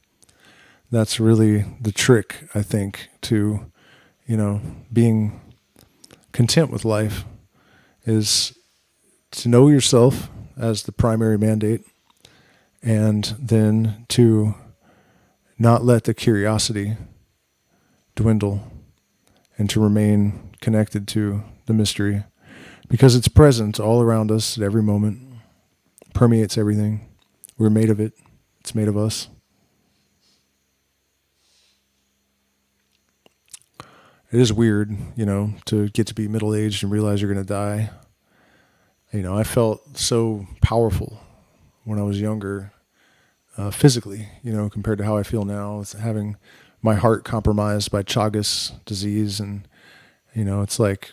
That's really the trick, I think, to, being content with life, is to know yourself as the primary mandate, and then to not let the curiosity dwindle, and to remain connected to the mystery, because it's present all around us at every moment, permeates everything. We're made of it. It's made of us. It is weird, to get to be middle-aged and realize you're going to die. I felt so powerful when I was younger, physically, compared to how I feel now, with having my heart compromised by Chagas disease. And, it's like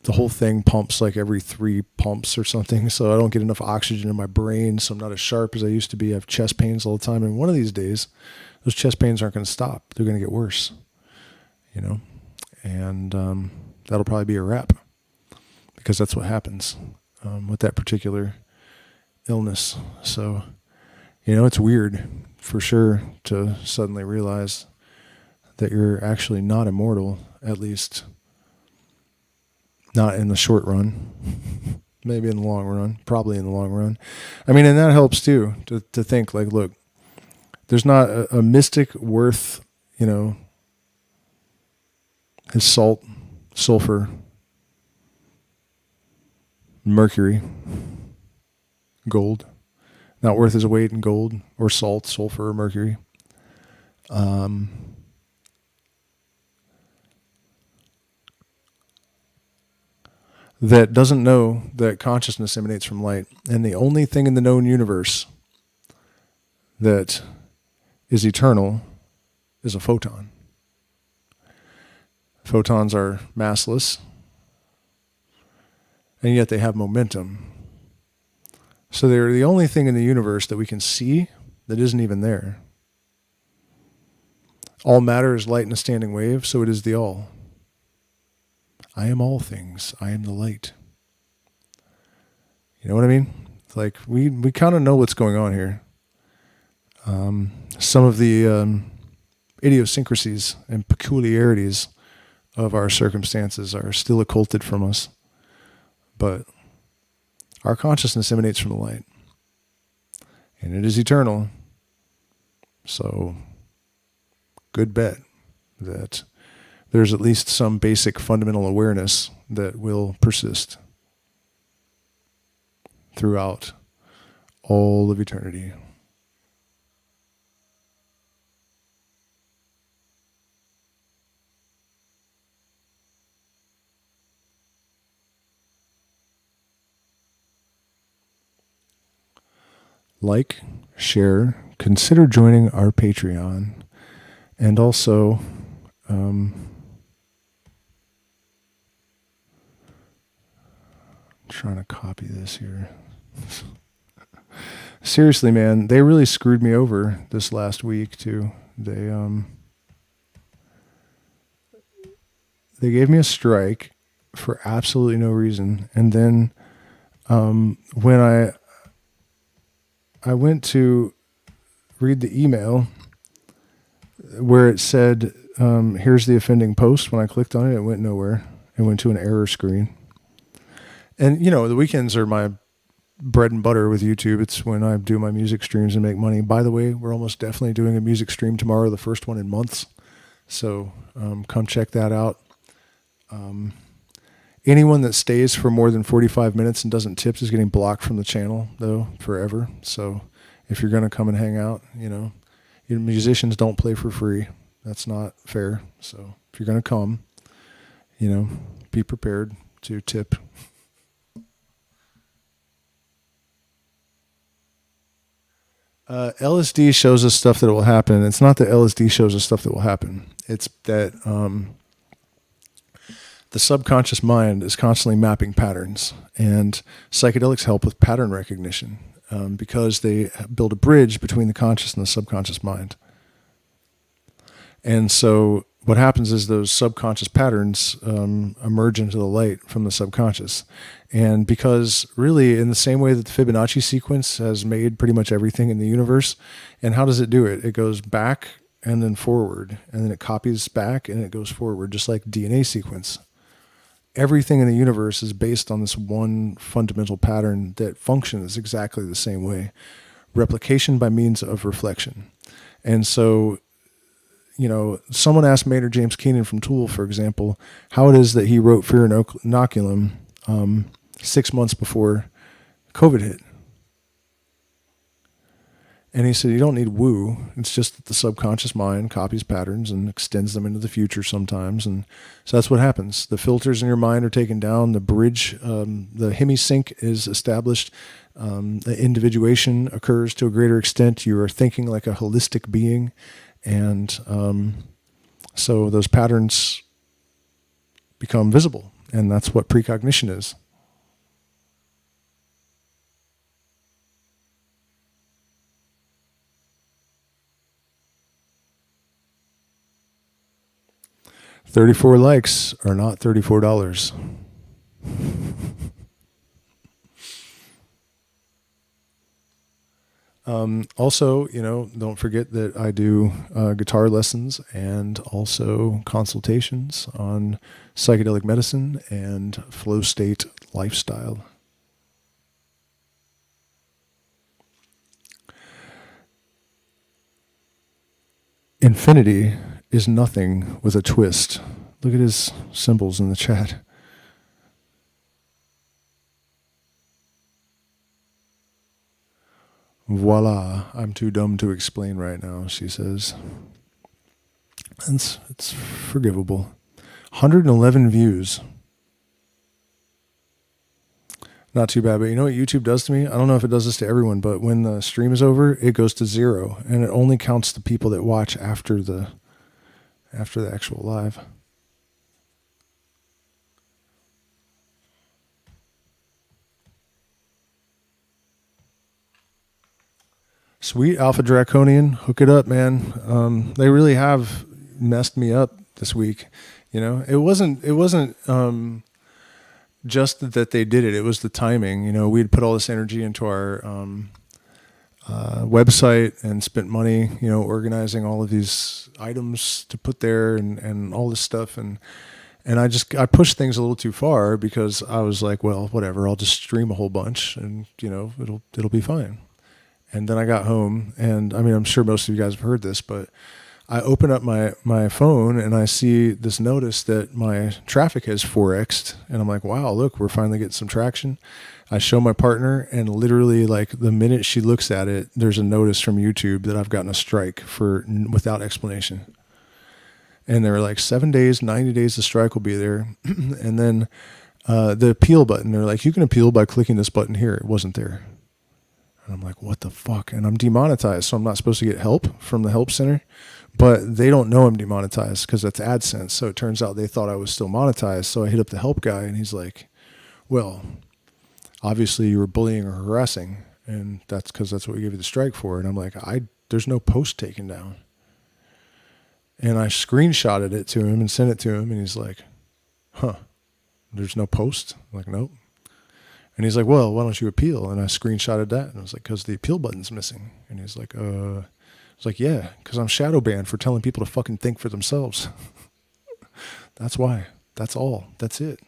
the whole thing pumps like every 3 pumps or something. So I don't get enough oxygen in my brain. So I'm not as sharp as I used to be. I have chest pains all the time. And one of these days, those chest pains aren't going to stop. They're going to get worse, you know, and that'll probably be a wrap, because that's what happens with that particular illness. So, you know, it's weird for sure to suddenly realize that you're actually not immortal, at least not in the short run, maybe in the long run, probably in the long run. I mean, and that helps too, to think like, look, there's not a mystic worth, you know, his salt, sulfur, mercury, gold, not worth his weight in gold or salt, sulfur, or mercury. That doesn't know that consciousness emanates from light. And the only thing in the known universe that is eternal is a photon. Photons are massless, and yet they have momentum. So they're the only thing in the universe that we can see that isn't even there. All matter is light in a standing wave, so it is the all. I am all things. I am the light. You know what I mean? It's like we kind of know what's going on here. Some of the idiosyncrasies and peculiarities of our circumstances are still occulted from us, but our consciousness emanates from the light, and it is eternal. So, good bet that there's at least some basic fundamental awareness that will persist throughout all of eternity. Like, share, consider joining our Patreon, and also trying to copy this here. Seriously, man, they really screwed me over this last week too. They gave me a strike for absolutely no reason, and then when I went to read the email where it said, here's the offending post. When I clicked on it, it went nowhere. It went to an error screen. And, you know, the weekends are my bread and butter with YouTube. It's when I do my music streams and make money. By the way, we're almost definitely doing a music stream tomorrow, the first one in months. So come check that out. Anyone that stays for more than 45 minutes and doesn't tip is getting blocked from the channel, though, forever. So if you're going to come and hang out, you know, musicians don't play for free. That's not fair. So if you're going to come, you know, be prepared to tip. LSD shows us stuff that will happen. It's not that LSD shows us stuff that will happen. It's that the subconscious mind is constantly mapping patterns, and psychedelics help with pattern recognition because they build a bridge between the conscious and the subconscious mind. And so what happens is those subconscious patterns emerge into the light from the subconscious. And because really in the same way that the Fibonacci sequence has made pretty much everything in the universe, and how does it do it? It goes back and then forward, and then it copies back and it goes forward, just like DNA sequence. Everything in the universe is based on this one fundamental pattern that functions exactly the same way. Replication by means of reflection. And so, you know, someone asked Maynard James Keenan from Tool, for example, how it is that he wrote Fear Inoculum 6 months before COVID hit. And he said, you don't need woo. It's just that the subconscious mind copies patterns and extends them into the future sometimes. And so that's what happens. The filters in your mind are taken down. The bridge, the hemisync is established. The individuation occurs to a greater extent. You are thinking like a holistic being. And so those patterns become visible. And that's what precognition is. $34 likes are not $34. Also, don't forget that I do guitar lessons and also consultations on psychedelic medicine and flow state lifestyle. Infinity is nothing with a twist. Look at his symbols in the chat. Voila, I'm too dumb to explain right now, she says. It's forgivable. 111 views. Not too bad, but you know what YouTube does to me? I don't know if it does this to everyone, but when the stream is over, it goes to 0, and it only counts the people that watch after the actual live. Sweet Alpha Draconian, hook it up, man. They really have messed me up this week. It wasn't just that they did it. It was the timing. We'd put all this energy into our website and spent money, organizing all of these items to put there and all this stuff. And I pushed things a little too far because I was like, well, whatever, I'll just stream a whole bunch and, it'll be fine. And then I got home, and I mean, I'm sure most of you guys have heard this, but I open up my phone and I see this notice that my traffic has 4x'd, and I'm like, wow, look, we're finally getting some traction. I show my partner, and literally like the minute she looks at it, there's a notice from YouTube that I've gotten a strike without explanation. And they were like 7 days, 90 days, the strike will be there. And then the appeal button, they're like, you can appeal by clicking this button here. It wasn't there. And I'm like, what the fuck? And I'm demonetized, so I'm not supposed to get help from the help center. But they don't know I'm demonetized because that's AdSense. So it turns out they thought I was still monetized. So I hit up the help guy, and he's like, well, obviously you were bullying or harassing, and that's because that's what we gave you the strike for. And I'm like, there's no post taken down. And I screenshotted it to him and sent it to him, and he's like, huh, there's no post? I'm like, nope. And he's like, well, why don't you appeal? And I screenshotted that, and I was like, because the appeal button's missing. And he's like, I was like, yeah, because I'm shadow banned for telling people to fucking think for themselves. That's why. That's all. That's it.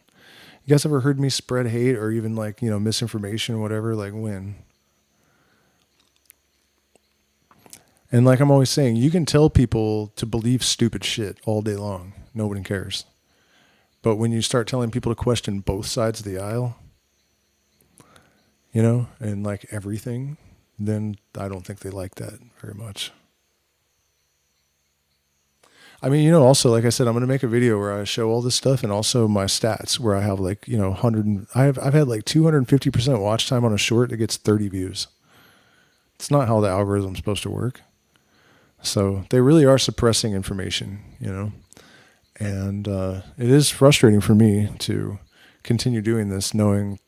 You guys ever heard me spread hate or even like, misinformation or whatever? Like when? And like I'm always saying, you can tell people to believe stupid shit all day long. Nobody cares. But when you start telling people to question both sides of the aisle, and like everything, then I don't think they like that very much. I mean, also, like I said, I'm going to make a video where I show all this stuff and also my stats where I have like, I've had like 250% watch time on a short that gets 30 views. It's not how the algorithm's supposed to work. So they really are suppressing information, and it is frustrating for me to continue doing this knowing,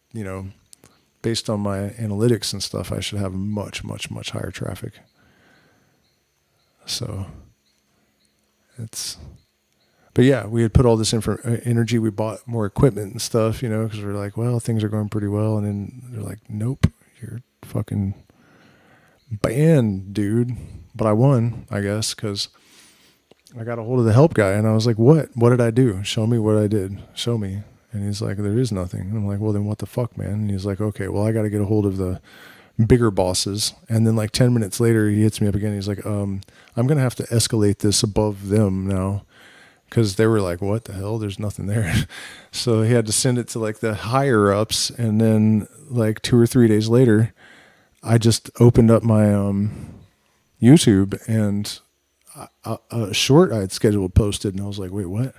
based on my analytics and stuff, I should have much, much, much higher traffic. So but yeah, we had put all this energy. We bought more equipment and stuff, because we're like, well, things are going pretty well. And then they're like, nope, you're fucking banned, dude. But I won, I guess, because I got a hold of the help guy and I was like, what did I do? Show me what I did. Show me. And he's like, there is nothing. And I'm like, well, then what the fuck, man? And he's like, okay, well, I got to get a hold of the bigger bosses. And then like 10 minutes later, he hits me up again. He's like, I'm going to have to escalate this above them now. Because they were like, what the hell? There's nothing there. So he had to send it to like the higher ups. And then like 2 or 3 days later, I just opened up my YouTube and a short I had scheduled posted. And I was like, wait, what?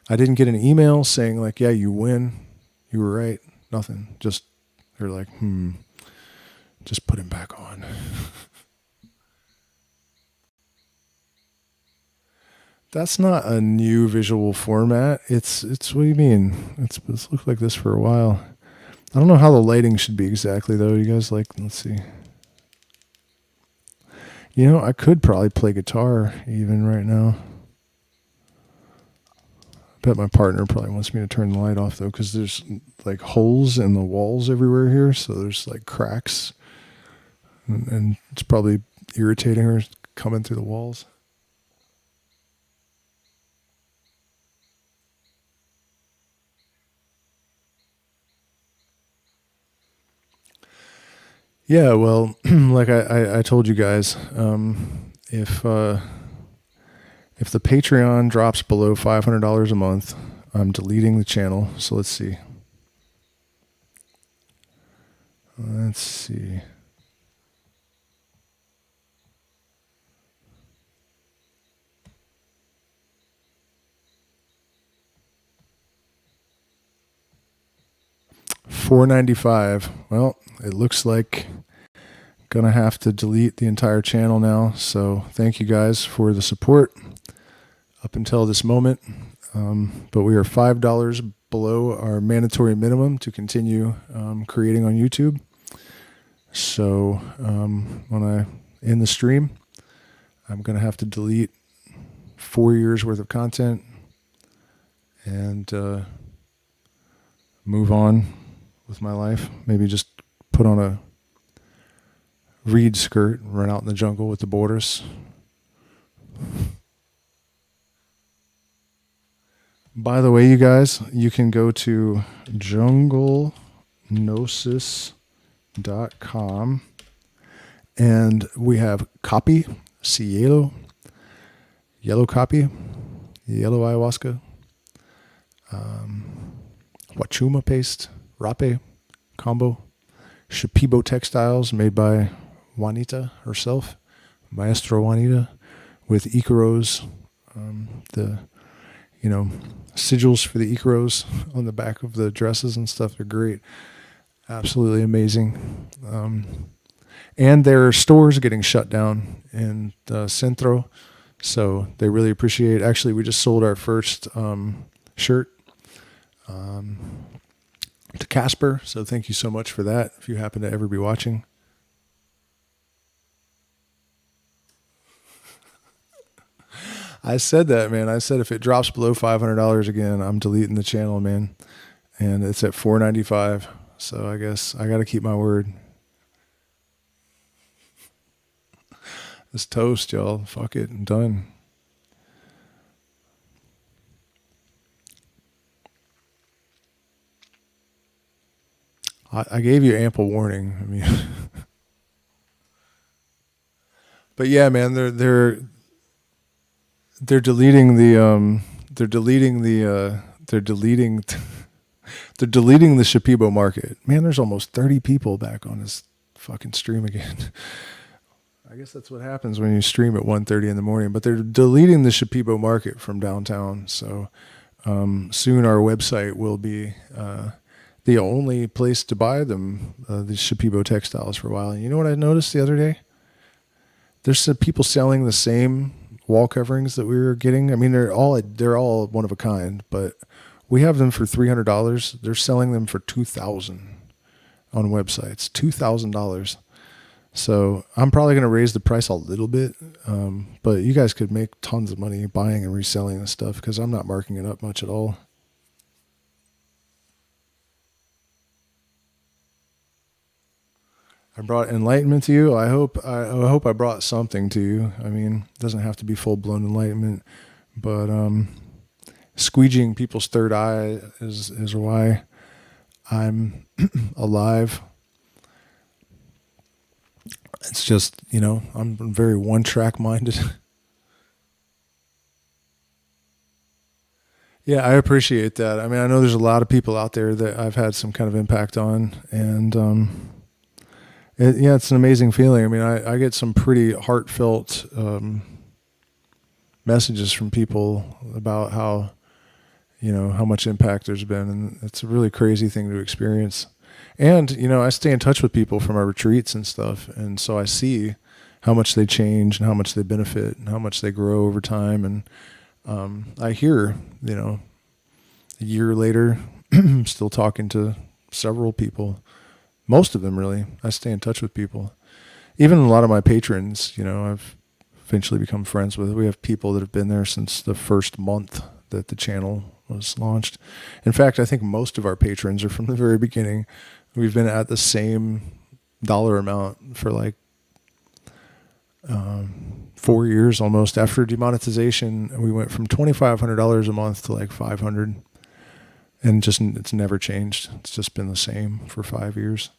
I didn't get an email saying like, yeah, you win. You were right. Nothing. Just, they're like, just put him back on. That's not a new visual format. It's what do you mean? It's looked like this for a while. I don't know how the lighting should be exactly though. You guys like, let's see. You know, I could probably play guitar even right now. I bet my partner probably wants me to turn the light off though, because there's like holes in the walls everywhere here. So there's like cracks and it's probably irritating her coming through the walls. Yeah, well, like I told you guys, if the Patreon drops below $500 a month, I'm deleting the channel. So let's see. Let's see. $4.95. Well, it looks like gonna have to delete the entire channel now. So thank you guys for the support up until this moment. But we are $5 below our mandatory minimum to continue creating on YouTube. So when I end the stream, I'm gonna have to delete 4 years worth of content and move on with my life. Maybe just put on a reed skirt and run out in the jungle with the borders. By the way, you guys, you can go to junglenosis.com and we have copy, cielo, yellow copy, yellow ayahuasca, wachuma paste, rape combo, Shipibo textiles made by Juanita herself, Maestro Juanita, with Icaros, the sigils for the Icaros on the back of the dresses and stuff are great, absolutely amazing. And there are stores getting shut down in the Centro, so they really appreciate. Actually, we just sold our first shirt to Casper, so thank you so much for that if you happen to ever be watching. I said that, man. I said if it drops below $500 again, I'm deleting the channel, man. And it's at $4.95, so I guess I got to keep my word. This toast, y'all. Fuck it, I'm done. I gave you ample warning. I mean, but yeah, man, they're deleting the they're deleting the Shipibo market. Man, there's almost 30 people back on this fucking stream again. I guess that's what happens when you stream at 1:30 in the morning. But they're deleting the Shipibo market from downtown. So soon our website will be the only place to buy them, the Shipibo textiles, for a while. And you know what I noticed the other day? There's some people selling the same wall coverings that we were getting. I mean, they're all one of a kind, but we have them for $300. They're selling them for $2,000 on websites, $2,000. So I'm probably going to raise the price a little bit, but you guys could make tons of money buying and reselling this stuff because I'm not marking it up much at all. I brought enlightenment to you. I hope I brought something to you. I mean, it doesn't have to be full-blown enlightenment, but squeegeeing people's third eye is why I'm alive. It's just, I'm very one-track minded. Yeah, I appreciate that. I mean, I know there's a lot of people out there that I've had some kind of impact on, and it's an amazing feeling. I mean, I get some pretty heartfelt messages from people about how much impact there's been, and it's a really crazy thing to experience. And, I stay in touch with people from our retreats and stuff, and so I see how much they change and how much they benefit and how much they grow over time. And I hear, a year later, still talking to several people, most of them really. I stay in touch with people. Even a lot of my patrons, I've eventually become friends with. We have people that have been there since the first month that the channel was launched. In fact, I think most of our patrons are from the very beginning. We've been at the same dollar amount for like 4 years almost. After demonetization, we went from $2,500 a month to like $500, and it's never changed. It's just been the same for 5 years.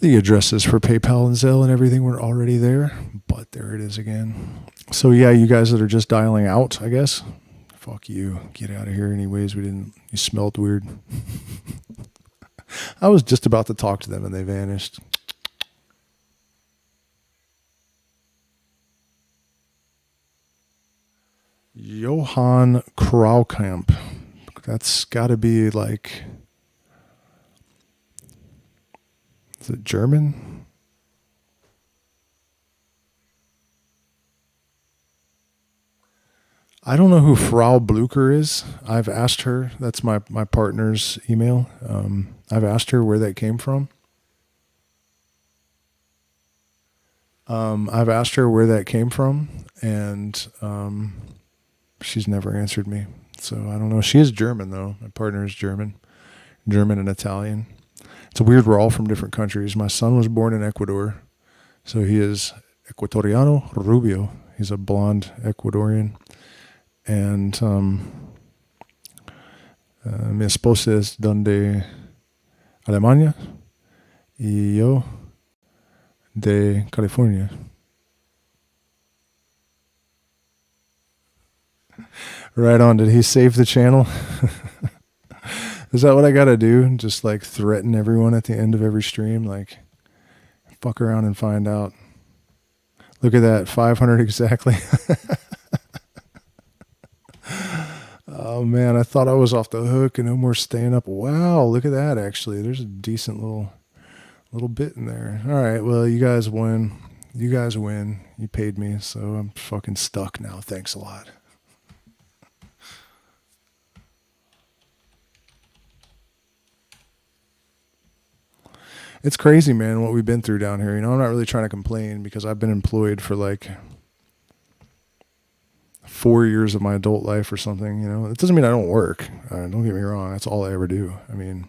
The addresses for PayPal and Zelle and everything were already there, but there it is again. So yeah, you guys that are just dialing out, I guess, fuck you. Get out of here anyways. You smelled weird. I was just about to talk to them and they vanished. Johann Kraukamp. That's got to be like... Is it German? I don't know who Frau Blucher is. I've asked her. That's my partner's email. I've asked her where that came from. And she's never answered me. So I don't know. She is German, though. My partner is German and Italian. It's weird. We're all from different countries. My son was born in Ecuador, so he is Ecuatoriano Rubio. He's a blonde Ecuadorian. And mi esposa es de Alemania y yo de California. Right on. Did he save the channel? Is that what I got to do? Just like threaten everyone at the end of every stream? Like, fuck around and find out. Look at that. 500 exactly. Oh, man. I thought I was off the hook and no more staying up. Wow. Look at that, actually. There's a decent little bit in there. All right. Well, you guys win. You paid me, so I'm fucking stuck now. Thanks a lot. It's crazy, man, what we've been through down here. I'm not really trying to complain because I've been employed for like 4 years of my adult life or something. It doesn't mean I don't work. Don't get me wrong. That's all I ever do. I mean,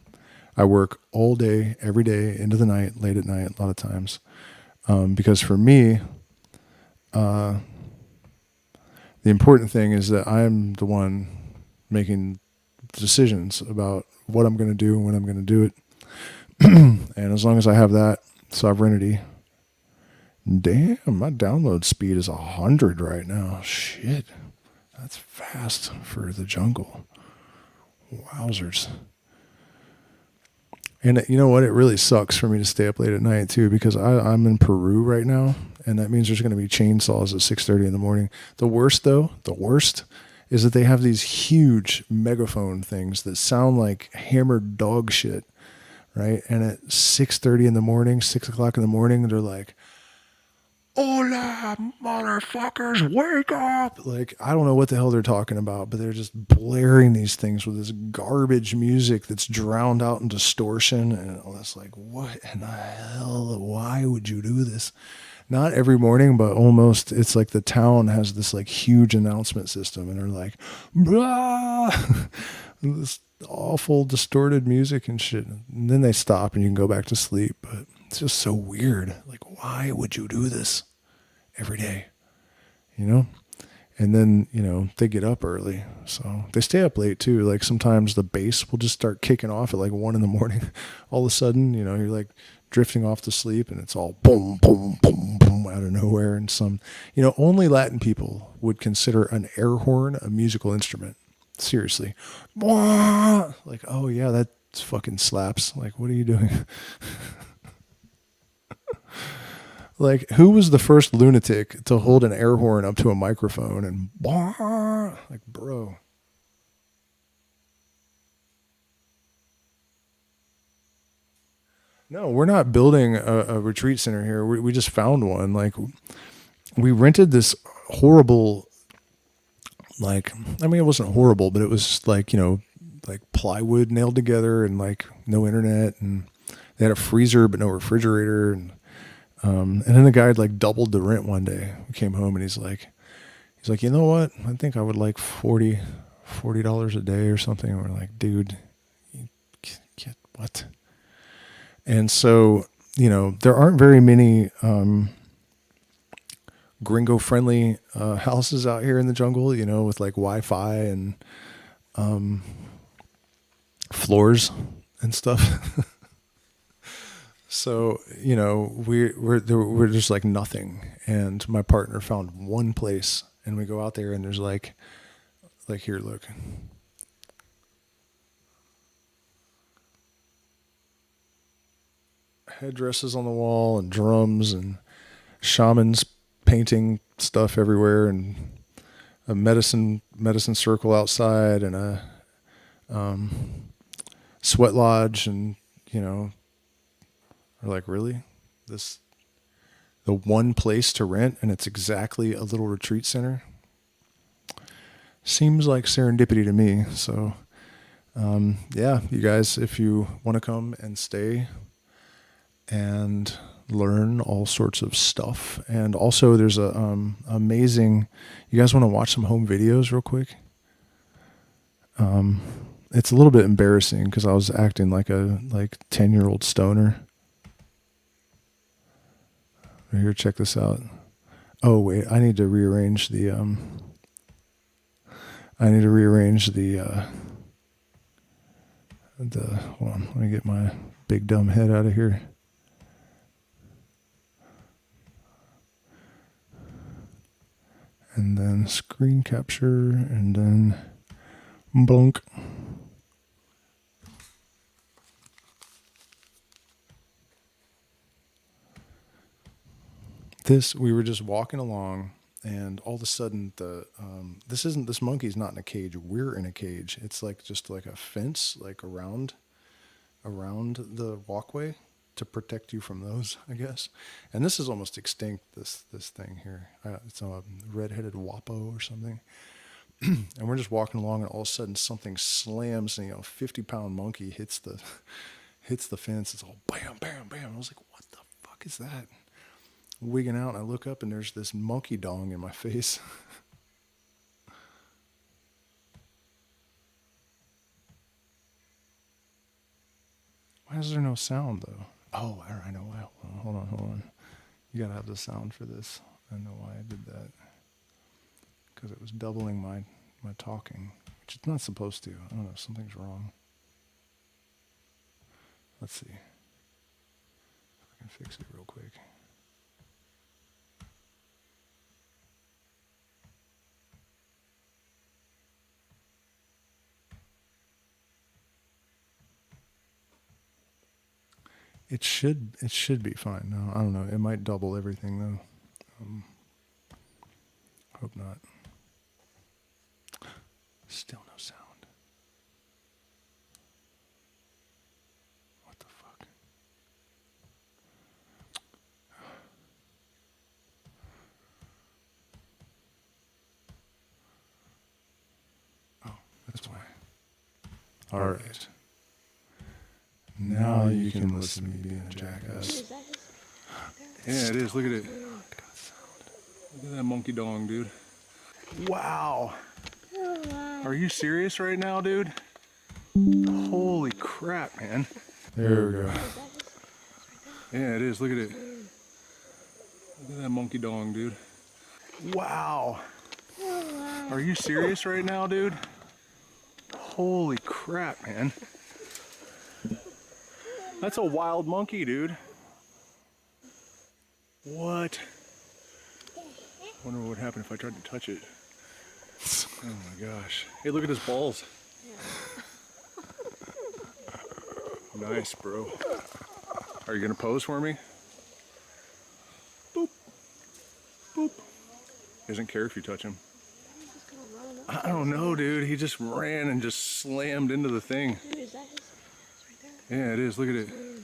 I work all day, every day, into the night, late at night, a lot of times. Because for me, the important thing is that I'm the one making decisions about what I'm going to do and when I'm going to do it. And as long as I have that sovereignty, damn, my download speed is 100 right now. Shit, that's fast for the jungle. Wowzers. And you know what? It really sucks for me to stay up late at night too, because I'm in Peru right now, and that means there's going to be chainsaws at 6:30 in the morning. The worst is that they have these huge megaphone things that sound like hammered dog shit. Right? And at 6:30 in the morning, 6 o'clock in the morning, they're like, "Hola, motherfuckers, wake up!" Like, I don't know what the hell they're talking about, but they're just blaring these things with this garbage music that's drowned out in distortion. And it's like, what in the hell? Why would you do this? Not every morning, but almost. It's like the town has this like huge announcement system, and they're like, blah! This awful distorted music and shit, and then they stop and you can go back to sleep. But it's just so weird. Like, why would you do this every day? And then they get up early, so they stay up late too. Like, sometimes the bass will just start kicking off at like 1 a.m. All of a sudden, you're like drifting off to sleep, and it's all boom, boom, boom, boom out of nowhere. And only Latin people would consider an air horn a musical instrument. Seriously. Like, oh yeah, that fucking slaps. Like, what are you doing? Like, who was the first lunatic to hold an air horn up to a microphone and like, bro? No, we're not building a retreat center here. We just found one. Like, we rented this horrible, like, I mean, it wasn't horrible, but it was like, like plywood nailed together and like no internet, and they had a freezer but no refrigerator, and then the guy had like doubled the rent one day. We came home and he's like, you know what? I think I would like $40 a day or something. And we're like, dude, you get what? And so, there aren't very many gringo-friendly houses out here in the jungle, with like Wi-Fi and floors and stuff. So, we're just like nothing. And my partner found one place, and we go out there, and there's like here, look. Headdresses on the wall and drums and shamans painting stuff everywhere, and a medicine circle outside, and a sweat lodge, and we're like, really? This the one place to rent, and it's exactly a little retreat center? Seems like serendipity to me. So yeah, you guys, if you want to come and stay and learn all sorts of stuff. And also there's a amazing, you guys want to watch some home videos real quick? It's a little bit embarrassing because I was acting like a 10-year-old stoner. Here, check this out. Oh wait, I need to rearrange the hold on, let me get my big dumb head out of here. And then screen capture, and then blunk. We were just walking along, and all of a sudden this monkey's not in a cage. We're in a cage. It's like just like a fence, like around the walkway to protect you from those, I guess. And this is almost extinct, this thing here. It's a red-headed wappo or something. And we're just walking along, and all of a sudden something slams, and 50-pound monkey hits the fence. It's all bam, bam, bam. And I was like, what the fuck is that? Wigging out, and I look up, and there's this monkey dong in my face. Why is there no sound, though? Oh, I know why. Hold on. You gotta have the sound for this. I know why I did that. Because it was doubling my talking, which it's not supposed to. I don't know, something's wrong. Let's see if I can fix it real quick. It should be fine. No, I don't know. It might double everything though. Hope not. Still no sound. What the fuck? Oh, that's why. All right. Now you can listen to me being a jackass. Yeah, it is. Look at it. Look at that monkey dong, dude. Wow. Are you serious right now, dude? Holy crap, man. There we go. Yeah, it is. Look at it. Look at that monkey dong, dude. Wow. Are you serious right now, dude? Holy crap, man. That's a wild monkey, dude. What? I wonder what would happen if I tried to touch it. Oh my gosh. Hey, look at his balls. Nice, bro. Are you gonna pose for me? Boop. He doesn't care if you touch him. He's gonna run up I don't know, dude. He just ran and just slammed into the thing. Dude, is that his? It's right there. Yeah, it is. Look at it. Weird.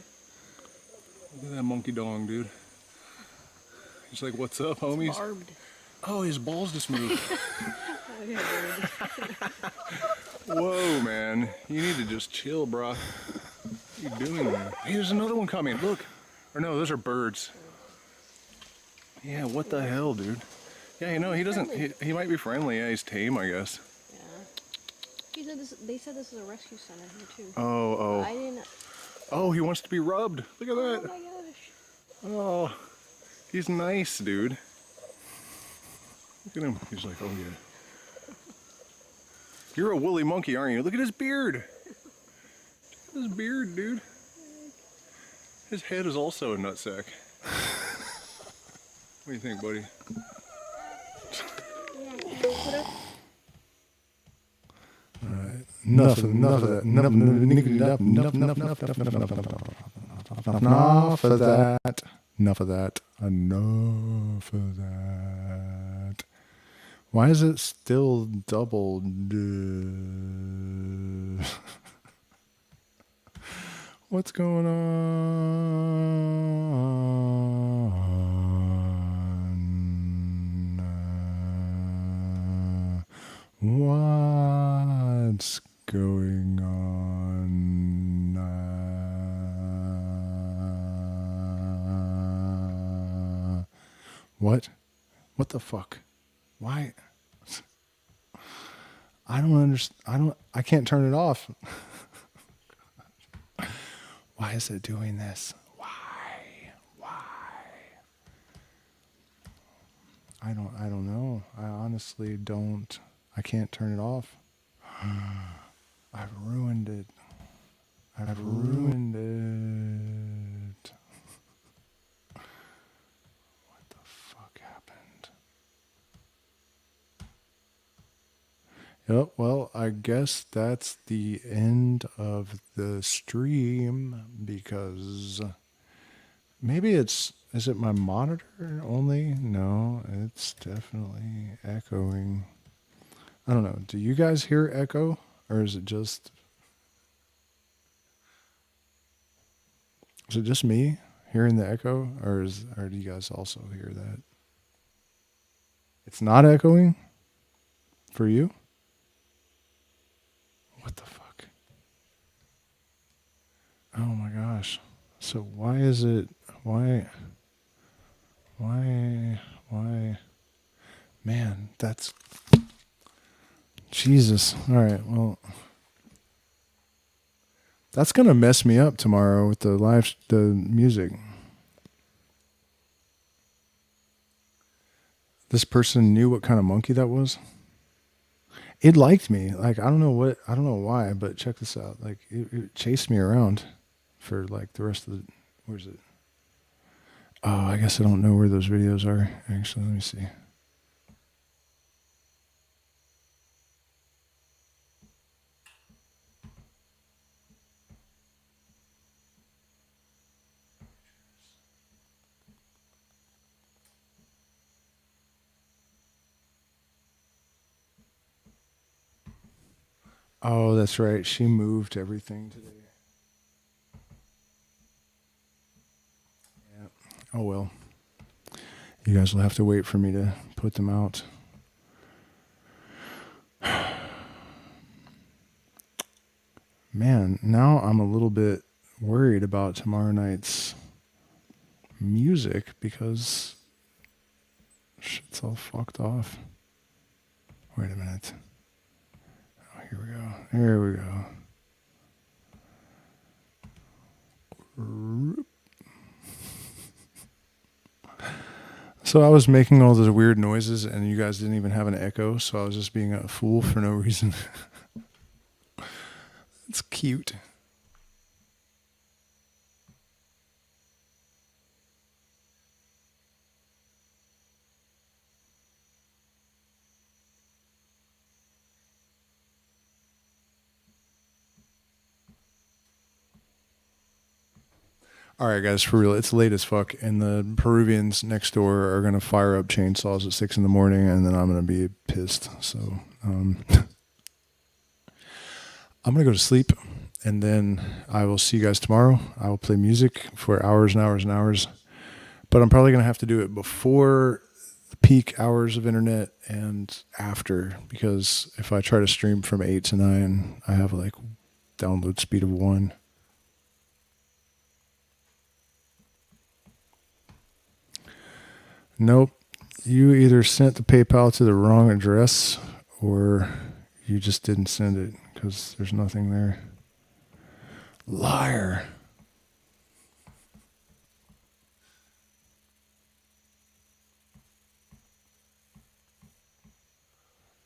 Look at that monkey dong, dude. He's like, what's up, homies? Barbed. Oh, his balls just moved. Okay, dude. Whoa, man. You need to just chill, bro. What are you doing there? Hey, there's another one coming. Look. Or no, those are birds. Yeah, what the hell, dude? Yeah, you know, he doesn't... He might be friendly. Yeah, he's tame, I guess. Yeah. He said this, they said this is a rescue center here, too. Oh. I didn't... Oh, he wants to be rubbed. Look at Oh that. my gosh. Oh, he's nice, dude. Look at him. He's like, oh yeah. You're a woolly monkey, aren't you? Look at his beard. Look at his beard, dude. His head is also a nutsack. What do you think, buddy? Alright. Enough of that. Enough of that. Enough of that. Why is it still doubled? What's going on? What's going on? What? What the fuck? Why? I don't understand. I can't turn it off. Why is it doing this? Why? I don't know. I honestly don't. I can't turn it off. I've ruined it. I've ruined it. What the fuck happened? Yep, well, I guess that's the end of the stream because maybe is it my monitor only? No, it's definitely echoing. I don't know. Do you guys hear echo or is it just me hearing the echo or do you guys also hear that? It's not echoing for you? What the fuck? Oh my gosh. So why is it, why, man, that's, Jesus. All right, well, that's going to mess me up tomorrow with the music. This person knew what kind of monkey that was. It liked me. Like, I don't know why, but check this out. Like, it chased me around for like the rest of the, where's it? Oh, I guess I don't know where those videos are. Actually, let me see. Oh, that's right. She moved everything today. Yeah. Oh, well. You guys will have to wait for me to put them out. Man, now I'm a little bit worried about tomorrow night's music because shit's all fucked off. Wait a minute. Oh, here we go. There we go. So I was making all those weird noises and you guys didn't even have an echo, so I was just being a fool for no reason. It's cute. All right, guys, for real, it's late as fuck, and the Peruvians next door are gonna fire up chainsaws at 6 a.m, and then I'm gonna be pissed. So I'm gonna go to sleep, and then I will see you guys tomorrow. I will play music for hours and hours and hours, but I'm probably gonna have to do it before the peak hours of internet and after, because if I try to stream from 8 to 9, I have like download speed of 1. Nope. You either sent the PayPal to the wrong address or you just didn't send it because there's nothing there. Liar.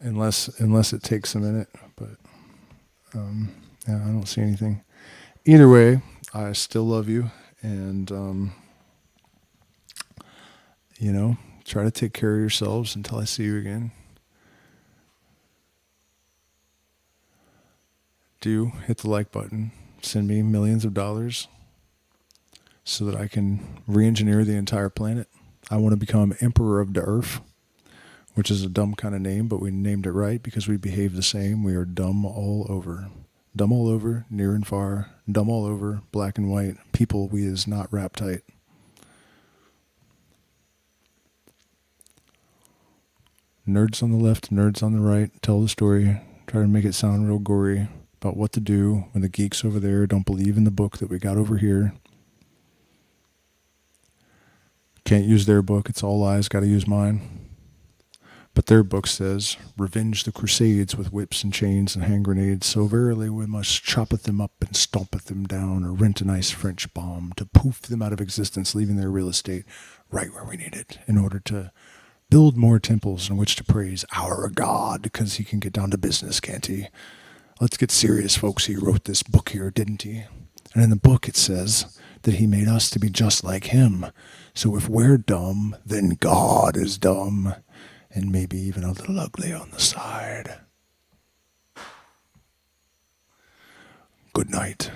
Unless it takes a minute, but yeah, I don't see anything. Either way, I still love you, and try to take care of yourselves until I see you again. Do hit the like button. Send me millions of dollars so that I can re-engineer the entire planet. I want to become Emperor of the Earth, which is a dumb kind of name, but we named it right because we behave the same. We are dumb all over. Dumb all over, near and far. Dumb all over, black and white. People we is not rap tight. Nerds on the left, nerds on the right. Tell the story. Try to make it sound real gory about what to do when the geeks over there don't believe in the book that we got over here. Can't use their book. It's all lies. Got to use mine. But their book says, revenge the crusades with whips and chains and hand grenades. So verily we must choppeth them up and stompeth them down, or rent a nice French bomb to poof them out of existence, leaving their real estate right where we need it, in order to build more temples in which to praise our God, because he can get down to business, can't he? Let's get serious, folks. He wrote this book here, didn't he? And in the book it says that he made us to be just like him. So if we're dumb, then God is dumb. And maybe even a little ugly on the side. Good night.